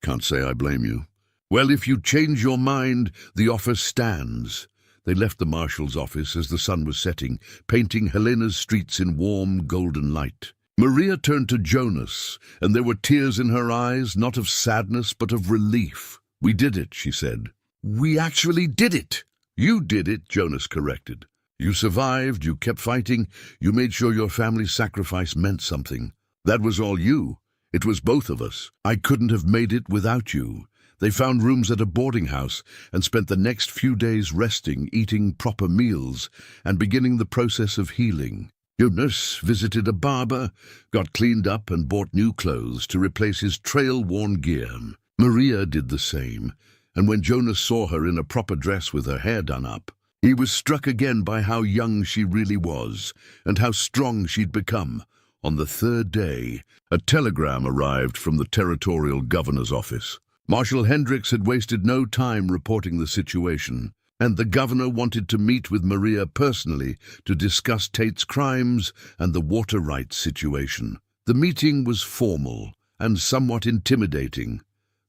Can't say I blame you. Well, if you change your mind, the offer stands. They left the Marshal's office as the sun was setting, painting Helena's streets in warm, golden light. Maria turned to Jonas, and there were tears in her eyes, not of sadness, but of relief. We did it, she said. We actually did it. You did it, Jonas corrected. You survived, you kept fighting, you made sure your family's sacrifice meant something. That was all you. It was both of us. I couldn't have made it without you. They found rooms at a boarding house and spent the next few days resting, eating proper meals, and beginning the process of healing. Jonas visited a barber, got cleaned up and bought new clothes to replace his trail-worn gear. Maria did the same, and when Jonas saw her in a proper dress with her hair done up, he was struck again by how young she really was and how strong she'd become. On the third day, a telegram arrived from the territorial governor's office. Marshal Hendricks had wasted no time reporting the situation, and the governor wanted to meet with Maria personally to discuss Tate's crimes and the water rights situation. The meeting was formal and somewhat intimidating.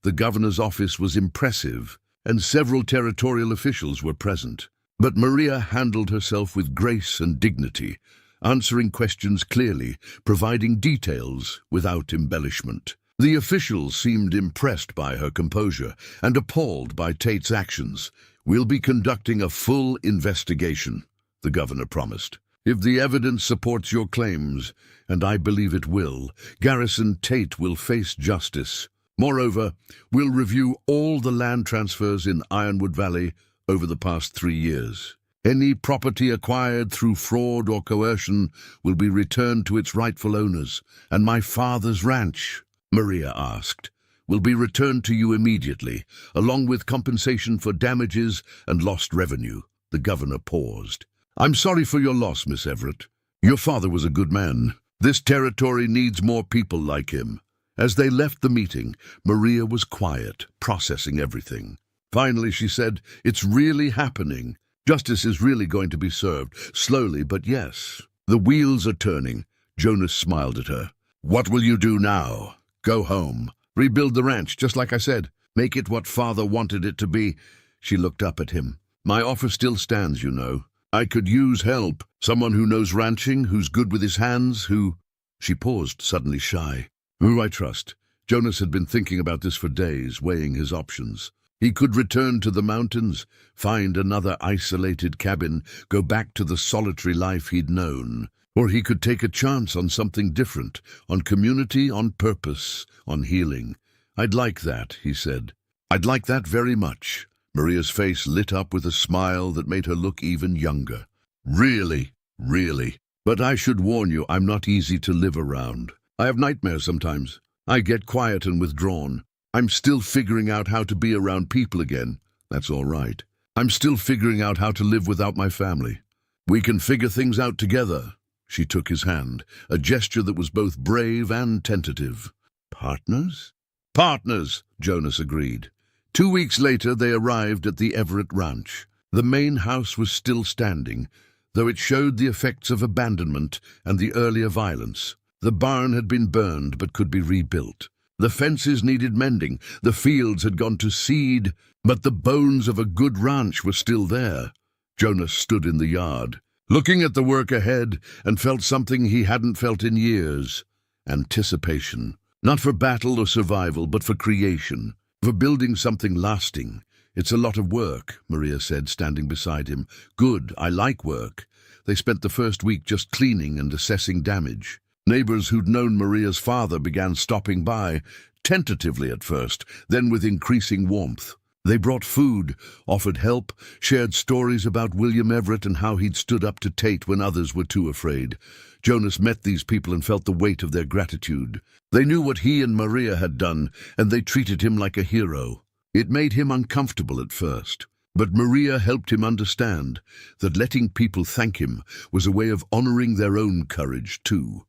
The governor's office was impressive, and several territorial officials were present. But Maria handled herself with grace and dignity, answering questions clearly, providing details without embellishment. The officials seemed impressed by her composure and appalled by Tate's actions. We'll be conducting a full investigation, the governor promised. If the evidence supports your claims, and I believe it will, Garrison Tate will face justice. Moreover, we'll review all the land transfers in Ironwood Valley over the past 3 years. Any property acquired through fraud or coercion will be returned to its rightful owners, and my father's ranch, Maria asked, will be returned to you immediately, along with compensation for damages and lost revenue. The governor paused. I'm sorry for your loss, Miss Everett. Your father was a good man. This territory needs more people like him. As they left the meeting, Maria was quiet, processing everything. Finally, she said, it's really happening. Justice is really going to be served, slowly, but yes. The wheels are turning. Jonas smiled at her. What will you do now? Go home. Rebuild the ranch, just like I said. Make it what Father wanted it to be. She looked up at him. My offer still stands, you know. I could use help. Someone who knows ranching, who's good with his hands, who... She paused, suddenly shy. Who I trust. Jonas had been thinking about this for days, weighing his options. He could return to the mountains, find another isolated cabin, go back to the solitary life he'd known. Or he could take a chance on something different, on community, on purpose, on healing. I'd like that, he said. I'd like that very much. Maria's face lit up with a smile that made her look even younger. Really, really. But I should warn you, I'm not easy to live around. I have nightmares sometimes. I get quiet and withdrawn. I'm still figuring out how to be around people again. That's all right. I'm still figuring out how to live without my family. We can figure things out together. She took his hand, a gesture that was both brave and tentative. Partners? Partners, Jonas agreed. 2 weeks later, they arrived at the Everett Ranch. The main house was still standing, though it showed the effects of abandonment and the earlier violence. The barn had been burned but could be rebuilt. The fences needed mending, the fields had gone to seed, but the bones of a good ranch were still there. Jonas stood in the yard, looking at the work ahead, and felt something he hadn't felt in years. Anticipation. Not for battle or survival, but for creation. For building something lasting. It's a lot of work, Maria said, standing beside him. Good, I like work. They spent the first week just cleaning and assessing damage. Neighbors who'd known Maria's father began stopping by, tentatively at first, then with increasing warmth. They brought food, offered help, shared stories about William Everett and how he'd stood up to Tate when others were too afraid. Jonas met these people and felt the weight of their gratitude. They knew what he and Maria had done, and they treated him like a hero. It made him uncomfortable at first, but Maria helped him understand that letting people thank him was a way of honoring their own courage too.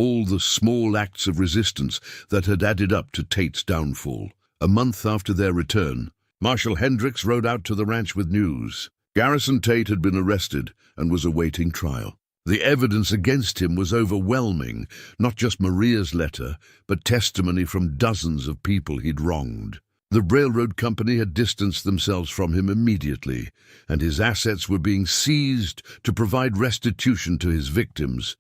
all the small acts of resistance that had added up to Tate's downfall. A month after their return, Marshal Hendricks rode out to the ranch with news. Garrison Tate had been arrested and was awaiting trial. The evidence against him was overwhelming, not just Maria's letter, but testimony from dozens of people he'd wronged. The railroad company had distanced themselves from him immediately, and his assets were being seized to provide restitution to his victims.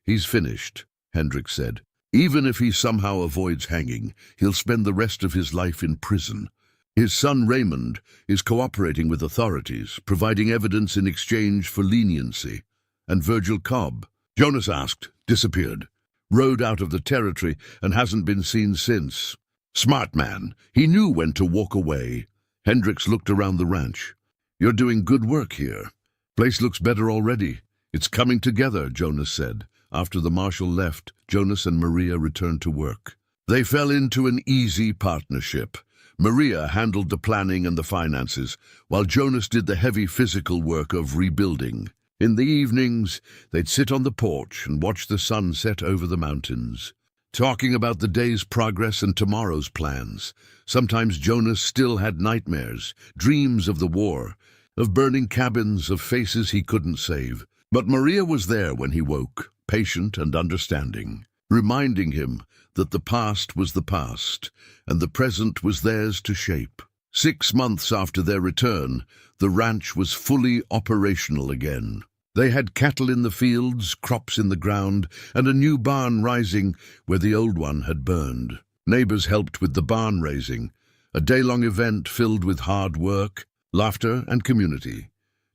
"He's finished," Hendricks said. "Even if he somehow avoids hanging, he'll spend the rest of his life in prison. His son Raymond is cooperating with authorities, providing evidence in exchange for leniency. And Virgil Cobb?" Jonas asked. "Disappeared. Rode out of the territory and hasn't been seen since. Smart man. He knew when to walk away." Hendricks looked around the ranch. "You're doing good work here. Place looks better already." "It's coming together," Jonas said. After the marshal left, Jonas and Maria returned to work. They fell into an easy partnership. Maria handled the planning and the finances, while Jonas did the heavy physical work of rebuilding. In the evenings, they'd sit on the porch and watch the sun set over the mountains, talking about the day's progress and tomorrow's plans. Sometimes Jonas still had nightmares, dreams of the war, of burning cabins, of faces he couldn't save. But Maria was there when he woke, patient and understanding, reminding him that the past was the past, and the present was theirs to shape. 6 months after their return, the ranch was fully operational again. They had cattle in the fields, crops in the ground, and a new barn rising where the old one had burned. Neighbors helped with the barn raising, a day-long event filled with hard work, laughter, and community.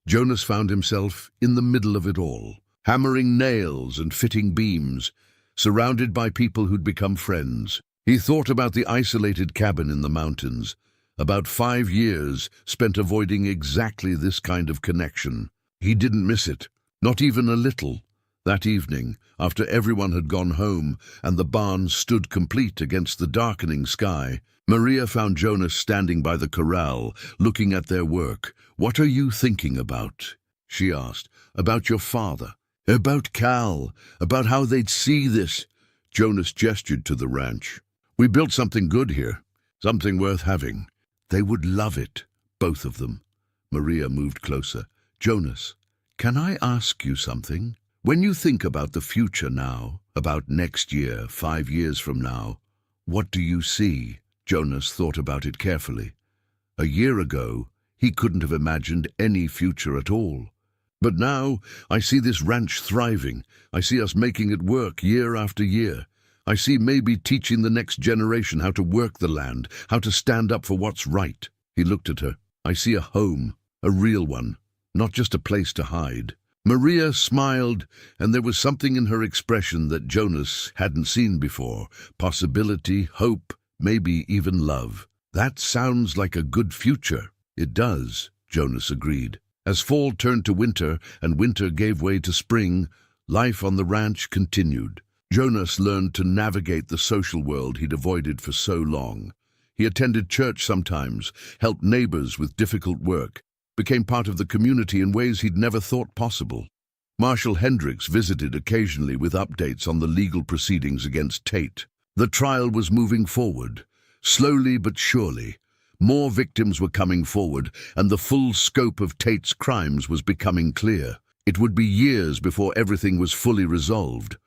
Jonas found himself in the middle of it all, hammering nails and fitting beams, surrounded by people who'd become friends. He thought about the isolated cabin in the mountains, about 5 years spent avoiding exactly this kind of connection. He didn't miss it, not even a little. That evening, after everyone had gone home and the barn stood complete against the darkening sky, Maria found Jonas standing by the corral, looking at their work. "What are you thinking about?" she asked. "About your father, about Cal, about how they'd see this." Jonas gestured to the ranch. "We built something good here, something worth having. They would love it, both of them." Maria moved closer. "Jonas, can I ask you something? When you think about the future now, about next year, 5 years from now, what do you see?" Jonas thought about it carefully. A year ago, he couldn't have imagined any future at all. "But now, I see this ranch thriving. I see us making it work year after year. I see maybe teaching the next generation how to work the land, how to stand up for what's right." He looked at her. "I see a home, a real one, not just a place to hide." Maria smiled, and there was something in her expression that Jonas hadn't seen before. Possibility, hope, maybe even love. "That sounds like a good future." "It does," Jonas agreed. As fall turned to winter and winter gave way to spring, life on the ranch continued. Jonas learned to navigate the social world he'd avoided for so long. He attended church sometimes, helped neighbors with difficult work, became part of the community in ways he'd never thought possible. Marshal Hendricks visited occasionally with updates on the legal proceedings against Tate. The trial was moving forward, slowly but surely. More victims were coming forward, and the full scope of Tate's crimes was becoming clear. It would be years before everything was fully resolved,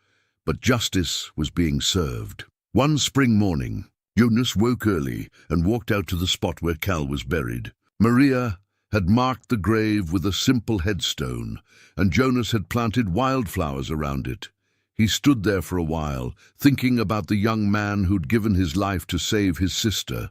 but justice was being served. One spring morning, Jonas woke early and walked out to the spot where Cal was buried. Maria had marked the grave with a simple headstone, and Jonas had planted wildflowers around it. He stood there for a while, thinking about the young man who'd given his life to save his sister.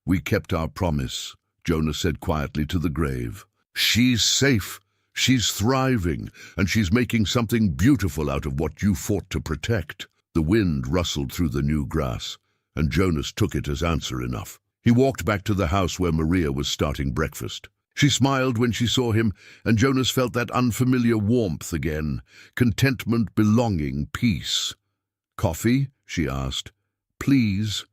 "We kept our promise," Jonas said quietly to the grave. "She's safe, she's thriving, and she's making something beautiful out of what you fought to protect." The wind rustled through the new grass, and Jonas took it as answer enough. He walked back to the house where Maria was starting breakfast. She smiled when she saw him, and Jonas felt that unfamiliar warmth again. Contentment, belonging, peace. "Coffee?" she asked. "Please."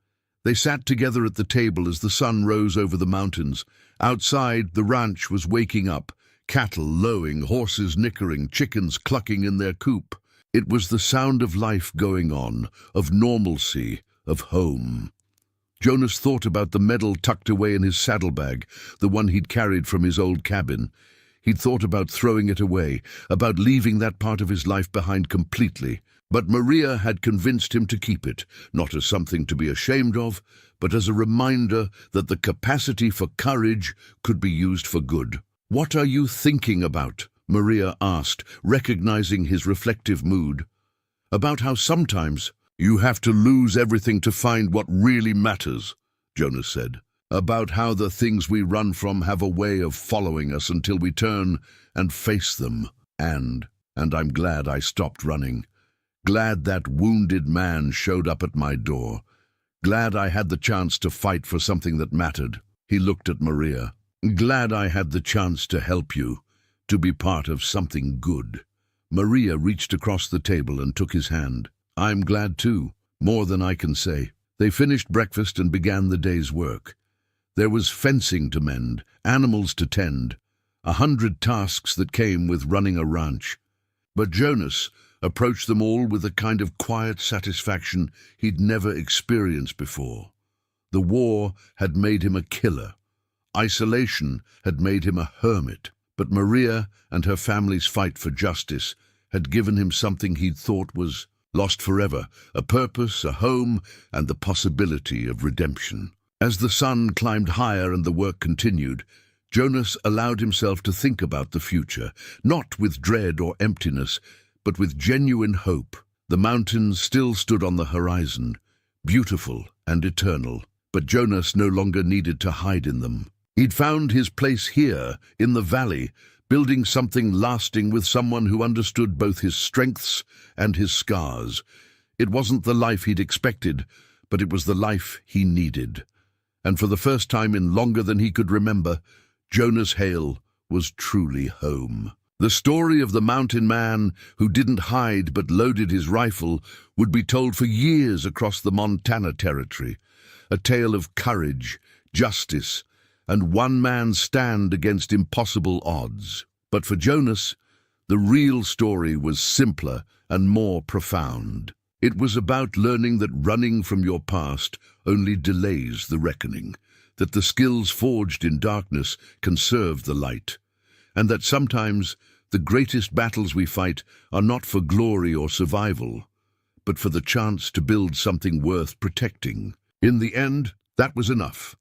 They sat together at the table as the sun rose over the mountains. Outside, the ranch was waking up. Cattle lowing, horses nickering, chickens clucking in their coop. It was the sound of life going on, of normalcy, of home. Jonas thought about the medal tucked away in his saddlebag, the one he'd carried from his old cabin. He'd thought about throwing it away, about leaving that part of his life behind completely. But Maria had convinced him to keep it, not as something to be ashamed of, but as a reminder that the capacity for courage could be used for good. "What are you thinking about?" Maria asked, recognizing his reflective mood. "About how sometimes you have to lose everything to find what really matters," Jonas said. "About how the things we run from have a way of following us until we turn and face them. And I'm glad I stopped running. Glad that wounded man showed up at my door. Glad I had the chance to fight for something that mattered." He looked at Maria. "Glad I had the chance to help you, to be part of something good." Maria reached across the table and took his hand. "I'm glad too, more than I can say." They finished breakfast and began the day's work. There was fencing to mend, animals to tend, 100 tasks that came with running a ranch. But Jonas approached them all with a kind of quiet satisfaction he'd never experienced before. The war had made him a killer. Isolation had made him a hermit. But Maria and her family's fight for justice had given him something he'd thought was lost forever, a purpose, a home, and the possibility of redemption. As the sun climbed higher and the work continued, Jonas allowed himself to think about the future, not with dread or emptiness, but with genuine hope. The mountains still stood on the horizon, beautiful and eternal, but Jonas no longer needed to hide in them. He'd found his place here, in the valley, building something lasting with someone who understood both his strengths and his scars. It wasn't the life he'd expected, but it was the life he needed. And for the first time in longer than he could remember, Jonas Hale was truly home. The story of the mountain man who didn't hide but loaded his rifle would be told for years across the Montana Territory, a tale of courage, justice, and one man's stand against impossible odds. But for Jonas, the real story was simpler and more profound. It was about learning that running from your past only delays the reckoning, that the skills forged in darkness can serve the light, and that sometimes the greatest battles we fight are not for glory or survival, but for the chance to build something worth protecting. In the end, that was enough.